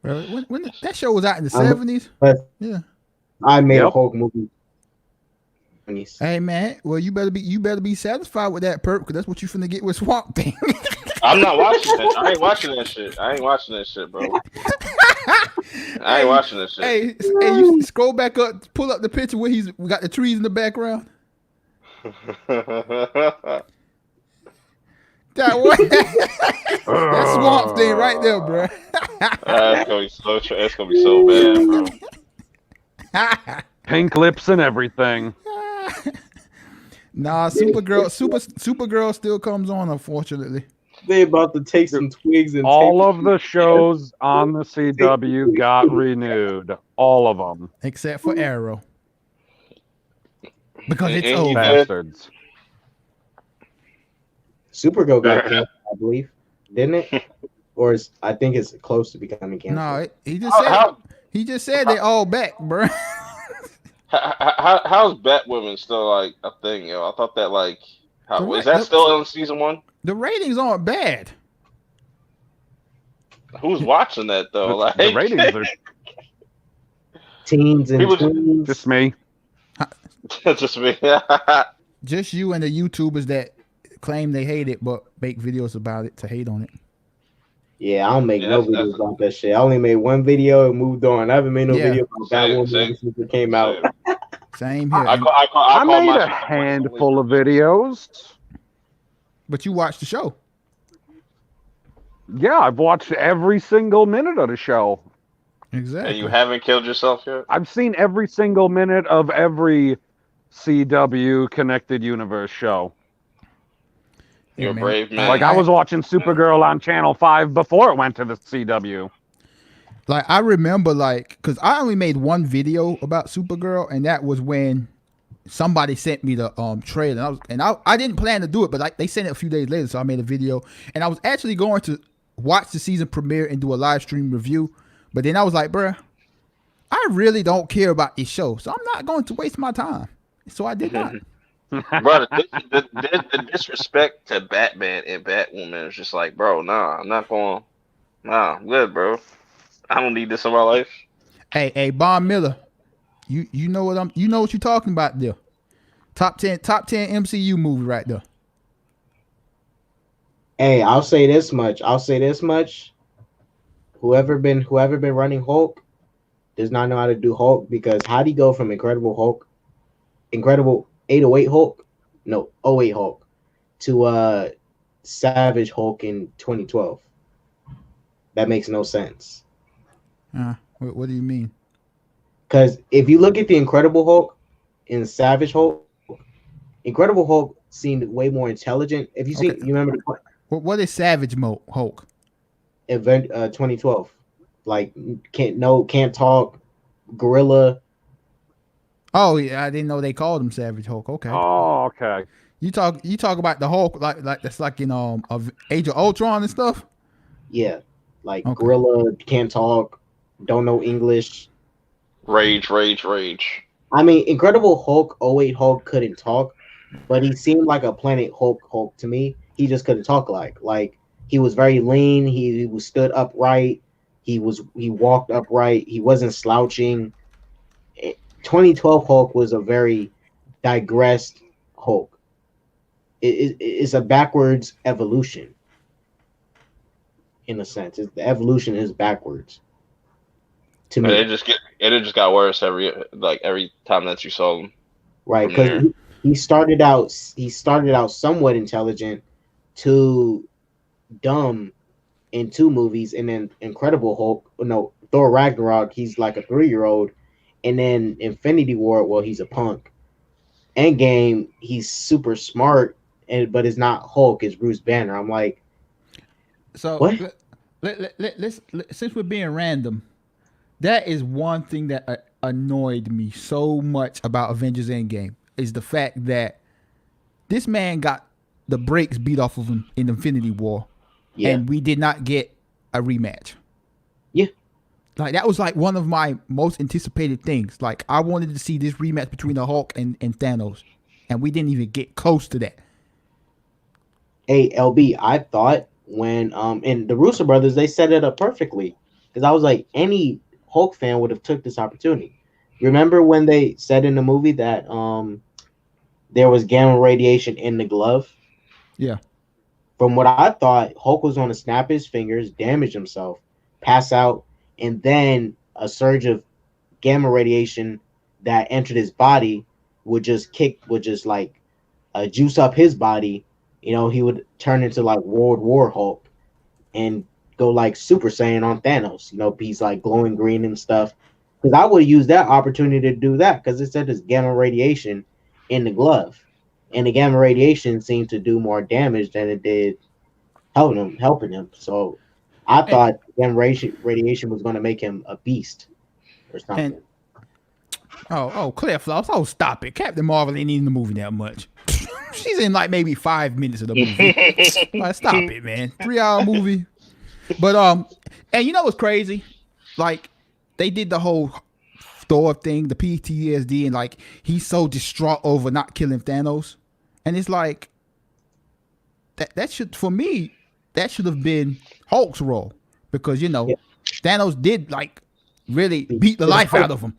Bro, when that show was out in the I'm, 70s? but Yeah. I made a Yep. Hulk movie. Hey man, well you better be satisfied with that perp, because that's what you finna get with Swamp Thing. I'm not watching that. I ain't watching that shit. I ain't watching that shit, bro. I ain't watching that shit. Hey, you scroll back up, pull up the picture where we got the trees in the background. That one, that Swamp Thing right there, bro. That's gonna be so. That's gonna be so bad, bro. Pink lips and everything. Nah, Supergirl still comes on, unfortunately. They about to take some twigs and all of the shows on the CW got renewed. All of them. Except for Arrow. Because it's And over. Bastards. Supergirl got canceled, I believe, didn't it? Or I think it's close to becoming canceled. No, he just said they all back, bro. How's Batwoman still like a thing, yo? I thought that like is that still in season 1? The ratings aren't bad. Who's watching that though? The ratings are teens and tweens. just me. Just me. Just you and the YouTubers that claim they hate it but make videos about it to hate on it. Yeah, I don't make no videos about that shit. I only made one video and moved on. I haven't made no video about Batwoman since it came out. Same here. I made a handful of videos. But you watched the show. Yeah, I've watched every single minute of the show. Exactly. And you haven't killed yourself yet? I've seen every single minute of every CW Connected Universe show. You're a brave man. Like, I was watching Supergirl on Channel 5 before it went to the CW. Like, I remember, because I only made one video about Supergirl, and that was when somebody sent me the trailer. And I didn't plan to do it, but they sent it a few days later, so I made a video. And I was actually going to watch the season premiere and do a live stream review. But then I was like, bruh, I really don't care about this show, so I'm not going to waste my time. So I did not. Bro, the disrespect to Batman and Batwoman is just like, bro, nah, I'm not going. Nah, I'm good, bro. I don't need this in my life. Hey, Von Miller, you know what you're talking about there. Top 10 MCU movie right there. Hey, I'll say this much. Whoever been running Hulk does not know how to do Hulk, because how do you go from Incredible 808 Hulk, no 08 Hulk, to Savage Hulk in 2012? That makes no sense. What do you mean? Because if you look at the Incredible Hulk and Savage Hulk, Incredible Hulk seemed way more intelligent. If you see, you remember what is Savage Hulk? Event 2012, like can't talk, gorilla. Oh yeah, I didn't know they called him Savage Hulk. Okay. Oh, okay. You talk about the Hulk like that's like in of Age of Ultron and stuff. Yeah, like gorilla, can't talk, don't know English. Rage. I mean, Incredible Hulk, 08 Hulk couldn't talk, but he seemed like a Planet Hulk to me. He just couldn't talk like he was very lean. He was stood upright. He walked upright. He wasn't slouching. 2012 Hulk was a very digressed Hulk. It's a backwards evolution, in a sense. The evolution is backwards. To me, it just got worse every time that you saw him. Right, because he started out somewhat intelligent to dumb in 2 movies, and then Incredible Hulk, Thor Ragnarok, he's like a 3-year-old, and then Infinity War, well, he's a punk. Endgame, he's super smart, but it's not Hulk, it's Bruce Banner. I'm like, so what? Let's since we're being random, that is one thing that annoyed me so much about Avengers Endgame, is the fact that this man got the brakes beat off of him in Infinity War, and we did not get a rematch. Yeah. Like, that was like one of my most anticipated things. Like, I wanted to see this rematch between the Hulk and Thanos, and we didn't even get close to that. Hey, LB, I thought when and the Russo brothers, they set it up perfectly, because I was like, any Hulk fan would have took this opportunity. Remember when they said in the movie that there was gamma radiation in the glove? Yeah. From what I thought, Hulk was going to snap his fingers, damage himself, pass out, and then a surge of gamma radiation that entered his body would just like juice up his body. You know, he would turn into like World War Hulk and go like Super Saiyan on Thanos. You know, he's like glowing green and stuff. Because I would use that opportunity to do that, because it said there's gamma radiation in the glove, and the gamma radiation seemed to do more damage than it did helping him. So I thought gamma radiation was going to make him a beast or something. Claire Floss, stop it. Captain Marvel ain't in the movie that much. She's in like maybe 5 minutes of the movie. Like, stop it, man. 3-hour movie. But and you know what's crazy? Like, they did the whole Thor thing, the PTSD, and like, he's so distraught over not killing Thanos, and it's like that should, for me, that should have been Hulk's role, because Thanos did like really beat the life out of him.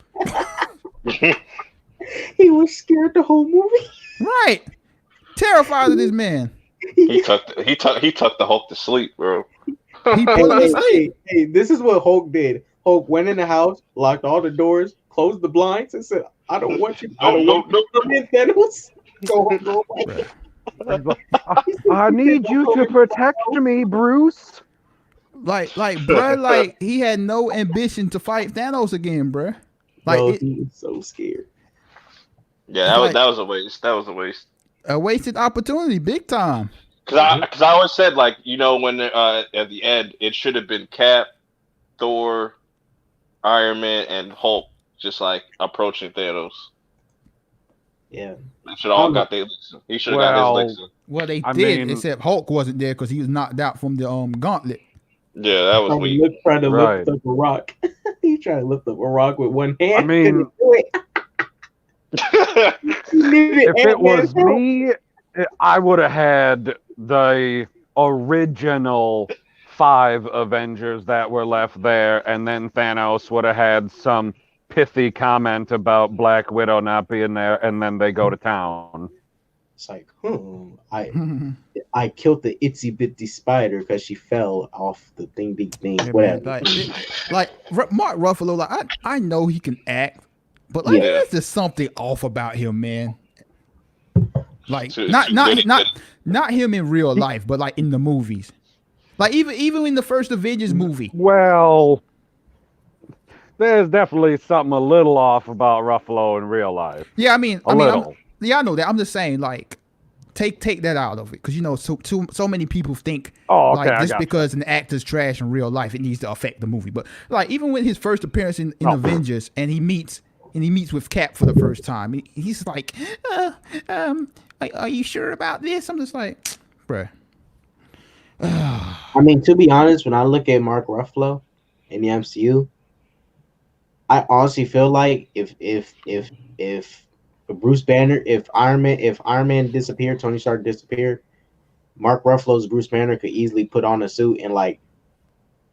He was scared the whole movie. Right. Terrified of this man. He tucked the Hulk to sleep, bro. He put him to sleep. Hey, this is what Hulk did. Hulk went in the house, locked all the doors, closed the blinds, and said, "I don't want you. I don't want you to come in, Thanos. Go away." I need you to protect me, Bruce. Like, bruh, like, he had no ambition to fight Thanos again, bruh. Like, he was so scared. Yeah, that was a waste. That was a waste. A wasted opportunity, big time. Because I always said, like, when at the end, it should have been Cap, Thor, Iron Man, and Hulk just like approaching Thanos. Yeah, they should all got their licks. He should have got his licks. Well, they did, except Hulk wasn't there because he was knocked out from the gauntlet. Yeah, that was weak. Trying to lift up a rock. He tried to lift up a rock with one hand. I mean, if it was me, I would have had the original 5 Avengers that were left there, and then Thanos would have had some pithy comment about Black Widow not being there, and then they go to town. It's like, I killed the itsy bitsy spider because she fell off the big thing. Yeah, whatever. Like Mark Ruffalo, like I know he can act, but like there's just something off about him, man. Like not him in real life, but like in the movies. Like even in the first Avengers movie. Well, there's definitely something a little off about Ruffalo in real life. Yeah, I mean, I know that. I'm just saying, like, take that out of it, because so many people think just because an actor's trash in real life, it needs to affect the movie. But like, even with his first appearance in Avengers, and he meets with Cap for the first time, he's like, are you sure about this? I'm just like, bruh. I mean, to be honest, when I look at Mark Ruffalo in the MCU, I honestly feel like if Bruce Banner, if Iron Man disappeared, Tony Stark disappeared, Mark Ruffalo's Bruce Banner could easily put on a suit and like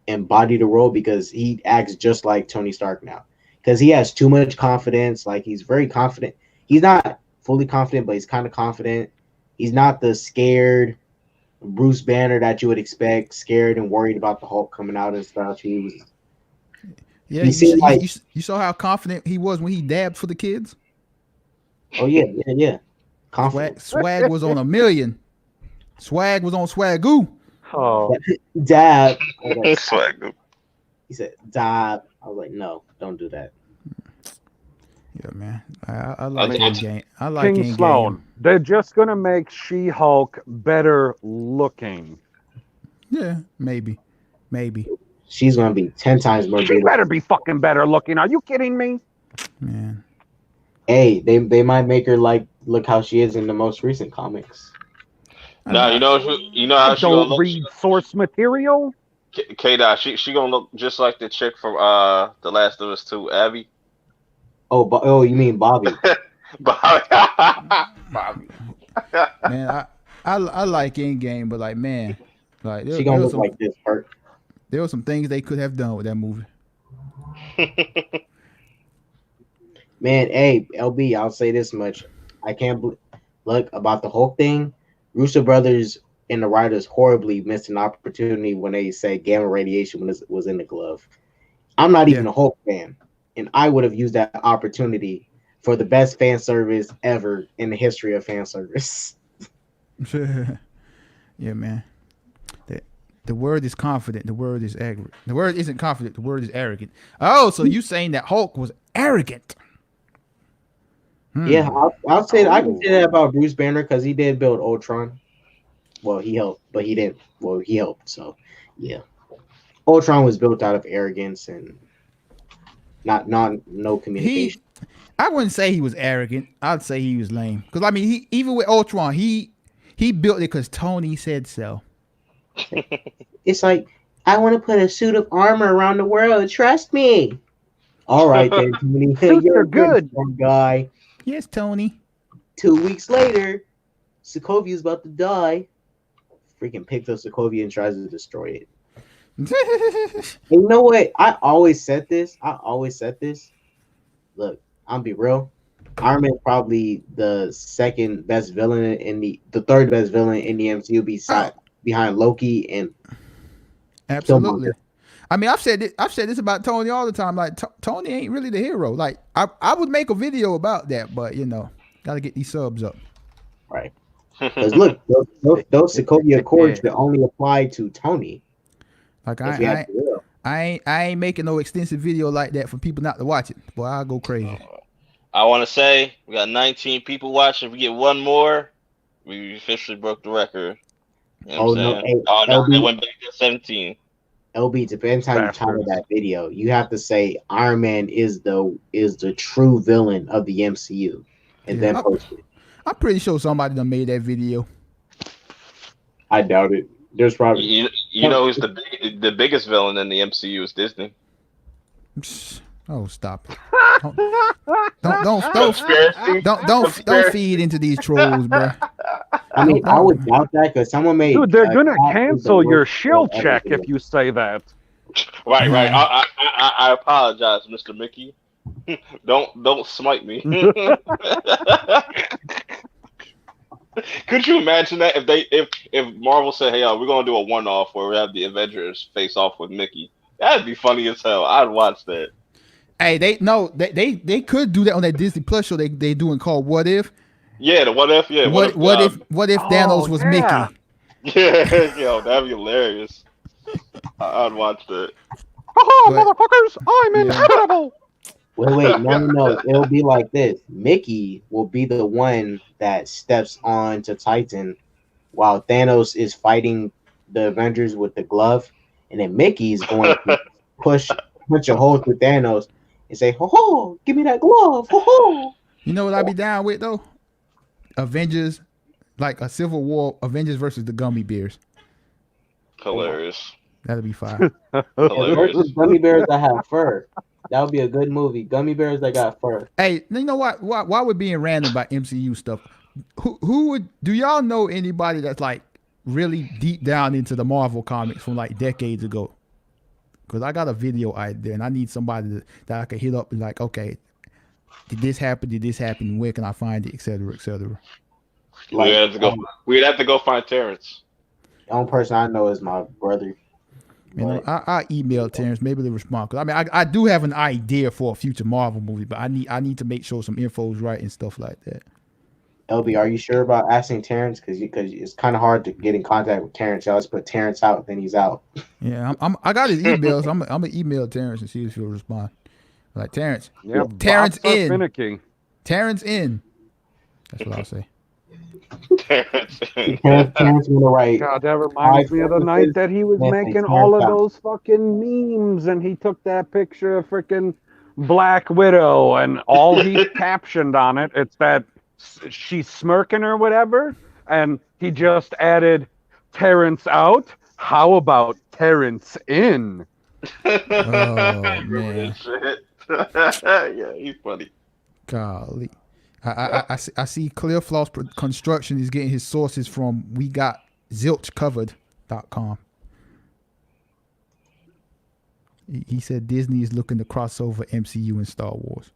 embody the role, because he acts just like Tony Stark now. Because he has too much confidence. Like, he's very confident. He's not fully confident, but he's kind of confident. He's not the scared Bruce Banner that you would expect, scared and worried about the Hulk coming out and stuff. He was. Yeah, you saw how confident he was when he dabbed for the kids. Oh yeah. Confident. Swag was on 1,000,000. Swag was on Swagoo. Oh, dab. Swagoo. He said dab. I was like, no, don't do that. Yeah, man. I like that game. I like King game. Sloan. They're just gonna make She-Hulk better looking. Yeah, maybe. She's gonna be 10 times more. She better be fucking better looking. Are you kidding me? Man. Hey, they might make her like look how she is in the most recent comics. No, you know how she gonna Don't look. read source material. K-Dot, she gonna look just like the chick from The Last of Us 2, Abby. Oh, you mean Bobby? Bobby. Man, I like Endgame, but like man, like She there gonna was look some like this, Bert. there were some things they could have done with that movie. Man, hey, LB, I'll say this much. I can't look about the Hulk thing. Russo brothers and the writers horribly missed an opportunity when they said gamma radiation was in the glove. I'm not even a Hulk fan, and I would have used that opportunity for the best fan service ever in the history of fan service. Yeah, man. The word is confident. The word is arrogant. The word isn't confident. The word is arrogant. Oh, so you saying that Hulk was arrogant? Yeah, I'll say I can say that about Bruce Banner because he did build Ultron. Well, he helped, but he didn't. Well, he helped. So, yeah, Ultron was built out of arrogance and no communication. I wouldn't say he was arrogant. I'd say he was lame. Because I mean, he even with Ultron, he built it because Tony said so. It's like I want to put a suit of armor around the world. Trust me. All right, then, Tony. You're a good guy. Yes, Tony. 2 weeks later, Sokovia's about to die. Freaking picks up Sokovia and tries to destroy it. And you know what? I always said this. Look, I'll be real. Iron Man probably the second best villain in the third best villain in the MCU behind Loki and absolutely. Killmonger. I mean, I've said this about Tony all the time. Like Tony ain't really the hero. Like I would make a video about that, but gotta get these subs up. Right. Because look, those Sokovia Accords that only apply to Tony. Like I ain't making no extensive video like that for people not to watch it. Boy, I'll go crazy. I want to say we got 19 people watching. If we get one more, we officially broke the record. You know no! Hey, no, it went back to 17. LB, depends how you title that video. You have to say Iron Man is the true villain of the MCU, and then post it. I'm pretty sure somebody done made that video. I doubt it. There's probably you know who's the biggest villain in the MCU is Disney. Oh, stop it! Don't feed into these trolls, bro. I mean, I would doubt that because someone made. Dude, they're gonna cancel your shield check if you say that. Right. I apologize, Mr. Mickey. Don't smite me. Could you imagine that if Marvel said, "Hey, we're gonna do a one-off where we have the Avengers face off with Mickey"? That'd be funny as hell. I'd watch that. Hey, they could do that on that Disney Plus show they doing called What If. Yeah, the What If. Yeah, what if Thanos was Mickey? Yeah, yo, that'd be hilarious. I'd watch that. Motherfuckers, I'm inevitable. Wait, no. It'll be like this. Mickey will be the one that steps on to Titan while Thanos is fighting the Avengers with the glove. And then Mickey's going to punch a hole through Thanos and say, "Ho, give me that glove, ho." You know what I'd be down with, though? Avengers, like a Civil War, Avengers versus the Gummy Bears. Hilarious. That'd be fine. Versus Gummy Bears that have fur. That would be a good movie. Gummy Bears that got fur. Hey, you know what? Why we're being random about MCU stuff? Who would do y'all know anybody that's like really deep down into the Marvel comics from like decades ago? Because I got a video idea and I need somebody that I can hit up and like, okay, did this happen? Did this happen? Where can I find it? Et cetera, et cetera. We'd have to go find Terrence. The only person I know is my brother. I email Terrence. Maybe they respond. Cause I mean, I do have an idea for a future Marvel movie, but I need to make sure some info is right and stuff like that. LB, are you sure about asking Terrence? Because it's kind of hard to get in contact with Terrence. Y'all just put Terrence out, then he's out. Yeah, I got his emails. I'm gonna email Terrence and see if he'll respond. Like Terrence. Yeah, Terrence in. Finicky. Terrence in. That's what I'll say. Terrence in the right. God, that reminds me of the night that he was making all of those fucking memes, and he took that picture of freaking Black Widow, and all he captioned on it, it's that she's smirking or whatever, and he just added Terrence out. How about Terrence in? Oh man, Yeah, he's funny. golly. I see Clear Floss Construction is getting his sources from WeGotZilchCovered.com. He said Disney is looking to cross over MCU and Star Wars.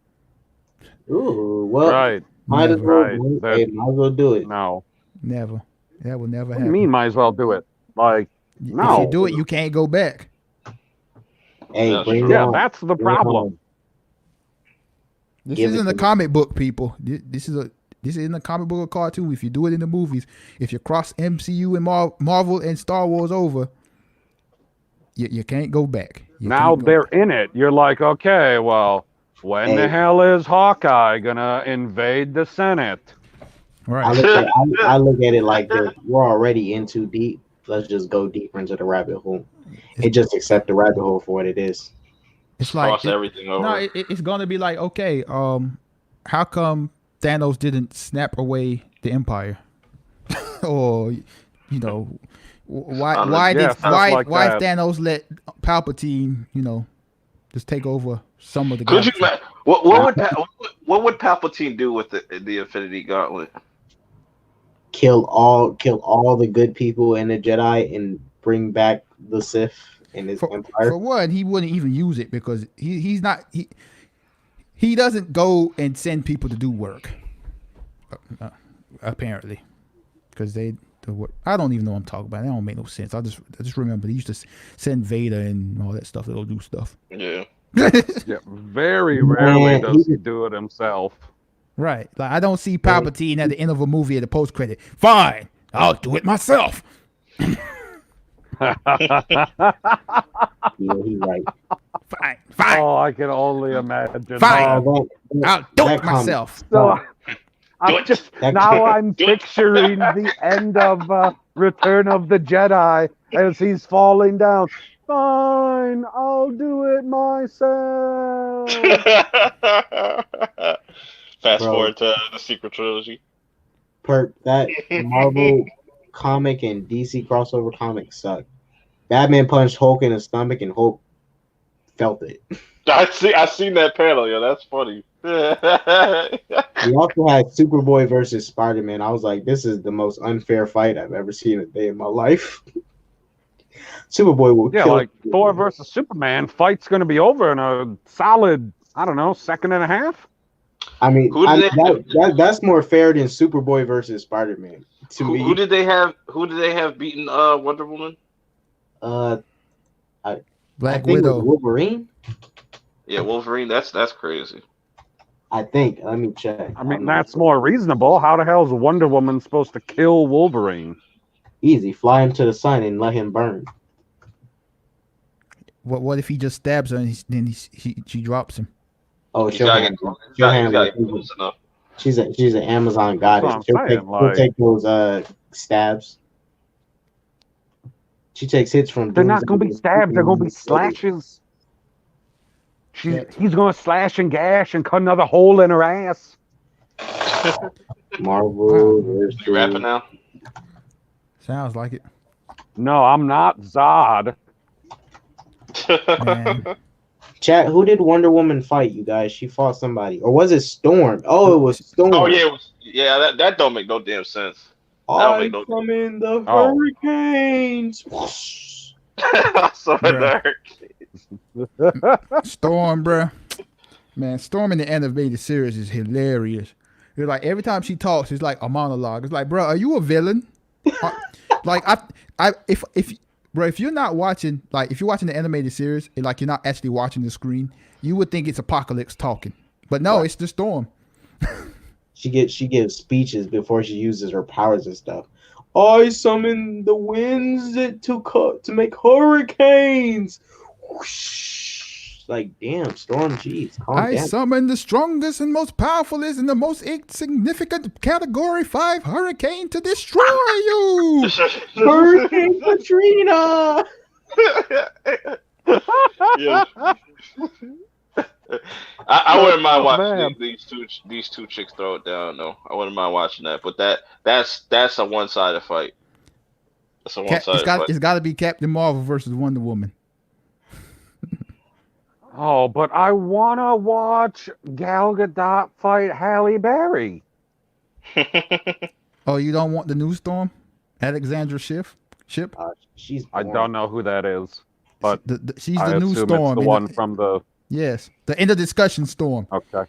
Ooh, well, Right. might as well. Right. Hey, might as well do it. No. Never. That will never What do happen. you mean, might as well do it? Like, no. If you do it, you can't go back. Hey, bring it Yeah, on. that's the Bring it problem. This Give it isn't to a me. comic book, people. This isn't a comic book or cartoon. If you do it in the movies, if you cross MCU and Marvel and Star Wars over, you can't go back. Now they're in it. You're like, okay, well, when the Hey. hell is Hawkeye gonna invade the Senate? Right. I look at it like this. We're already in too deep. Let's just go deeper into the rabbit hole and just accept the rabbit hole for what it is. It's like Cross everything over. No, it's gonna be like, okay, how come Thanos didn't snap away the Empire, or why Yeah, stuff like that. Thanos let Palpatine just take over some of the Could you? galaxy? What would Palpatine do with the Infinity Gauntlet? Kill all the good people in the Jedi and bring back the Sith in his empire. For one, he wouldn't even use it because he doesn't go and send people to do work. Apparently, because I don't even know what I'm talking about. That don't make no sense. I just remember they used to send Vader and all that stuff to go do stuff. Yeah. Yeah, very rarely does he do it himself. Right. Like I don't see Palpatine at the end of a movie at the post credit. Fine, I'll do it myself. Yeah, he's right. Fine. Oh, I can only imagine. Fine. Oh, I'll do it myself. so I'm picturing the end of Return of the Jedi as he's falling down. Fine, I'll do it myself. Fast forward to the sequel trilogy. That Marvel comic and DC crossover comic sucked. Batman punched Hulk in the stomach and Hulk felt it. I seen that panel. Yeah, that's funny. We also had Superboy versus Spider-Man. I was like, this is the most unfair fight I've ever seen a day in my life. Superboy will kill. Like Thor versus Superman fight's going to be over in a solid, I don't know, second and a half. I mean, that's more fair than Superboy versus Spider-Man to me. Who did they have? Who did they have beaten Wonder Woman? I Black think Widow. it was Wolverine. Yeah, Wolverine. That's crazy. I think. Let me check. I mean, that's more reasonable. How the hell is Wonder Woman supposed to kill Wolverine? Easy. Fly him to the sun and let him burn. What if he just stabs her and then she drops him? Oh, she'll handle it. She's an Amazon goddess. She'll take those stabs. She takes hits from. They're not going to be stabs. They're going to be slashes. He's going to slash and gash and cut another hole in her ass. Marvel. You rapping now? Sounds like it. No, I'm not Zod. Man. Chat, who did Wonder Woman fight, you guys? She fought somebody. Or was it Storm? Oh, it was Storm. Oh, yeah. That don't make no damn sense. I come in the hurricanes. So Storm, bruh. Man, Storm in the animated series is hilarious. It's like every time she talks, it's like a monologue. It's like, bro, are you a villain? If you're not watching, like, if you're watching the animated series, and like you're not actually watching the screen, you would think it's Apocalypse talking, but no, it's the Storm. She gives speeches before she uses her powers and stuff. I summon the winds to make hurricanes. Whoosh. Like, damn, Storm, jeez, calm down. I summon the strongest and most powerful and the most insignificant Category 5 hurricane to destroy you. Hurricane Katrina. Yeah. I wouldn't mind watching man. these two chicks throw it down though. I wouldn't mind watching that, but that's a one sided fight. That's a one sided fight. It's got to be Captain Marvel versus Wonder Woman. Oh, but I wanna watch Gal Gadot fight Halle Berry. Oh, you don't want the new Storm, Alexandra Ship? She's. I don't know who that is, but she's I the new assume Storm. it's the one from the. Yes, the end of discussion Storm. Okay.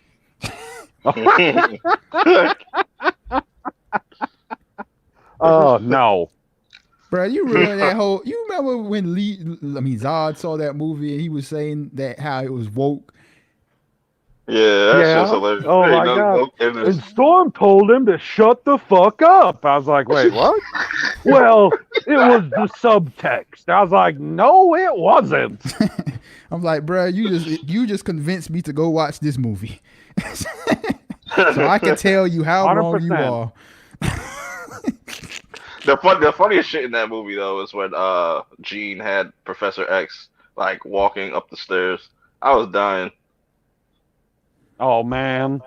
Oh no. Bro, you remember that whole? You remember when Zod saw that movie and he was saying that how it was woke. Yeah, that's just hilarious. Oh my god! And Storm told him to shut the fuck up. I was like, wait, what? Well, it was the subtext. I was like, no, it wasn't. I'm like, bro, you just convinced me to go watch this movie, so I can tell you how 100%. Wrong you are. The funniest shit in that movie though is when Jean had Professor X like walking up the stairs. I was dying. Oh man,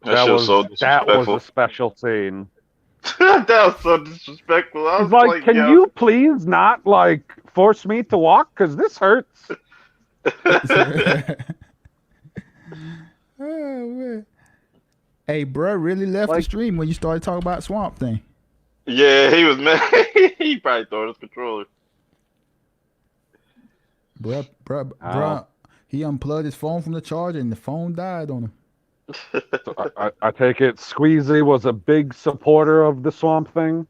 that was a special scene. That was so disrespectful. I was like, can you please not like force me to walk? Because this hurts. Oh man. Hey, bro, really left the stream when you started talking about Swamp Thing. Yeah, he was mad. He probably threw his controller. Bruh, he unplugged his phone from the charger and the phone died on him. So I take it Squeezy was a big supporter of the Swamp Thing?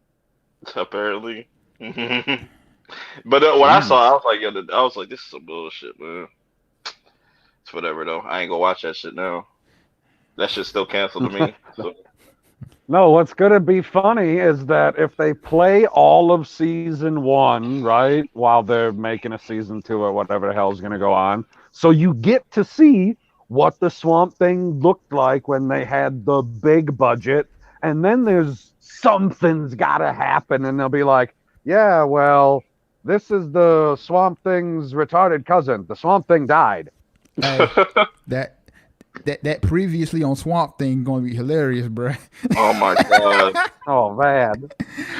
Apparently. But when I saw it, I was like, this is some bullshit, man. It's whatever, though. I ain't gonna watch that shit now. That shit's still canceled to me. So. No, what's going to be funny is that if they play all of season 1, right, while they're making a season 2 or whatever the hell is going to go on, so you get to see what the Swamp Thing looked like when they had the big budget, and then there's something's got to happen, and they'll be like, yeah, well, this is the Swamp Thing's retarded cousin. The Swamp Thing died. That previously on Swamp Thing going to be hilarious, bro. Oh my god. Oh man.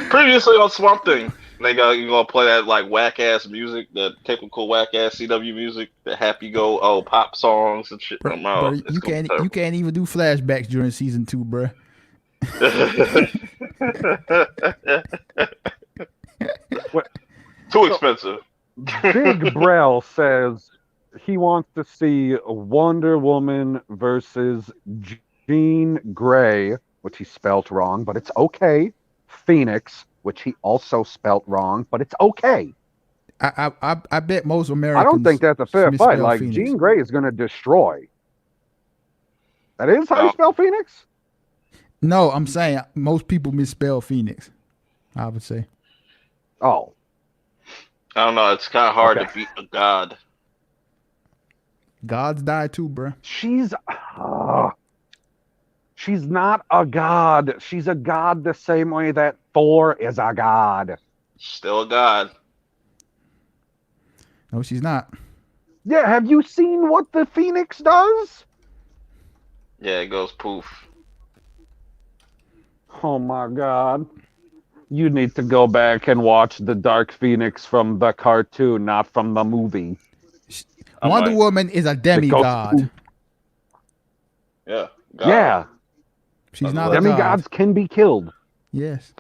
Previously on Swamp Thing, you gonna play that like whack ass music, the typical whack ass CW music, the happy go pop songs and shit. Bro, you can't even do flashbacks during season 2, bro. Too expensive. Big Brell says he wants to see Wonder Woman versus Jean Grey, which he spelt wrong, but it's okay. Phoenix, which he also spelt wrong, but it's okay. I bet most Americans. I don't think that's a fair fight. Like Phoenix. Jean Grey is going to destroy. That is how you spell Phoenix? No, I'm saying most people misspell Phoenix. I would say. Oh. I don't know. It's kind of hard to beat a god. Gods die too, bro. She's not a god. She's a god the same way that Thor is a god. Still a god. No, she's not. Yeah, have you seen what the Phoenix does? Yeah, it goes poof. Oh my god. You need to go back and watch the Dark Phoenix from the cartoon, not from the movie. Wonder Woman is a demigod. Yeah. God. Yeah. She's not demigods can be killed. Yes.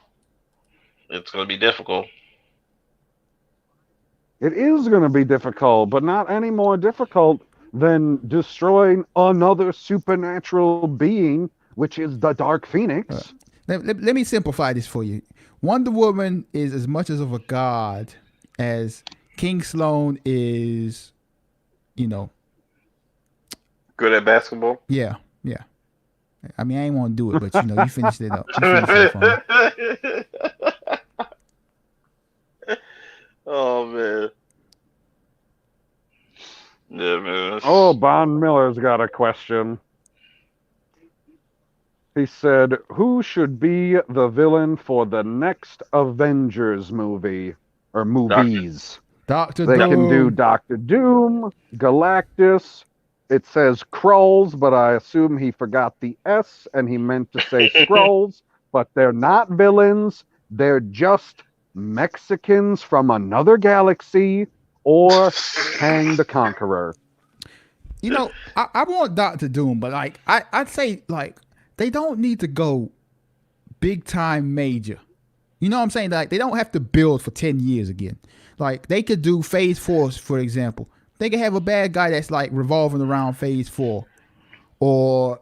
It's going to be difficult. It is going to be difficult, but not any more difficult than destroying another supernatural being, which is the Dark Phoenix. Let me simplify this for you. Wonder Woman is as much of a god as King Sloan is, good at basketball? Yeah. I mean, I ain't want to do it, but you finished it up. You finished it Oh, man. Yeah, man. Oh, Von Miller's got a question. He said, who should be the villain for the next Avengers movie? Or movies? Doctor They Doom. can do Doctor Doom, Galactus, it says Krolls, but I assume he forgot the S and he meant to say Skrulls, but they're not villains. They're just Mexicans from another galaxy or Kang the Conqueror. You know, I want Doctor Doom, but like I'd say like they don't need to go big time major. You know what I'm saying? Like they don't have to build for 10 years again. Like they could do Phase 4, for example. They could have a bad guy that's like revolving around Phase 4, or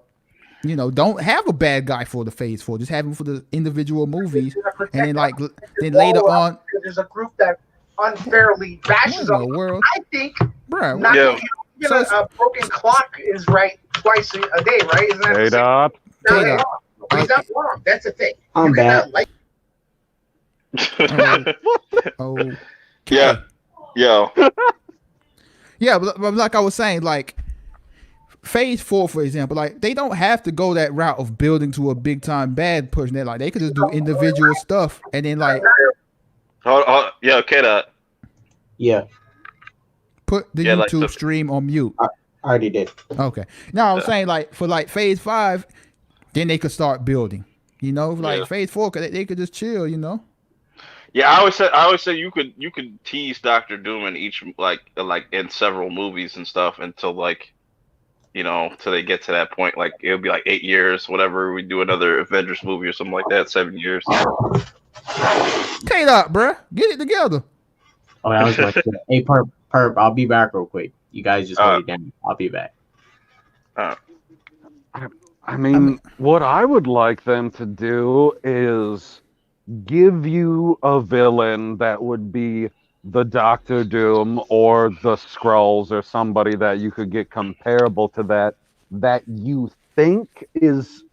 you know, don't have a bad guy for the Phase 4. Just have him for the individual movies, and then like then later on, there's a group that unfairly bashes them. World? I think, bro. not a broken clock is right twice a day, right? Isn't that Hey, Doc. He's not wrong. That's the thing. I'm bad. Oh, yeah, yeah, but like I was saying, like Phase 4, for example, like they don't have to go that route of building to a big time bad person. That like they could just do individual stuff and then like yeah, okay, yeah, put the YouTube stream on mute. I already did. Okay, now I'm saying like for like Phase 5, then they could start building. You know, like Phase 4, they could just chill. You know. Yeah, I always say you could tease Doctor Doom in each like in several movies and stuff until like, you know, till they get to that point. Like it'll be like 8 years, whatever. We do another Avengers movie or something like that. 7 years. K-Dot, bruh, get it together. Oh, I was going to say, hey, Perp, I'll be back real quick. You guys just hold it down. I'll be back. I mean, what I would like them to do is give you a villain that would be the Doctor Doom or the Skrulls or somebody that you could get comparable to that you think is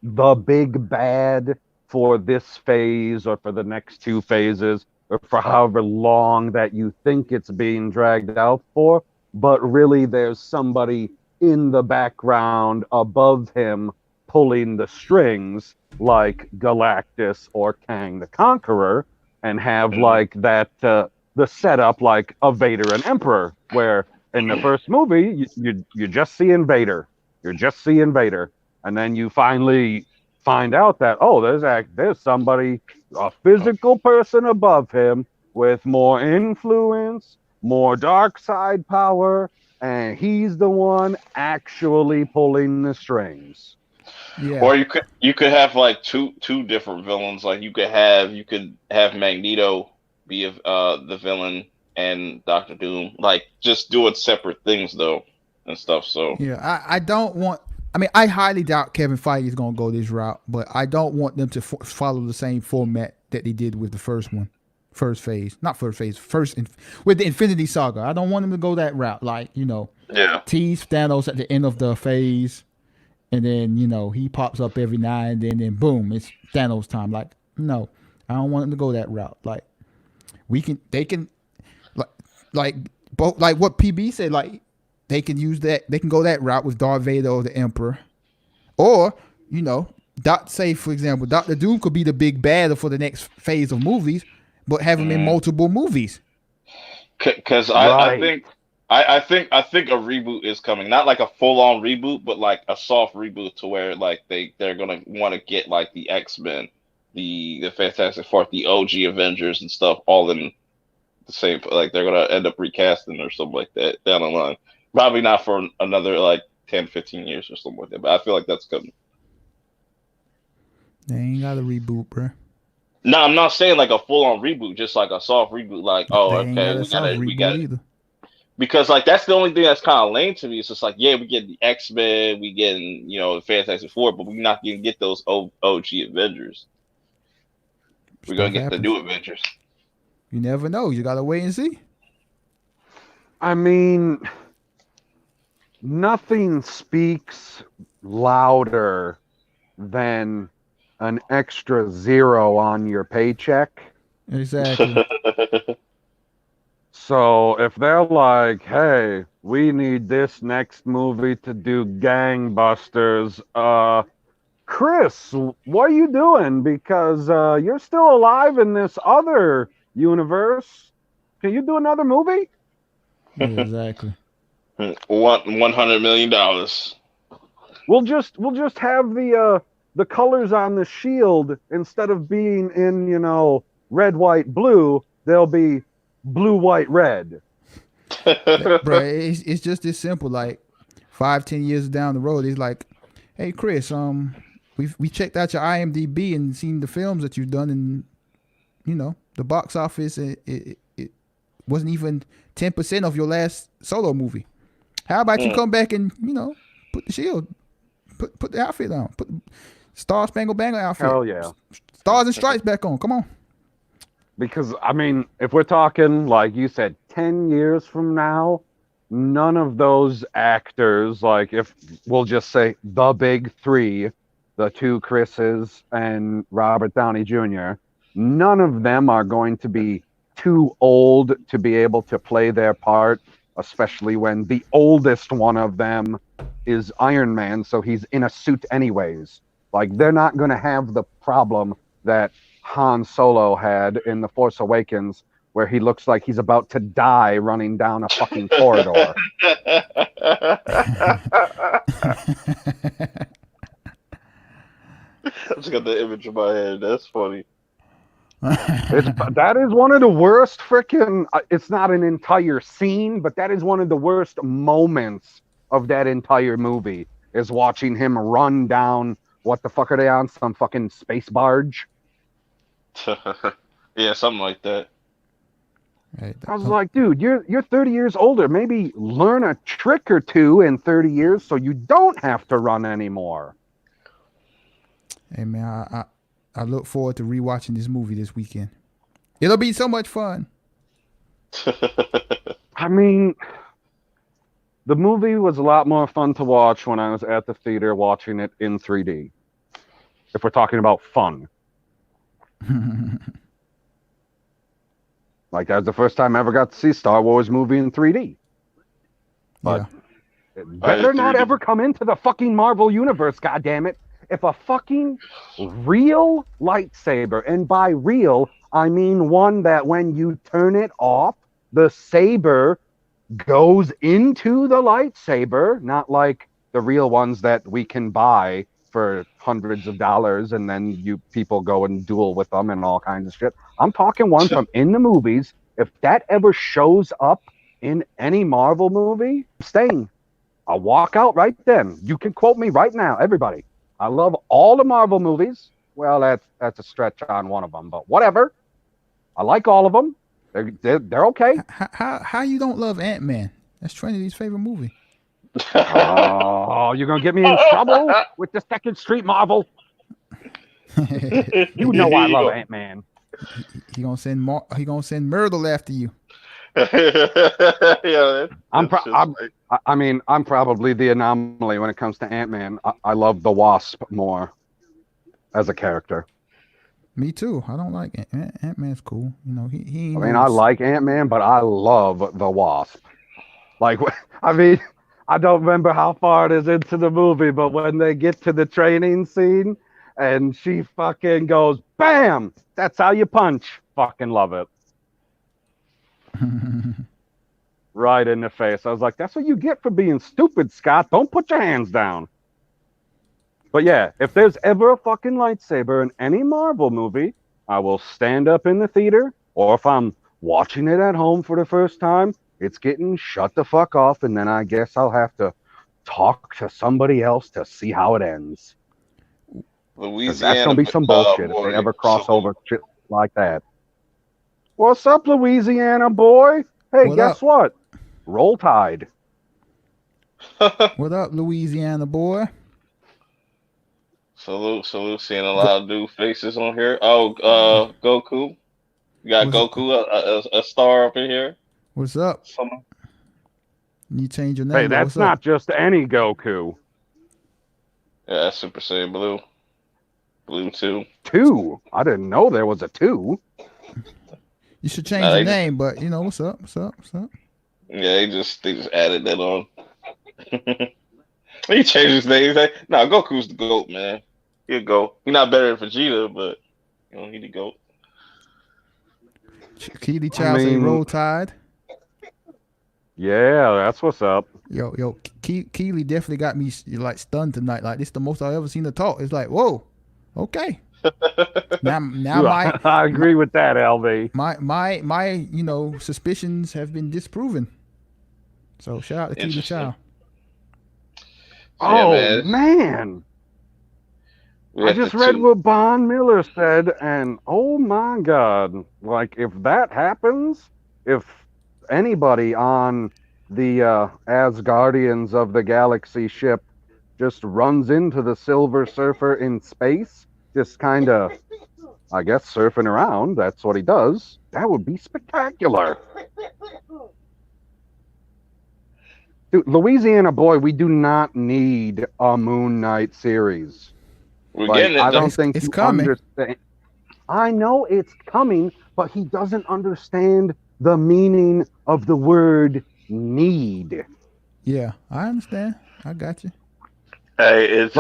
the big bad for this phase or for the next 2 phases or for however long that you think it's being dragged out for, but really there's somebody in the background above him pulling the strings like Galactus or Kang the Conqueror, and have like that the setup like a Vader and Emperor, where in the first movie you just see Vader, you're just seeing Vader, and then you finally find out that there's somebody, a physical person above him with more influence, more dark side power, and he's the one actually pulling the strings. Yeah. Or you could have like two different villains. Like you could have Magneto be the villain and Doctor Doom, like just doing separate things though and stuff. So yeah, I don't want. I mean, I highly doubt Kevin Feige is going to go this route, but I don't want them to follow the same format that they did with the first phase, with the Infinity Saga. I don't want them to go that route, like, you know, tease Thanos at the end of the phase, and then, you know, he pops up every now and then, and boom, it's Thanos time. Like, no, I don't want them to go that route. Like, they can, like what PB said, like, they can use that. They can go that route with Darth Vader or the Emperor, or, you know, say for example, Doctor Doom could be the big bad for the next phase of movies, but have him in multiple movies. Because I think a reboot is coming. Not like a full on reboot, but like a soft reboot to where like they're gonna want to get like the X-Men, the Fantastic Four, the OG Avengers and stuff all in the same. Like they're gonna end up recasting or something like that down the line. Probably not for another like 10, 15 years or something like that. But I feel like that's coming. They ain't got a reboot, bro. No, I'm not saying like a full on reboot, just like a soft reboot. Like, we got it. Because like that's the only thing that's kind of lame to me. It's just like, yeah, we get the X-Men, we getting, you know, the Fantastic Four, but we're not gonna get those OG Avengers. We're gonna get the new Avengers. You never know. You gotta wait and see. I mean, nothing speaks louder than an extra zero on your paycheck. Exactly. So if they're like, hey, we need this next movie to do gangbusters, Chris, what are you doing? Because you're still alive in this other universe. Can you do another movie? Yeah, exactly. $100 million. We'll just have the colors on the shield, instead of being in, red, white, blue, they'll be blue, white, red. Bro, it's just this simple. Like 5-10 years down the road, it's like, hey Chris, we checked out your IMDb and seen the films that you've done, and the box office it wasn't even 10% of your last solo movie. How about you come back and put the shield, put the outfit on, put the Star Spangled Banner outfit. Hell yeah. Stars and Stripes back on. Come on. Because, if we're talking, like you said, 10 years from now, none of those actors, like, if we'll just say the big three, the two Chris's and Robert Downey Jr., none of them are going to be too old to be able to play their part, especially when the oldest one of them is Iron Man, so he's in a suit anyways. Like, they're not going to have the problem that Han Solo had in The Force Awakens, where he looks like he's about to die running down a fucking corridor. I just got the image in my head. That's funny. That is one of the worst freaking... it's not an entire scene, but that is one of the worst moments of that entire movie, is watching him run down... What the fuck are they on? Some fucking space barge? Yeah, something like that. I was like, dude, you're 30 years older. Maybe learn a trick or two in 30 years so you don't have to run anymore. Hey, man, I look forward to rewatching this movie this weekend. It'll be so much fun. The movie was a lot more fun to watch when I was at the theater watching it in 3D. If we're talking about fun. Like, that was the first time I ever got to see a Star Wars movie in 3D. But it better not ever come into the fucking Marvel universe, goddammit. If a fucking real lightsaber, and by real, I mean one that when you turn it off, the saber goes into the lightsaber, not like the real ones that we can buy for hundreds of dollars and then you people go and duel with them and all kinds of shit. I'm talking one from in the movies. If that ever shows up in any Marvel movie, I'm staying. I'll walk out right then. You can quote me right now, everybody. I love all the Marvel movies. Well, that's a stretch on one of them, but whatever. I like all of them. They're okay. How you don't love Ant-Man? That's Trinity's favorite movie. Oh, you're gonna get me in trouble with the Second Street Marvel. You know I love Ant-Man. He gonna send Myrtle after you. Yeah, I'm probably the anomaly when it comes to Ant-Man. I love the Wasp more as a character. Me too. I don't like Ant-Man's cool. He. I like Ant-Man, but I love the Wasp. Like, I don't remember how far it is into the movie, but when they get to the training scene and she fucking goes, bam! That's how you punch. Fucking love it. Right in the face. I was like, that's what you get for being stupid, Scott. Don't put your hands down. But yeah, if there's ever a fucking lightsaber in any Marvel movie, I will stand up in the theater, or if I'm watching it at home for the first time, it's getting shut the fuck off, and then I guess I'll have to talk to somebody else to see how it ends. That's gonna be some bullshit if they ever cross over shit like that. What's up, Louisiana boy? Hey, guess what? Roll Tide. What up, Louisiana boy? Salute, seeing a lot of new faces on here. Oh, Goku. You got Goku, a star up in here. What's up? You change your name. Hey, that's not just any Goku. Yeah, that's Super Saiyan Blue. Blue 2. 2? I didn't know there was a 2. You should change your name, but what's up? Yeah, they just added that on. He changed his name. He's like, no, Goku's the GOAT, man. He'll go. He's not better than Vegeta, but he's the GOAT. Keely Child say Roll Tide. Yeah, that's what's up. Yo, Keely definitely got me like stunned tonight. Like this, is the most I've ever seen her talk. It's like, whoa, okay. Now I agree with that, LV. my suspicions have been disproven. So shout out to Keely Child. Oh man. I just read what Von Miller said, and oh my God. Like, if that happens, if anybody on the Asgardians of the Galaxy ship just runs into the Silver Surfer in space, just kind of, I guess, surfing around, that's what he does, that would be spectacular. Dude, Louisiana Boy, we do not need a Moon Knight series. We're getting it. I don't think it's you coming. Understand. I know it's coming, but he doesn't understand the meaning of the word need. Yeah, I understand. I got you. Hey,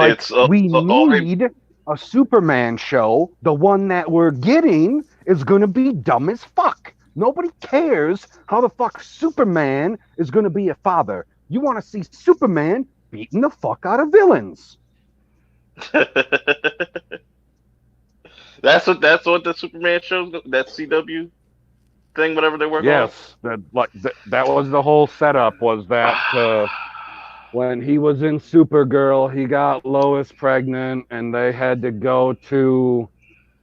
we need a Superman show. The one that we're getting is going to be dumb as fuck. Nobody cares how the fuck Superman is going to be a father. You want to see Superman beating the fuck out of villains. That's what the Superman show, that CW thing, whatever they work on. Yes, that was the whole setup. Was that when he was in Supergirl, he got Lois pregnant, and they had to go to,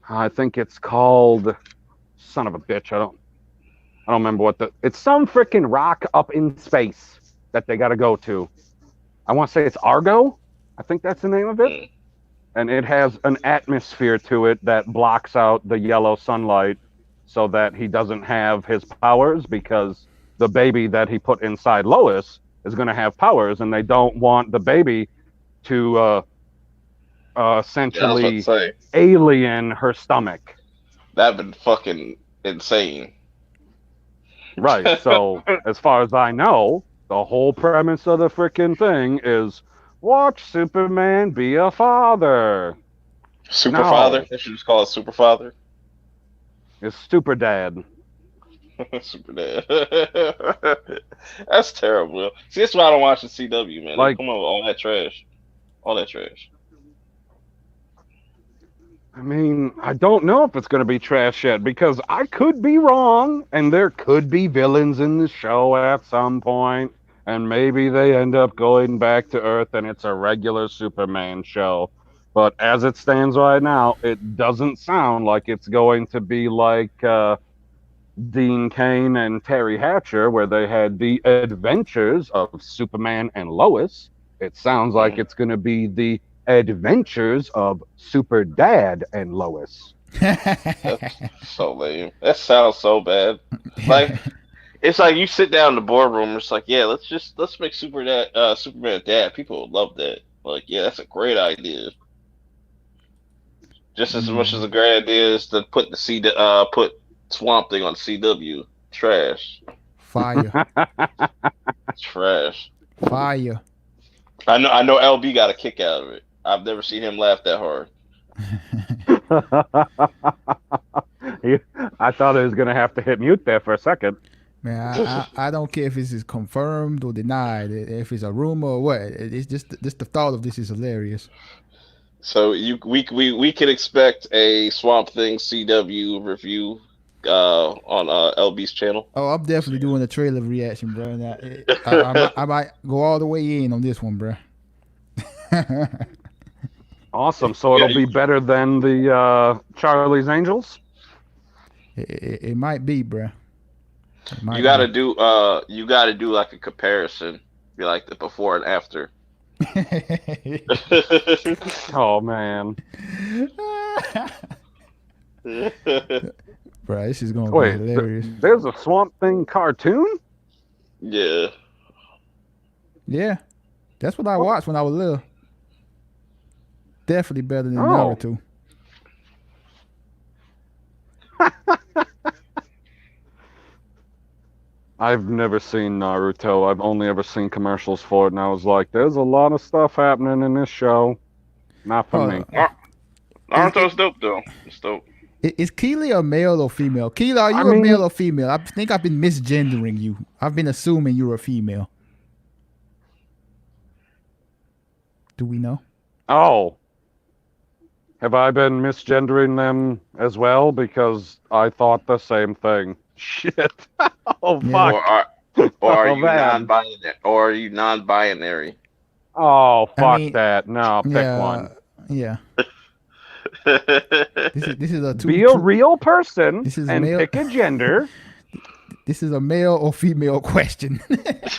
I think it's called, son of a bitch. I don't remember it's some freaking rock up in space that they got to go to. I want to say it's Argo. I think that's the name of it. And it has an atmosphere to it that blocks out the yellow sunlight so that he doesn't have his powers, because the baby that he put inside Lois is going to have powers, and they don't want the baby to essentially alien her stomach. That'd been fucking insane. Right. So as far as I know, the whole premise of the freaking thing is watch Superman be a father. Super father? They should just call it Super Father. It's Super Dad. Super Dad. That's terrible. See, that's why I don't watch the CW, man. Like, come on, all that trash. All that trash. I mean, I don't know if it's going to be trash yet, because I could be wrong, and there could be villains in the show at some point. And maybe they end up going back to Earth and it's a regular Superman show. But as it stands right now, it doesn't sound like it's going to be like Dean Cain and Terry Hatcher, where they had the adventures of Superman and Lois. It sounds like it's going to be the adventures of Super Dad and Lois. That's so lame. That sounds so bad. Like... It's like you sit down in the boardroom. It's like, yeah, let's make Superman dad. People would love that. Like, yeah, that's a great idea. Just as much as a great idea is to put put Swamp Thing on CW. Trash. Fire. Trash. Fire. I know. LB got a kick out of it. I've never seen him laugh that hard. I thought I was gonna have to hit mute there for a second. Man, I don't care if this is confirmed or denied, if it's a rumor or what. It's just the thought of this is hilarious. So we can expect a Swamp Thing CW review on LB's channel. Oh, I'm definitely doing a trailer reaction, bro. I might go all the way in on this one, bro. Awesome. So it'll be better than the Charlie's Angels? It might be, bro. You gotta do like a comparison, be like the before and after. Oh man. Bro, this is gonna be hilarious. There's a Swamp Thing cartoon? Yeah. Yeah. That's what I watched when I was little. Definitely better than Naruto. I've never seen Naruto. I've only ever seen commercials for it, and I was like, there's a lot of stuff happening in this show. Not for me. Naruto's dope, though. It's dope. Is Keely a male or female? Keely, are you a male or female? I think I've been misgendering you. I've been assuming you're a female. Do we know? Oh. Have I been misgendering them as well? Because I thought the same thing. Shit. Oh, fuck. Or are you non-binary? Or are you non-binary? Oh, fuck that. No, pick one. Yeah. This is a be a real person and pick a gender. This is a male or female question.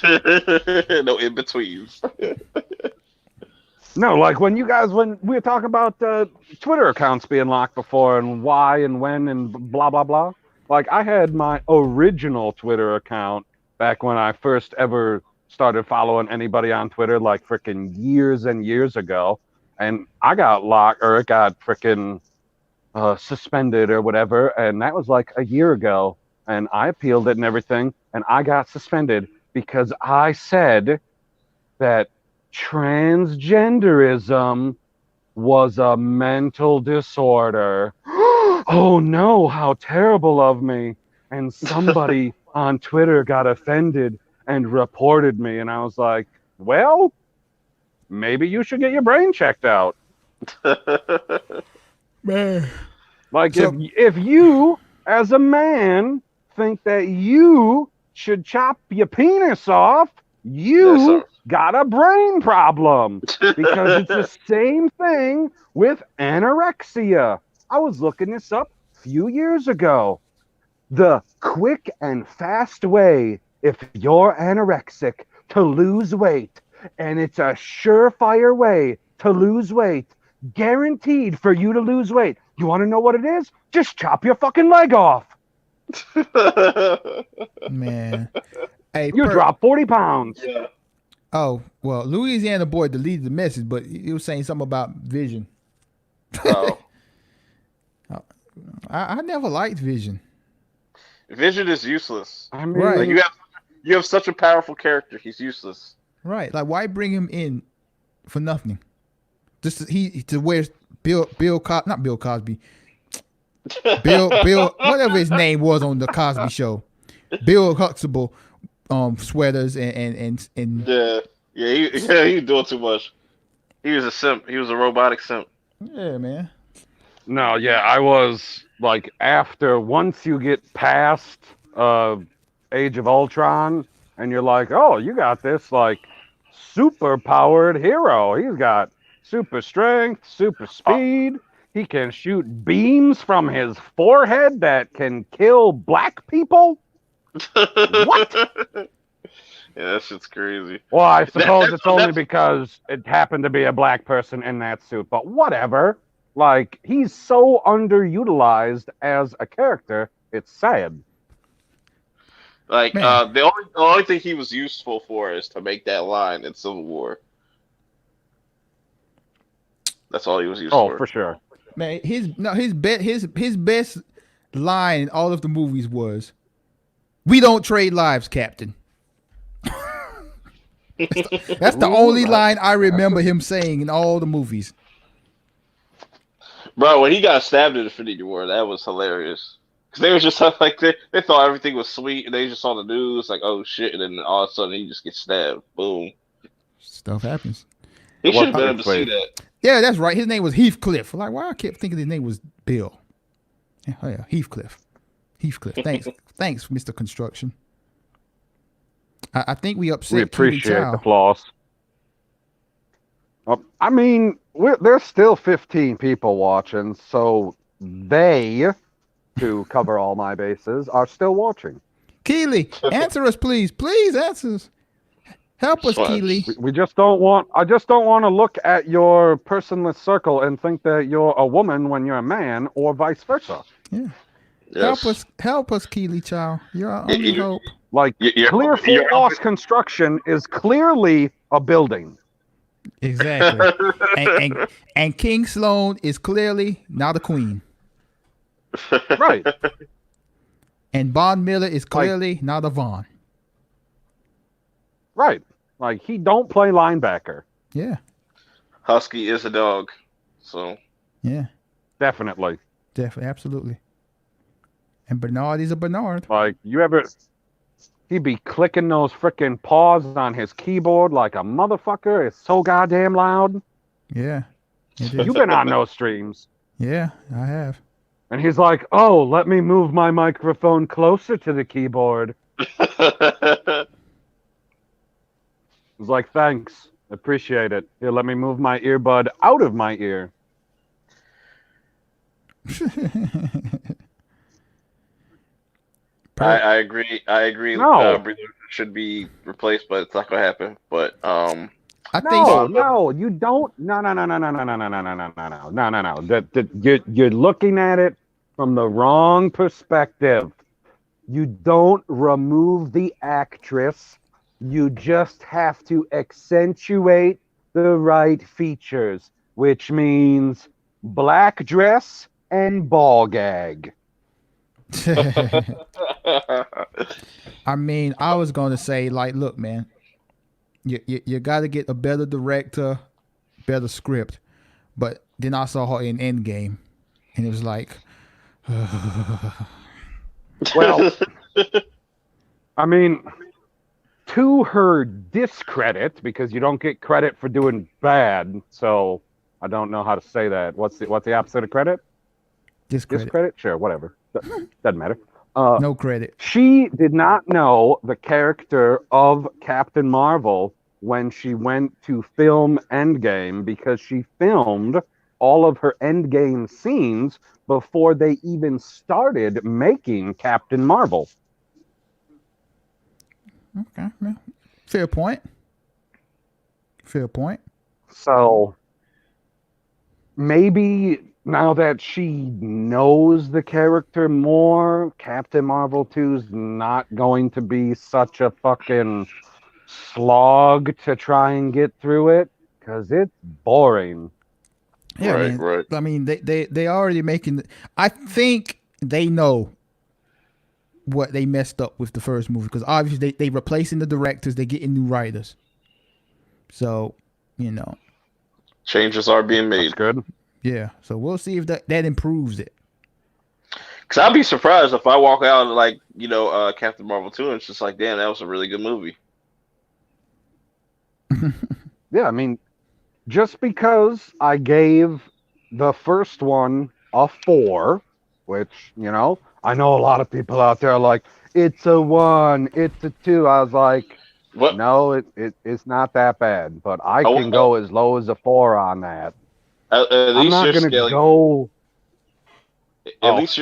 No in betweens. No, like when we were talking about Twitter accounts being locked before and why and when and blah blah blah. Like I had my original Twitter account back when I first ever started following anybody on Twitter, like freaking years and years ago, and I got locked or it got freaking suspended or whatever, and that was like a year ago, and I appealed it and everything, and I got suspended because I said that transgenderism was a mental disorder. Oh no, how terrible of me. And somebody on Twitter got offended and reported me, and I was like, well, maybe you should get your brain checked out. Man. Like, if you, as a man, think that you should chop your penis off, you got a brain problem. Because it's the same thing with anorexia. I was looking this up a few years ago. The quick and fast way, if you're anorexic, to lose weight, and it's a surefire way to lose weight, guaranteed for you to lose weight. You want to know what it is? Just chop your fucking leg off. Man. Hey, you drop 40 pounds. Yeah. Oh, well, Louisiana boy deleted the message, but he was saying something about Vision. Oh. I never liked Vision. Vision is useless. I mean, right. Like you have such a powerful character. He's useless. Right. Like, why bring him in for nothing? Just to where Bill not Bill Cosby. Bill whatever his name was on the Cosby Show. Bill Huxtable sweaters and yeah, he was doing too much. He was a simp. He was a robotic simp. Yeah, man. No, yeah, I was like once you get past Age of Ultron and you're like, oh, you got this like super powered hero. He's got super strength, super speed. He can shoot beams from his forehead that can kill black people. What? Yeah, that shit's crazy. Well, I suppose it's only because it happened to be a black person in that suit, but whatever. Like, he's so underutilized as a character, it's sad. Like, the only thing he was useful for is to make that line in Civil War. That's all he was used for. Oh, for sure. Man, his best line in all of the movies was, "We don't trade lives, Captain." That's the only line I remember him saying in all the movies. Bro, when he got stabbed in Infinity War, that was hilarious. Because they were just like, they thought everything was sweet, and they just saw the news, like, oh shit, and then all of a sudden he just gets stabbed. Boom. Stuff happens. He should have been able to see that. Yeah, that's right. His name was Heathcliff. Like, why I kept thinking his name was Bill. Yeah, Heathcliff. Thanks, Mr. Construction. I think we upset. We appreciate the flaws. I mean, there's still 15 people watching, so they, to cover all my bases, are still watching. Keely, answer us, please. Please answer us. Help us, Keely. I just don't want to look at your personless circle and think that you're a woman when you're a man, or vice versa. Yeah. Yes. Help us, Keely, child. You're our only hope. Like, clear force construction is clearly a building. Exactly. and King Sloan is clearly not a queen. Right. And Von Miller is clearly not a Vaughn. Right. Like, he don't play linebacker. Yeah. Husky is a dog, so. Yeah. Definitely. Definitely, absolutely. And Bernard is a Bernard. Like, he'd be clicking those freaking paws on his keyboard like a motherfucker. It's so goddamn loud. Yeah, it is. You've been on those streams. Yeah, I have. And he's like, oh, let me move my microphone closer to the keyboard. I was like, thanks. Appreciate it. Here, let me move my earbud out of my ear. I agree. No. Breather should be replaced, but it's not gonna happen. But I think no, you don't. No. You're looking at it from the wrong perspective. You don't remove the actress. You just have to accentuate the right features, which means black dress and ball gag. I mean, I was gonna say, like, look, man, you got to get a better director, better script. But then I saw her in Endgame, and it was like, well, I mean, to her discredit, because you don't get credit for doing bad, so I don't know how to say that. What's the opposite of credit? Discredit? Sure, whatever. Doesn't matter. No credit. She did not know the character of Captain Marvel when she went to film Endgame, because she filmed all of her Endgame scenes before they even started making Captain Marvel. Okay, man. Fair point. So maybe now that she knows the character more, Captain Marvel 2's not going to be such a fucking slog to try and get through it, because it's boring. Yeah, right, man. right. I mean, they already making. I think they know what they messed up with the first movie, because obviously they replacing the directors, they getting new writers. So, Changes are being made. That's good. Yeah, so we'll see if that improves it. Because I'd be surprised if I walk out like Captain Marvel 2 and it's just like, damn, that was a really good movie. Yeah, I mean, just because I gave the first one a 4, which, I know a lot of people out there are like, it's a 1, it's a 2. I was like, What? no, it's not that bad, but I can go as low as a 4 on that. I'm not going to go. At least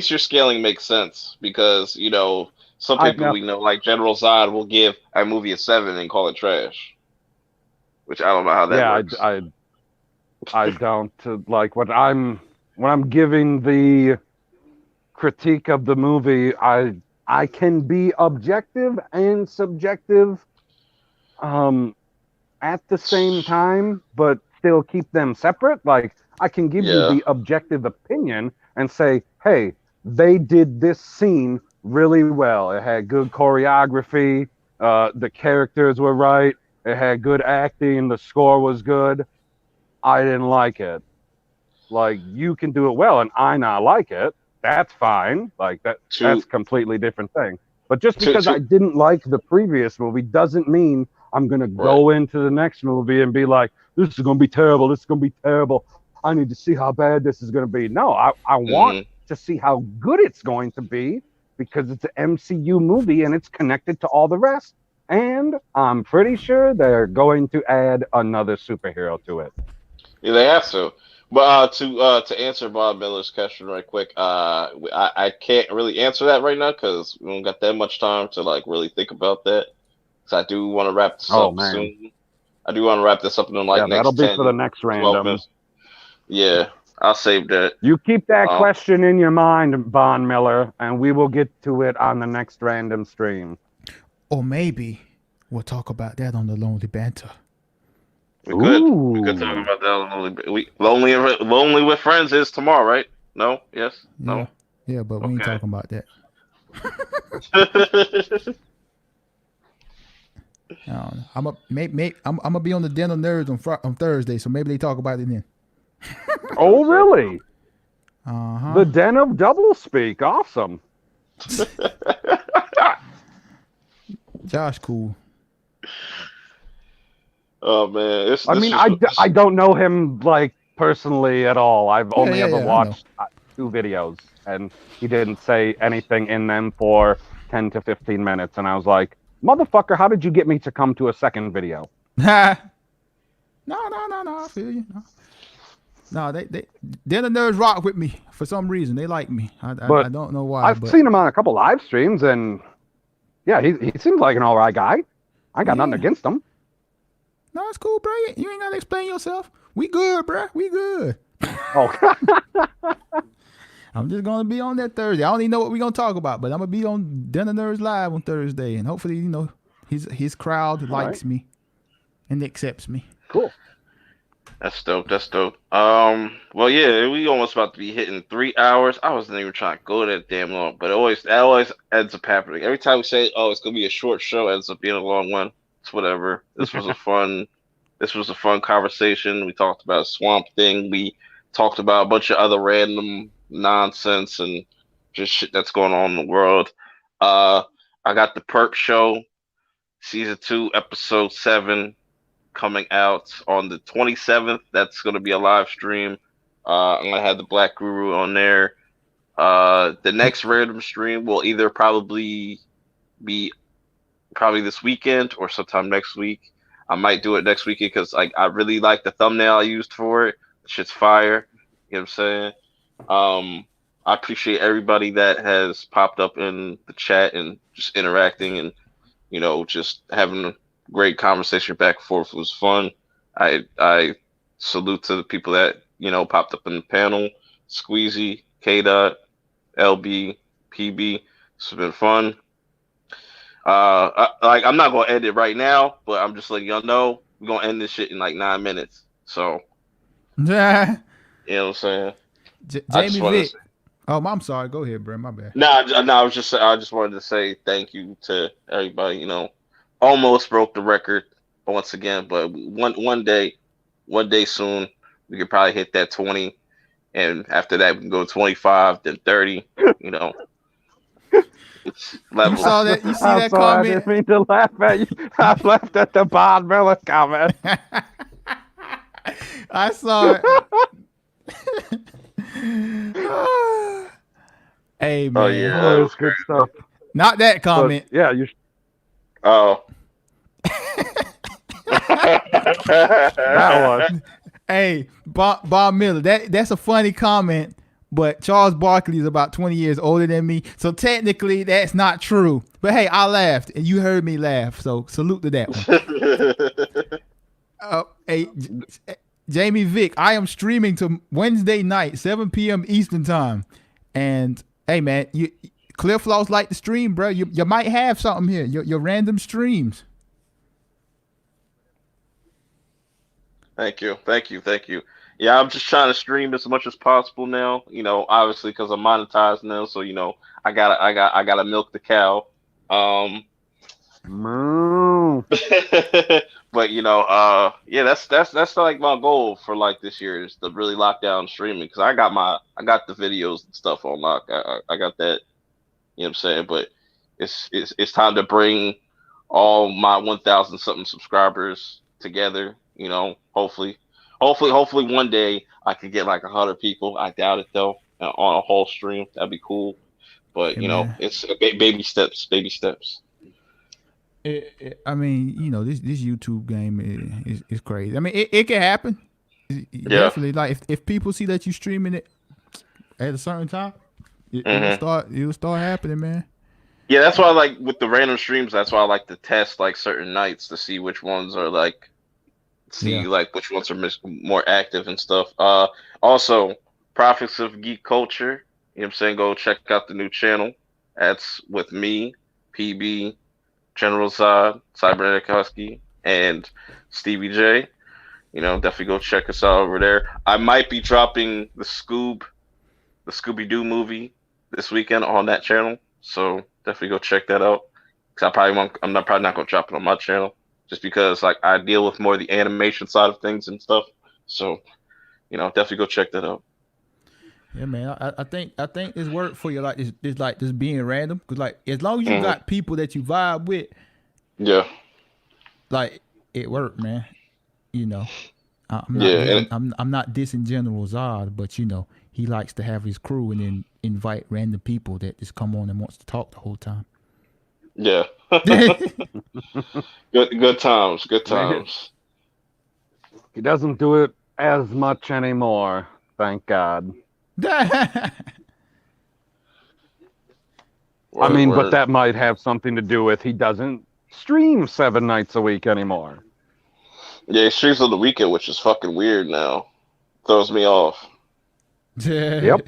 your scaling makes sense, because some people we know, like General Zod, will give a movie a 7 and call it trash. Which I don't know how that works. I don't like when I'm giving the critique of the movie. I can be objective and subjective at the same time, but still keep them separate. Like, I can give you the objective opinion and say, hey, they did this scene really well. It had good choreography. The characters were right. It had good acting. The score was good. I didn't like it. Like, you can do it well and I not like it. That's fine. Like, that's a completely different thing. But just because I didn't like the previous movie doesn't mean I'm going to go into the next movie and be like, this is going to be terrible. This is going to be terrible. I need to see how bad this is going to be. No, I want to see how good it's going to be, because it's an MCU movie and it's connected to all the rest. And I'm pretty sure they're going to add another superhero to it. Yeah, they have to. But to answer Bob Miller's question right quick, I can't really answer that right now because we don't got that much time to like really think about that. Because I do want to wrap this up soon. I do want to wrap this up in next that'll be 10, for the next random. Yeah, I'll save that. You keep that question in your mind, Von Miller, and we will get to it on the next random stream. Or maybe we'll talk about that on the Lonely Banter. We could talk about that on Lonely with Friends is tomorrow, right? No? Yes? No? Yeah, but we ain't talking about that. I don't know. I'm gonna be on the Den of Nerds on Thursday, so maybe they talk about it then. Oh, really? The Den of Doublespeak. Awesome. Josh, cool. Oh man, I don't know him like personally at all. I've only ever watched 2 videos, and he didn't say anything in them for 10 to 15 minutes, and I was like, "Motherfucker, how did you get me to come to a second video?" No. I feel you. No, they're the nerds rock with me for some reason. They like me. I don't know why. I've seen him on a couple live streams, and yeah, he seems like an all right guy. I got nothing against him. No, it's cool, bro. You ain't gotta explain yourself. We good, bro. We good. Oh. I'm just gonna be on that Thursday. I don't even know what we're gonna talk about, but I'm gonna be on Den of Nerds Live on Thursday, and hopefully, his crowd likes me and accepts me. Cool. That's dope. Well, yeah, we almost about to be hitting 3 hours. I wasn't even trying to go that damn long, but that always ends up happening. Every time we say, "Oh, it's gonna be a short show," it ends up being a long one. It's whatever. This was a fun conversation. We talked about Swamp Thing. We talked about a bunch of other random nonsense and just shit that's going on in the world. I got the Perk Show, season 2, episode 7. Coming out on the 27th. That's going to be a live stream. I'm going to have the Black Guru on there. The next random stream will either probably be this weekend or sometime next week. I might do it next weekend because I really like the thumbnail I used for it. The shit's fire. You know what I'm saying? I appreciate everybody that has popped up in the chat and just interacting and, just having great conversation back and forth. It was fun. I salute to the people that popped up in the panel. Squeezy, K Dot, LB, PB. It's been fun. I'm not gonna end it right now, but I'm just letting y'all know we're gonna end this shit in like 9 minutes. So yeah, you know what I'm saying. Jamie Vick. Oh, I'm sorry. Go ahead, bro. My bad. No, I just wanted to say thank you to everybody. Almost broke the record once again, but one day soon we could probably hit that 20, and after that we can go 25, then 30. It's levels. You saw that? You see that comment? I didn't mean to laugh at you. I laughed at the Bob Miller comment. I saw it. Hey man, oh yeah, that was good stuff. Not that comment. But, yeah, you. Oh. That was. Hey, Bob Miller. That's a funny comment, but Charles Barkley is about 20 years older than me, so technically that's not true. But hey, I laughed, and you heard me laugh, so salute to that one. Hey, Jamie Vick, I am streaming to Wednesday night, 7 p.m. Eastern time, and hey man, Cliff Loss like the stream, bro. You might have something here. Your random streams. Thank you. Yeah, I'm just trying to stream as much as possible now. Obviously because I'm monetized now, so I gotta milk the cow. Moo. But yeah, that's like my goal for like this year is to really lock down streaming because I got the videos and stuff on lock. I got that. You know what I'm saying? But it's time to bring all my 1,000 something subscribers together. Hopefully one day I could get like 100 people. I doubt it though. On a whole stream, that'd be cool. But it's baby steps. I mean, this YouTube game is crazy. I mean, it can happen. Definitely, like if people see that you streaming it at a certain time, it'll start happening, man. Yeah, that's why I like with the random streams. That's why I like to test like certain nights to see which ones are like, which ones are more active and stuff. Also, Prophets of Geek Culture. You know what I'm saying? Go check out the new channel. That's with me, PB, General Zod, Cybernetic Husky, and Stevie J. Definitely go check us out over there. I might be dropping the Scooby-Doo movie this weekend on that channel. So definitely go check that out. Cause I'm probably not gonna drop it on my channel just because like I deal with more of the animation side of things and stuff. So, definitely go check that out. Yeah, man. I think it's work for you. Like it's like just being random. Cause like as long as you got people that you vibe with, Yeah. like it worked, man. You know, Yeah. I'm not dissing General Zod, but you know he likes to have his crew and then invite random people that just come on and wants to talk the whole time. Yeah. Good times. Good times. He doesn't do it as much anymore, thank God. I mean, but that might have something to do with he doesn't stream 7 nights a week anymore. Yeah, he streams on the weekend, which is fucking weird now. Throws me off. Yep.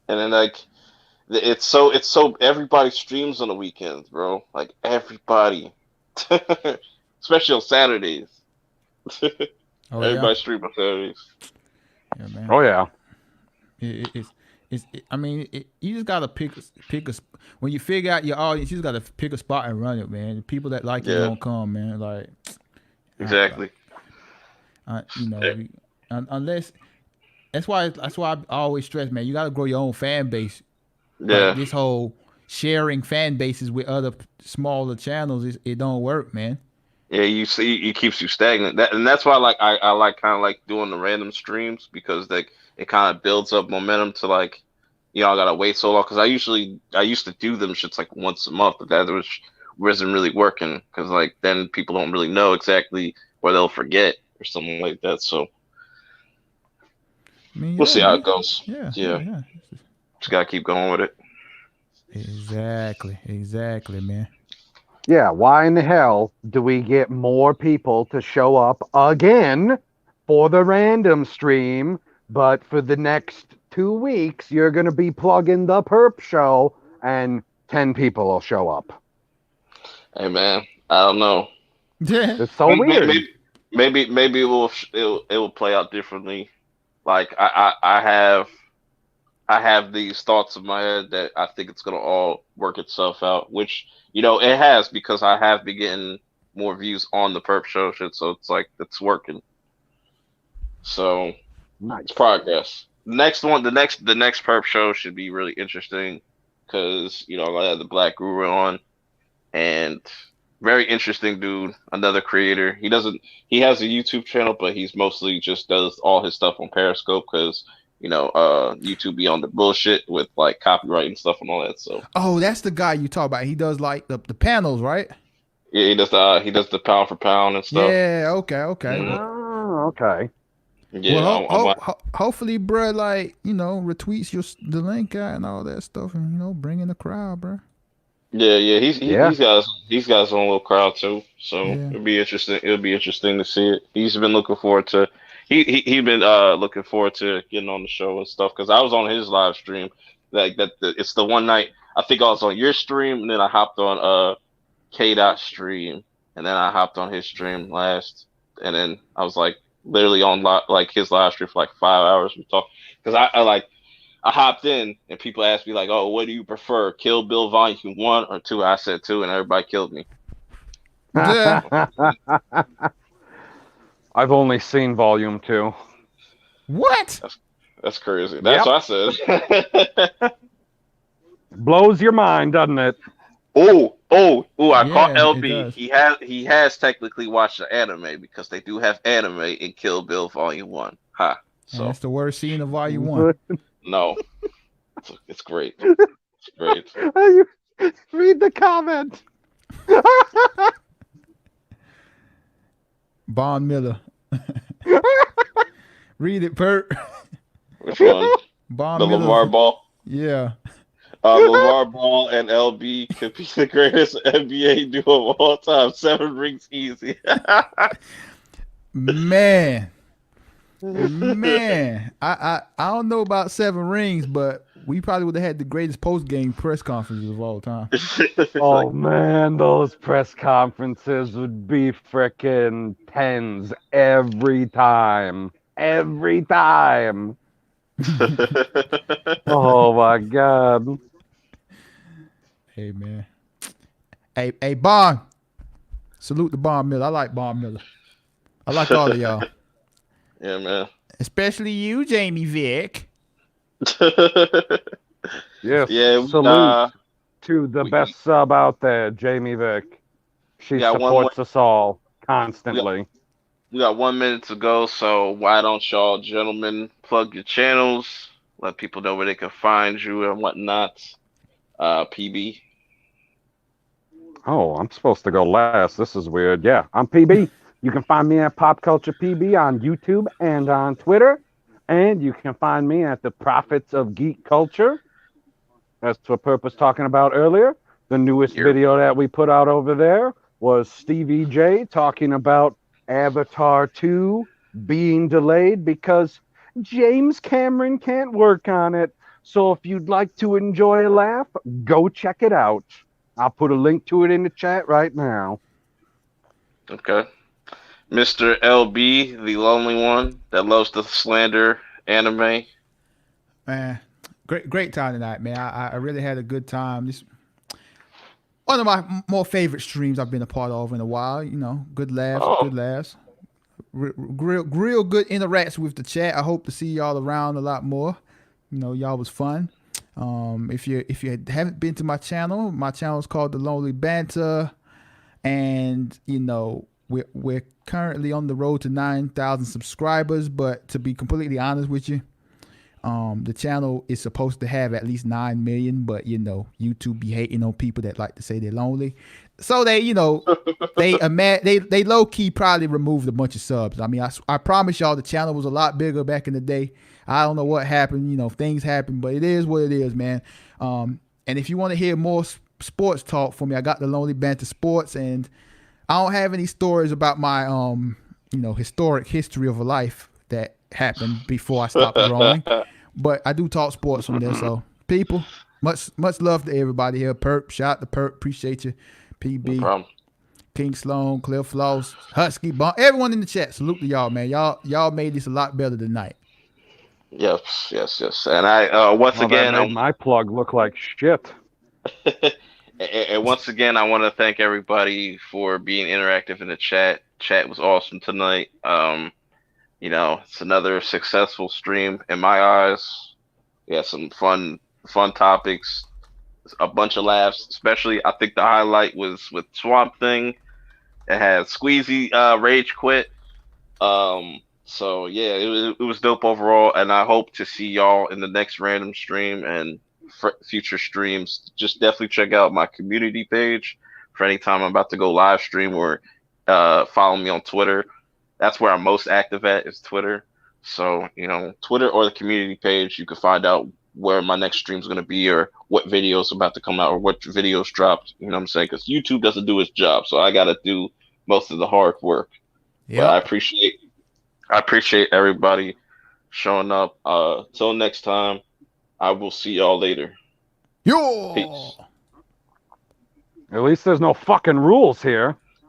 And then like it's so everybody streams on the weekends, bro. Like everybody. Especially on Saturdays. Everybody streams on Saturdays. Yeah, man. Oh yeah. I mean, you just gotta pick a. When you figure out your audience, you just gotta pick a spot and run it, man. The people that like you gonna come, man. Like exactly. You know, unless that's why I always stress, man. You gotta grow your own fan base. Yeah. Like this whole sharing fan bases with other smaller channels, it don't work, man. Yeah, you see, it keeps you stagnant. And that's why, like, I like kind of like doing the random streams because like it kind of builds up momentum to like, I gotta wait so long because I used to do them shits like once a month, but that wasn't really working because like then people don't really know exactly where they'll forget or something like that. So we'll see how it goes. Yeah. Just gotta keep going with it. Exactly, man. Yeah, why in the hell do we get more people to show up again for the random stream, but for the next 2 weeks, you're going to be plugging the perp show and 10 people will show up? Hey, man, I don't know. It's so weird. Maybe it will play out differently. Like I have these thoughts in my head that I think it's gonna all work itself out, which it has because I have been getting more views on the perp show shit, so it's like it's working. So nice. It's progress. The next perp show should be really interesting because I had the Black Guru on, and very interesting dude, another creator. He has a YouTube channel, but he's mostly just does all his stuff on Periscope because YouTube be on the bullshit with like copyright and stuff and all that. So that's the guy you talk about. He does like the panels, right? Yeah, he does the pound for pound and stuff. Yeah, okay. Oh, okay. Yeah, well, hopefully, bro, like retweets the link out and all that stuff, and bring in the crowd, bro. Yeah, he's got his own little crowd too. So it'll be interesting. It'll be interesting to see it. He's been looking forward to. He been looking forward to getting on the show and stuff because I was on his live stream. It's the one night I think I was on your stream and then I hopped on K.Dot stream and then I hopped on his stream last and then I was like literally on like his live stream for like 5 hours. We talked because I hopped in and people asked me like, "Oh, what do you prefer, Kill Bill Volume 1 or 2?" I said 2, and everybody killed me. I've only seen Volume 2. What? That's crazy. That's what I said. Blows your mind, doesn't it? Oh! I caught LB. He has technically watched the anime because they do have anime in Kill Bill Volume 1. Ha! So that's the worst scene of Volume 1. No, it's great. It's great. Read the comment. Bond Miller. Read it, Perk. Which one? Bond the Miller. LeVar Ball. Yeah. LeVar Ball and LB could be the greatest NBA duo of all time. 7 rings easy. Man, I don't know about 7 rings, but we probably would have had the greatest post-game press conferences of all time. Oh man, those press conferences would be frickin' tens every time. Every time. Oh my God. Hey man. Hey Bond. Salute to Bond Miller. I like Bond Miller. I like all of y'all. Yeah, man. especially you, Jamie Vick. Yes, Yeah, salute to the best sub out there, Jamie Vick. She supports us all constantly. We got 1 minute to go, so why don't y'all gentlemen plug your channels, let people know where they can find you and whatnot. PB. Oh, I'm supposed to go last. This is weird. Yeah, I'm PB. You can find me at Pop Culture PB on YouTube and on Twitter. And you can find me at the Prophets of Geek Culture. That's what Perp was talking about earlier. The newest video that we put out over there was Stevie J talking about Avatar 2 being delayed because James Cameron can't work on it. So if you'd like to enjoy a laugh, go check it out. I'll put a link to it in the chat right now. Okay. Mr. LB, the lonely one that loves to slander anime. Man, great time tonight, man. I really had a good time. This one of my more favorite streams I've been a part of in a while. You know, good laughs. Real good interacts with the chat. I hope to see y'all around a lot more. You know, y'all was fun. If you haven't been to my channel is called The Lonely Banter, and you know we're currently on the road to 9,000 subscribers. But to be completely honest with you, the channel is supposed to have at least 9 million, but you know YouTube be hating on people that like to say they're lonely, so they they low key probably removed a bunch of subs. I mean, I promise y'all the channel was a lot bigger back in the day. I don't know what happened. You know, things happen, but it is what it is, man. And if you want to hear more sports talk from me, I got the Lonely Banter Sports, and I don't have any stories about my historic history of a life that happened before I stopped growing. But I do talk sports from there. So people, much love to everybody here. Perp, shout out to Perp, appreciate you. PB, No problem. King Sloan, Cliff Floss, Husky, Bump, everyone in the chat. Salute to y'all, man. Y'all made this a lot better tonight. Yes. And I once again, that made my plug look like shit. And once again, I want to thank everybody for being interactive in the chat. Chat was awesome tonight. You know, it's another successful stream in my eyes. We had some fun topics, a bunch of laughs. Especially, I think the highlight was with Swamp Thing. It had Squeezy rage quit. So yeah, it was dope overall, and I hope to see y'all in the next random stream and future streams. Just definitely check out my community page for any time I'm about to go live stream, or follow me on Twitter. That's where I'm most active at, is Twitter. So, you know, Twitter or the community page, you can find out where my next stream is going to be, or what videos about to come out, or what videos dropped. You know what I'm saying? Because YouTube doesn't do its job, so I got to do most of the hard work. Yeah, but I appreciate everybody showing up. Till next time, I will see y'all later. Yo. Peace. At least there's no fucking rules here.